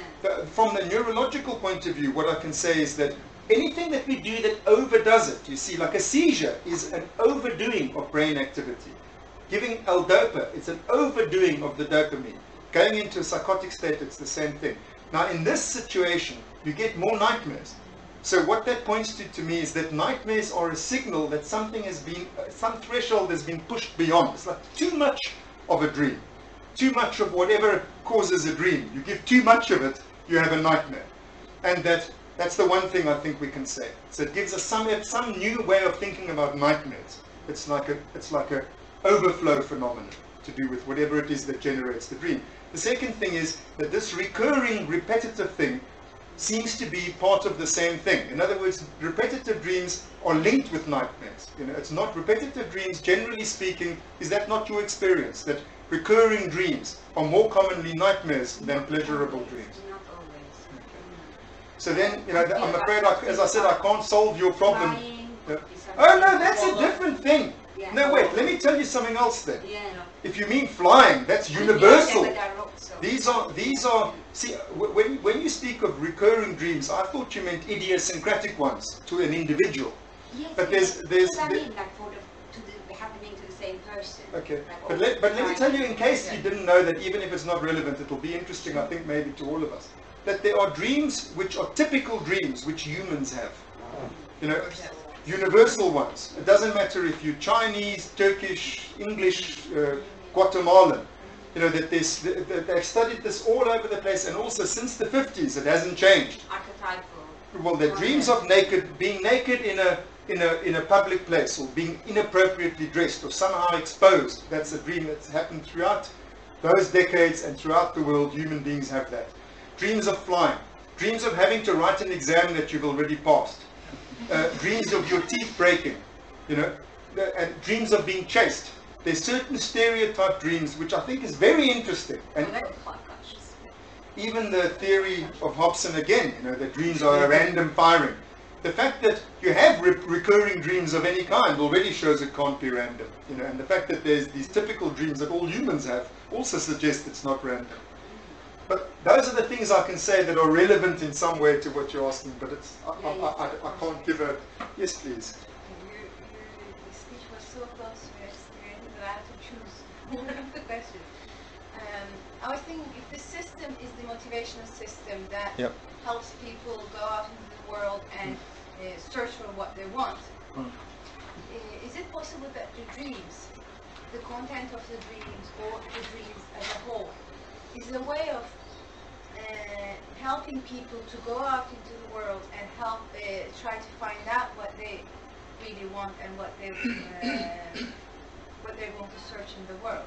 from the neurological point of view, what I can say is that anything that we do that overdoes it, you see, like a seizure is an overdoing of brain activity. Giving L-DOPA, it's an overdoing of the dopamine. Going into a psychotic state, it's the same thing. Now, in this situation, you get more nightmares. So what that points to me is that nightmares are a signal that something has been, some threshold has been pushed beyond. It's like too much of a dream. Too much of whatever causes a dream. You give too much of it, you have a nightmare. And that's the one thing I think we can say. So it gives us some new way of thinking about nightmares. It's like a overflow phenomenon to do with whatever it is that generates the dream. The second thing is that this recurring, repetitive thing seems to be part of the same thing. In other words, repetitive dreams are linked with nightmares. You know, it's not repetitive dreams, generally speaking, is that not your experience? That recurring dreams are more commonly nightmares than pleasurable dreams? Not always. So then, you know, I'm afraid, as I said, I can't solve your problem. Flying, Oh no, that's a different thing. Yeah. No, wait, let me tell you something else then. Yeah. If you mean flying, that's universal. Yeah, but there are also- These are, see, when you speak of recurring dreams, I thought you meant idiosyncratic ones to an individual. Yes, But yes, there's what I mean, like happening to the same person. Okay, Like but all let me the tell you, time. in case you didn't know that, even if it's not relevant, it'll be interesting, I think, maybe to all of us, that there are dreams which are typical dreams which humans have. You know, universal ones. It doesn't matter if you're Chinese, Turkish, English, Guatemalan. You know, that they've studied this all over the place, and also since the 50s it hasn't changed. Archetypal. Well, the dreams of being naked in a public place, or being inappropriately dressed, or somehow exposed. That's a dream that's happened throughout those decades, and throughout the world human beings have that. Dreams of flying. Dreams of having to write an exam that you've already passed. Dreams of your teeth breaking. You know, and dreams of being chased. There's certain stereotype dreams which I think is very interesting. And even the theory of Hobson again, you know, that dreams are a random firing. The fact that you have recurring dreams of any kind already shows it can't be random. You know, and the fact that there's these typical dreams that all humans have also suggests it's not random. But those are the things I can say that are relevant in some way to what you're asking, but it's, I can't give a... Yes, please. Your speech was so close to your experience that I had to choose one of the questions. I was thinking, if the system is the motivational system that helps people go out into the world and search for what they want, is it possible that the dreams, the content of the dreams, or the dreams as a whole, is a way of helping people to go out into the world and help try to find out what they really want and what they want to search in the world?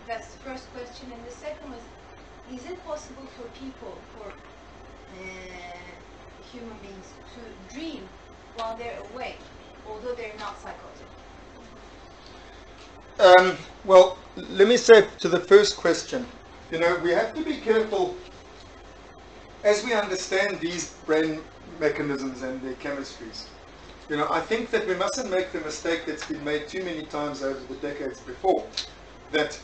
That's the first question. And the second was, is it possible for people, for human beings, to dream while they're awake, although they're not psychotic? Well, let me say to the first question, you know, we have to be careful as we understand these brain mechanisms and their chemistries. You know, I think that we mustn't make the mistake that's been made too many times over the decades before, that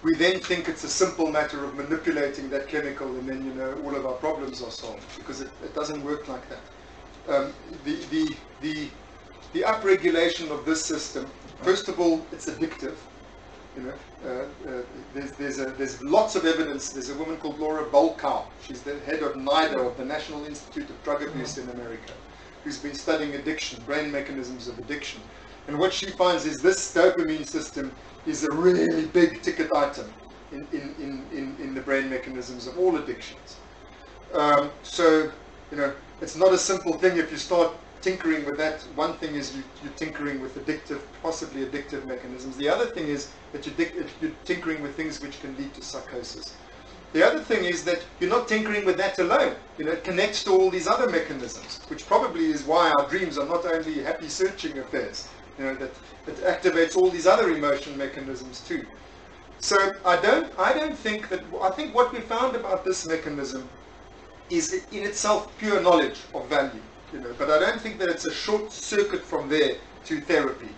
we then think it's a simple matter of manipulating that chemical and then, you know, all of our problems are solved, because it doesn't work like that. The upregulation of this system, first of all, it's addictive. You know, there's lots of evidence. There's a woman called Laura Volkow. She's the head of NIDA, of the National Institute of Drug Abuse in America, who's been studying addiction, brain mechanisms of addiction. And what she finds is this dopamine system is a really big ticket item in the brain mechanisms of all addictions. So, you know, it's not a simple thing if you start tinkering with that. One thing is you're tinkering with addictive, possibly addictive mechanisms. The other thing is that you're tinkering with things which can lead to psychosis. The other thing is that you're not tinkering with that alone. You know, it connects to all these other mechanisms, which probably is why our dreams are not only happy searching affairs. You know, that activates all these other emotion mechanisms too. So I think what we found about this mechanism is in itself pure knowledge of value. You know, but I don't think that it's a short circuit from there to therapy.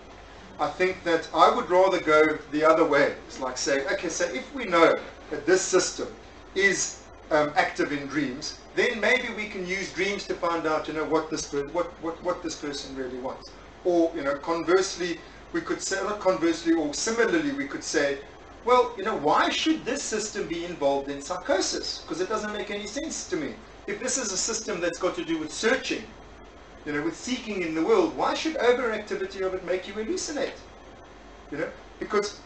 I think that I would rather go the other way. It's like saying, okay, so if we know that this system is active in dreams, then maybe we can use dreams to find out, you know, what this person really wants. Or, you know, conversely, we could say, not conversely, or similarly, we could say, well, you know, why should this system be involved in psychosis? Because it doesn't make any sense to me. If this is a system that's got to do with searching, you know, with seeking in the world, why should overactivity of it make you hallucinate? You know, because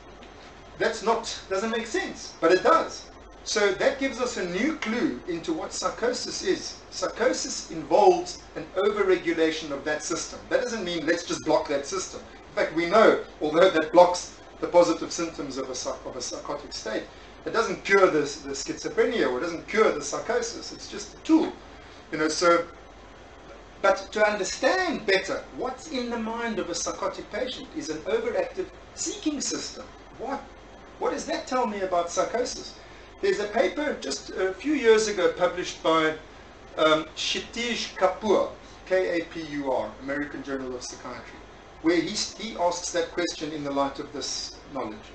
doesn't make sense, but it does. So that gives us a new clue into what psychosis is. Psychosis involves an overregulation of that system. That doesn't mean let's just block that system. In fact, we know, although that blocks the positive symptoms of a psychotic state, it doesn't cure the schizophrenia, or it doesn't cure the psychosis. It's just a tool. You know, so, but to understand better what's in the mind of a psychotic patient is an overactive seeking system. What does that tell me about psychosis? There's a paper just a few years ago published by Kshitij Kapoor, K-A-P-U-R, American Journal of Psychiatry, where he asks that question in the light of this knowledge.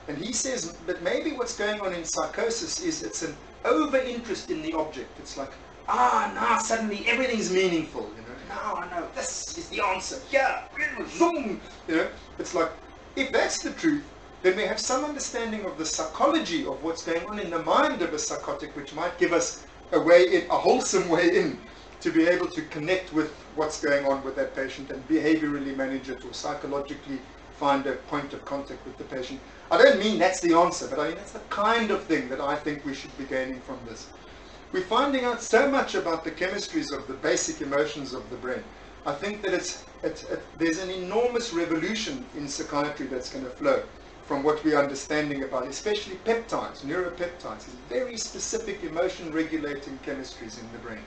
And he says that maybe what's going on in psychosis is it's an over-interest in the object. It's like, now suddenly everything's meaningful. You know, now I know this is the answer. Yeah, zoom. You know, it's like, if that's the truth, then we have some understanding of the psychology of what's going on in the mind of a psychotic, which might give us a way in, a wholesome way in, to be able to connect with what's going on with that patient and behaviorally manage it, or psychologically find a point of contact with the patient. I don't mean that's the answer, but I mean that's the kind of thing that I think we should be gaining from this. We're finding out so much about the chemistries of the basic emotions of the brain. I think that there's an enormous revolution in psychiatry that's going to flow from what we're understanding about, especially peptides, neuropeptides, very specific emotion regulating chemistries in the brain.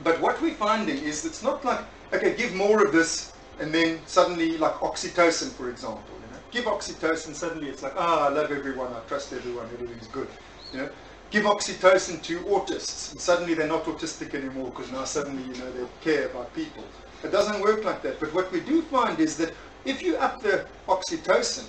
But what we're finding is it's not like, okay, give more of this and then suddenly, like oxytocin, for example, you know, give oxytocin, suddenly it's like, I love everyone, I trust everyone, everything's good, you know. Give oxytocin to autists and suddenly they're not autistic anymore because now suddenly, you know, they care about people. It doesn't work like that. But what we do find is that if you up the oxytocin,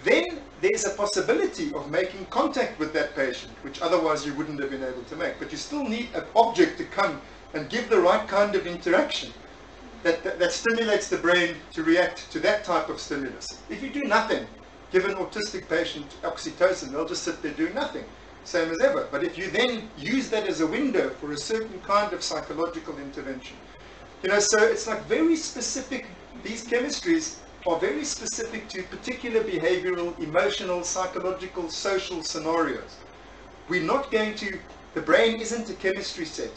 then there's a possibility of making contact with that patient, which otherwise you wouldn't have been able to make. But you still need an object to come and give the right kind of interaction that stimulates the brain to react to that type of stimulus. If you do nothing, give an autistic patient oxytocin, they'll just sit there doing nothing, same as ever. But if you then use that as a window for a certain kind of psychological intervention, you know, so it's like very specific, these chemistries are very specific to particular behavioral, emotional, psychological, social scenarios. We're not going to, the brain isn't a chemistry set,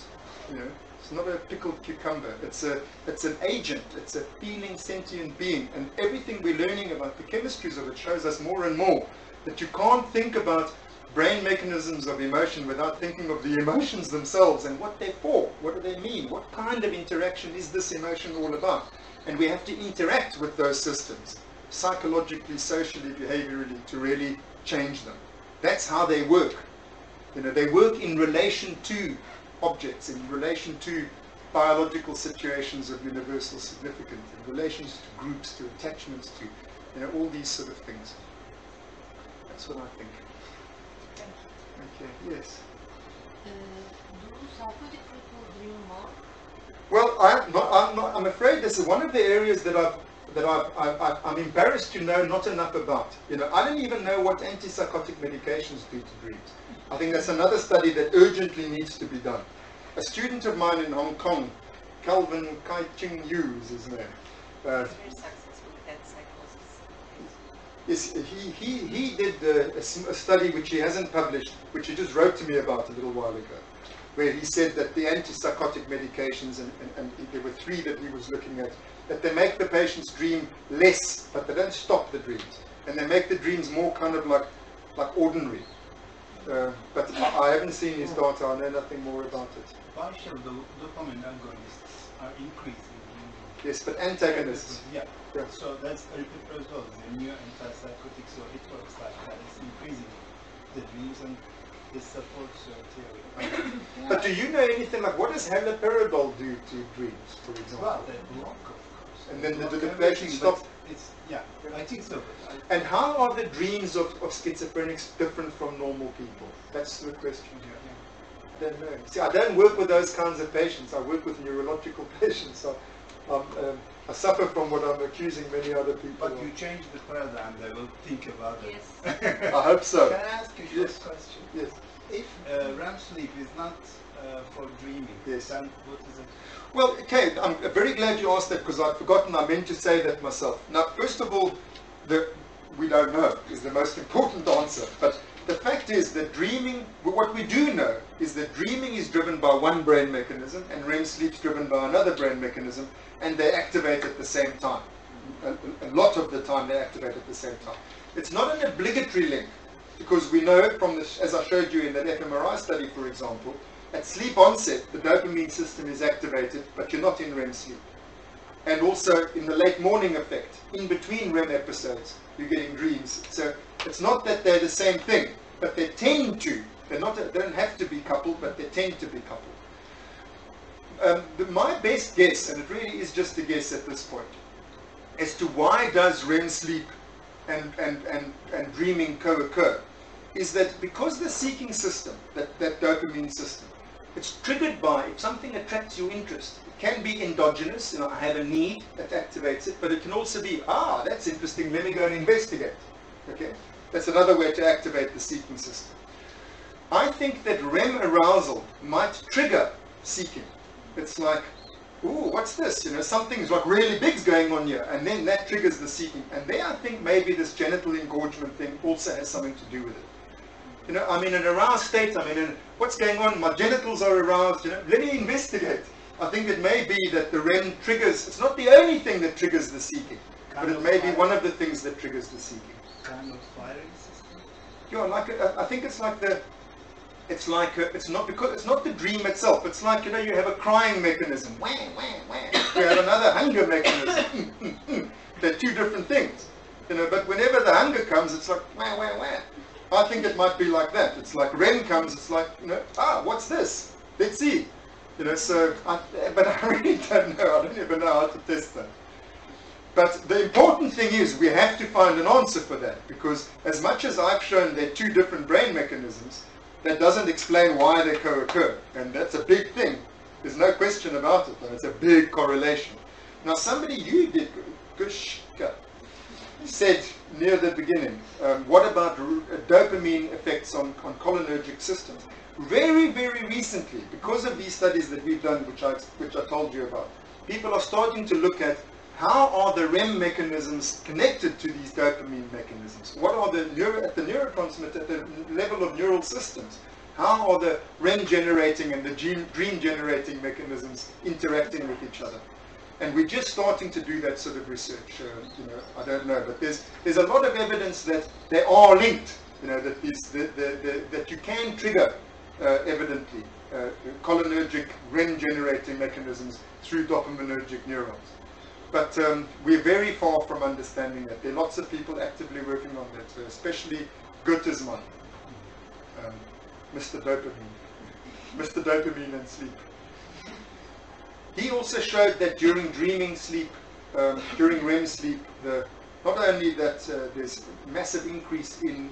you know, it's not a pickled cucumber, it's an agent, it's a feeling, sentient being, and everything we're learning about the chemistries of it shows us more and more that you can't think about brain mechanisms of emotion without thinking of the emotions themselves and what they're for, what do they mean, what kind of interaction is this emotion all about. And we have to interact with those systems psychologically, socially, behaviorally to really change them. That's how they work. You know, they work in relation to objects, in relation to biological situations of universal significance, in relations to groups, to attachments, to, you know, all these sort of things. That's what I think. Okay, yes. Do psychotic people dream more? Well, I'm afraid this is one of the areas that I'm embarrassed to know not enough about. You know, I don't even know what antipsychotic medications do to dreams. I think that's another study that urgently needs to be done. A student of mine in Hong Kong, Calvin Kai-Ching Yu is his name. Very successful with that psychosis. Yes, he did a study which he hasn't published, which he just wrote to me about a little while ago, where he said that the antipsychotic medications, and there were 3 that he was looking at, that they make the patients dream less, but they don't stop the dreams. And they make the dreams more kind of like ordinary. But I haven't seen his data, I know nothing more about it. Partial dopamine agonists are increasing. Yes, but antagonists. Yeah. So that's aripiprazole, the new antipsychotic, so it works like that. It's increasing the dreams, and this supports your theory. But do you know anything like what does haloperidol do to dreams, for example? Well, they block, of course. And then the patient stops. It's, yeah, I think so. And how are the dreams of schizophrenics different from normal people? That's the question here. I don't know. See, I don't work with those kinds of patients. I work with neurological patients. So I suffer from what I'm accusing many other people But of. you change the paradigm, they will think about it. Yes. I hope so. Can I ask you a short question? Yes. If REM sleep is not for dreaming, Yes. then what is it? Well, okay, I'm very glad you asked that because I'd forgotten I meant to say that myself. Now, first of all, we don't know is the most important answer. But the fact is that dreaming, what we do know is that dreaming is driven by one brain mechanism and REM sleep is driven by another brain mechanism, and they activate at the same time. A lot of the time they activate at the same time. It's not an obligatory link because we know from this, as I showed you in that fMRI study, for example, at sleep onset, the dopamine system is activated, but you're not in REM sleep. And also in the late morning effect, in between REM episodes, you're getting dreams. So it's not that they're the same thing, but they tend to. They don't have to be coupled, but they tend to be coupled. My best guess, and it really is just a guess at this point, as to why does REM sleep and dreaming co-occur, is that because the seeking system, that dopamine system, it's triggered by, if something attracts your interest, it can be endogenous, I have a need that activates it, but it can also be, that's interesting, let me go and investigate. Okay? That's another way to activate the seeking system. I think that REM arousal might trigger seeking. It's like, ooh, what's this? Something's like really big's going on here, and then that triggers the seeking. And there I think maybe this genital engorgement thing also has something to do with it. I'm in an aroused state, what's going on? My genitals are aroused, let me investigate. I think it may be that the REM triggers, it's not the only thing that triggers the seeking, but it may be one of the things that triggers the seeking. Kind of firing system? Yeah, I think it's like it's not because it's not the dream itself. It's like, you have a crying mechanism. Wah, wah, wah. You have another hunger mechanism. They're 2 different things. But whenever the hunger comes, it's like wah, wah, wah. I think it might be like that. It's like REM comes, it's like, what's this? Let's see. But I really don't know. I don't even know how to test that. But the important thing is we have to find an answer for that, because as much as I've shown they're 2 different brain mechanisms, that doesn't explain why they co-occur. And that's a big thing. There's no question about it. It's a big correlation. Now somebody, you did, Gushka, said near the beginning, what about dopamine effects on cholinergic systems? Very, very recently, because of these studies that we've done, which I told you about, people are starting to look at how are the REM mechanisms connected to these dopamine mechanisms? What are at the neurotransmitter, at the level of neural systems? How are the REM generating and the dream generating mechanisms interacting with each other? And we're just starting to do that sort of research. I don't know, but there's a lot of evidence that they are linked. That you can trigger evidently cholinergic REM generating mechanisms through dopaminergic neurons. But we're very far from understanding that. There are lots of people actively working on that, so especially Goethe's man, Mr. Dopamine and sleep. He also showed that during dreaming sleep, during REM sleep, not only that there's massive increase in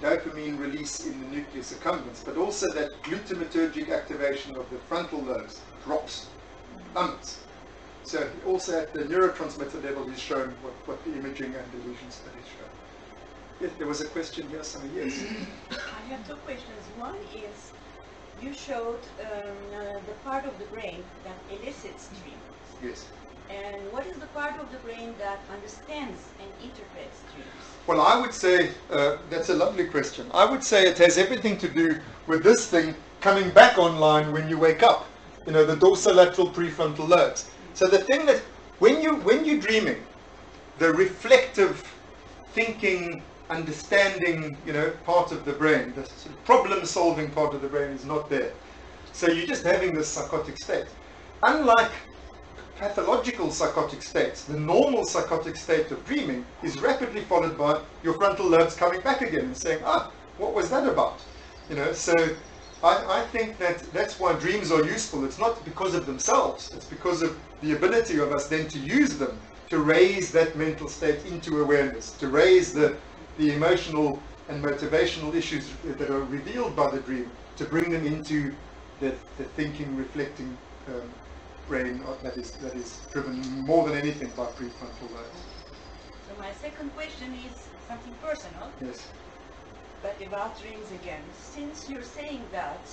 dopamine release in the nucleus accumbens, but also that glutamatergic activation of the frontal lobes drops, plummets. So also at the neurotransmitter level, he's shown what the imaging and delusion studies show. Yes, there was a question here, Sammy. Yes. I have two questions. One is, you showed the part of the brain that elicits dreams. Yes. And what is the part of the brain that understands and interprets dreams? Well, I would say, that's a lovely question. I would say it has everything to do with this thing coming back online when you wake up. You know, the dorsolateral prefrontal lobes. So the thing that, when you're dreaming, the reflective, thinking, understanding, you know, part of the brain, the sort of problem-solving part of the brain is not there. So you're just having this psychotic state. Unlike pathological psychotic states, the normal psychotic state of dreaming is rapidly followed by your frontal lobes coming back again and saying, ah, what was that about? You know, so I think that's why dreams are useful. It's not because of themselves, it's because of the ability of us then to use them to raise that mental state into awareness, to raise the emotional and motivational issues that are revealed by the dream, to bring them into the thinking, reflecting brain that is driven more than anything by prefrontal lobes. So my second question is something personal. Yes. But about dreams again. Since you're saying that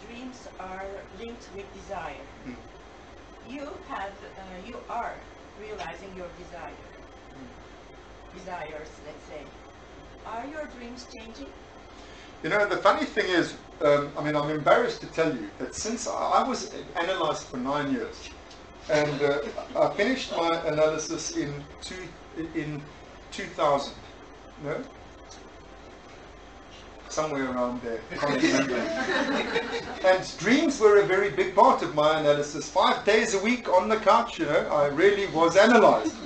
dreams are linked with desire, you are realizing your desires, let's say. Are your dreams changing? You know, the funny thing is, I mean, I'm embarrassed to tell you that since I was analyzed for 9 years, and I finished my analysis in 2000, no? Somewhere around there, I can't remember. And dreams were a very big part of my analysis. 5 days a week on the couch, you know, I really was analyzed.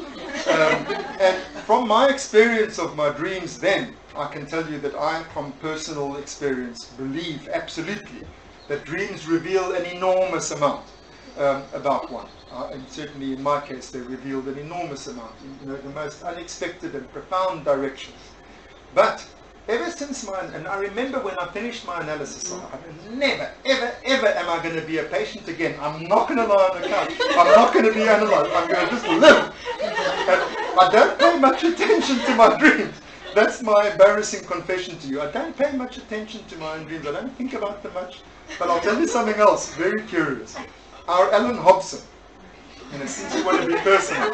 And from my experience of my dreams then, I can tell you that I, from personal experience, believe absolutely that dreams reveal an enormous amount about one. And certainly in my case, they revealed an enormous amount in, you know, the most unexpected and profound directions. But ever since and I remember when I finished my analysis, never, ever, ever am I going to be a patient again. I'm not going to lie on the couch. I'm not going to be analyzed. I'm going to just live. And I don't pay much attention to my dreams. That's my embarrassing confession to you. I don't pay much attention to my own dreams. I don't think about them much. But I'll tell you something else, very curious. Our Alan Hobson, you know, since you want to be personal.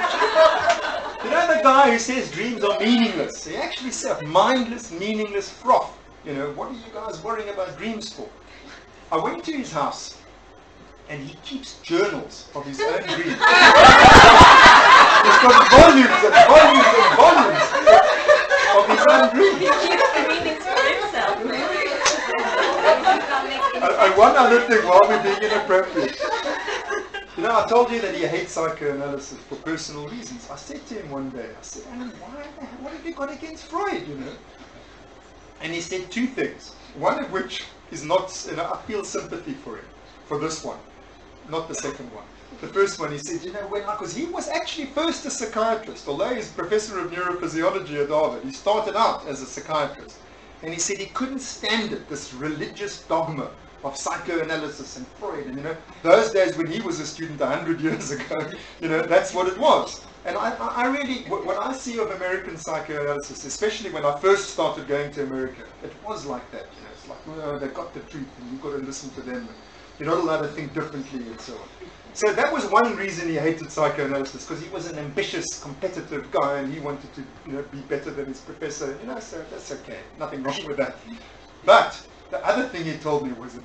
You know the guy who says dreams are meaningless? He actually said mindless, meaningless froth. You know, what are you guys worrying about dreams for? I went to his house and he keeps journals of his own dreams. He's got volumes and volumes and volumes of his own dreams. He keeps the meanings for himself. And one other thing, while we're being inappropriate. You know, I told you that he hates psychoanalysis for personal reasons. I said to him one day, I said, Alan, what have you got against Freud, you know? And he said 2 things. One of which is not, you know, I feel sympathy for him, for this one, not the second one. The first one, he said, you know, because he was actually first a psychiatrist, although he's professor of neurophysiology at Harvard. He started out as a psychiatrist. And he said he couldn't stand it, this religious dogma of psychoanalysis and Freud. And, you know, those days when he was a student 100 years ago, you know, that's what it was. And I really, what I see of American psychoanalysis, especially when I first started going to America, it was like that. You know, it's like, well, they've got the truth and you've got to listen to them. And you're not allowed to think differently and so on. So that was one reason he hated psychoanalysis, because he was an ambitious, competitive guy and he wanted to, you know, be better than his professor. You know, so that's okay. Nothing wrong with that. But the other thing he told me was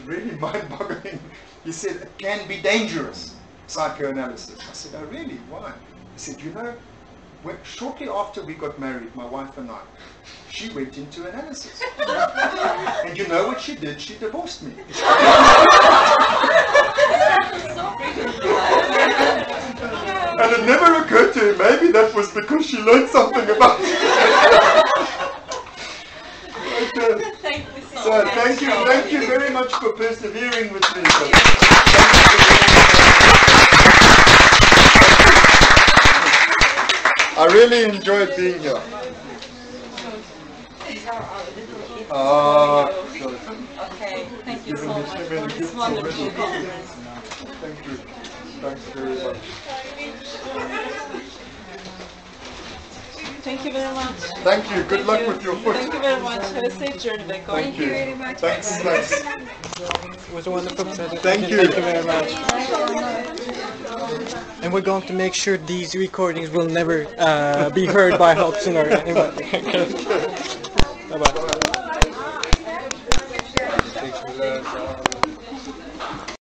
really mind-boggling. He said, it can be dangerous, psychoanalysis. I said, oh really? Why? He said, you know, shortly after we got married, my wife and I, she went into analysis. And you know what she did? She divorced me. And it never occurred to him, maybe that was because she learned something about it. Okay. Thank you so So much. thank you very much for persevering with me. I really enjoyed being here. These are our little kids. Good. Okay, thank you so much for this wonderful conference. Thank you. Thanks very much. Thank you very much. Thank you. Good luck with your foot. Thank you very much. Have a safe journey back home. Thank you very much. Thanks. It was a wonderful presentation. Thank you. Thank you very much. And we're going to make sure these recordings will never be heard by Hudson or anyone. Bye-bye.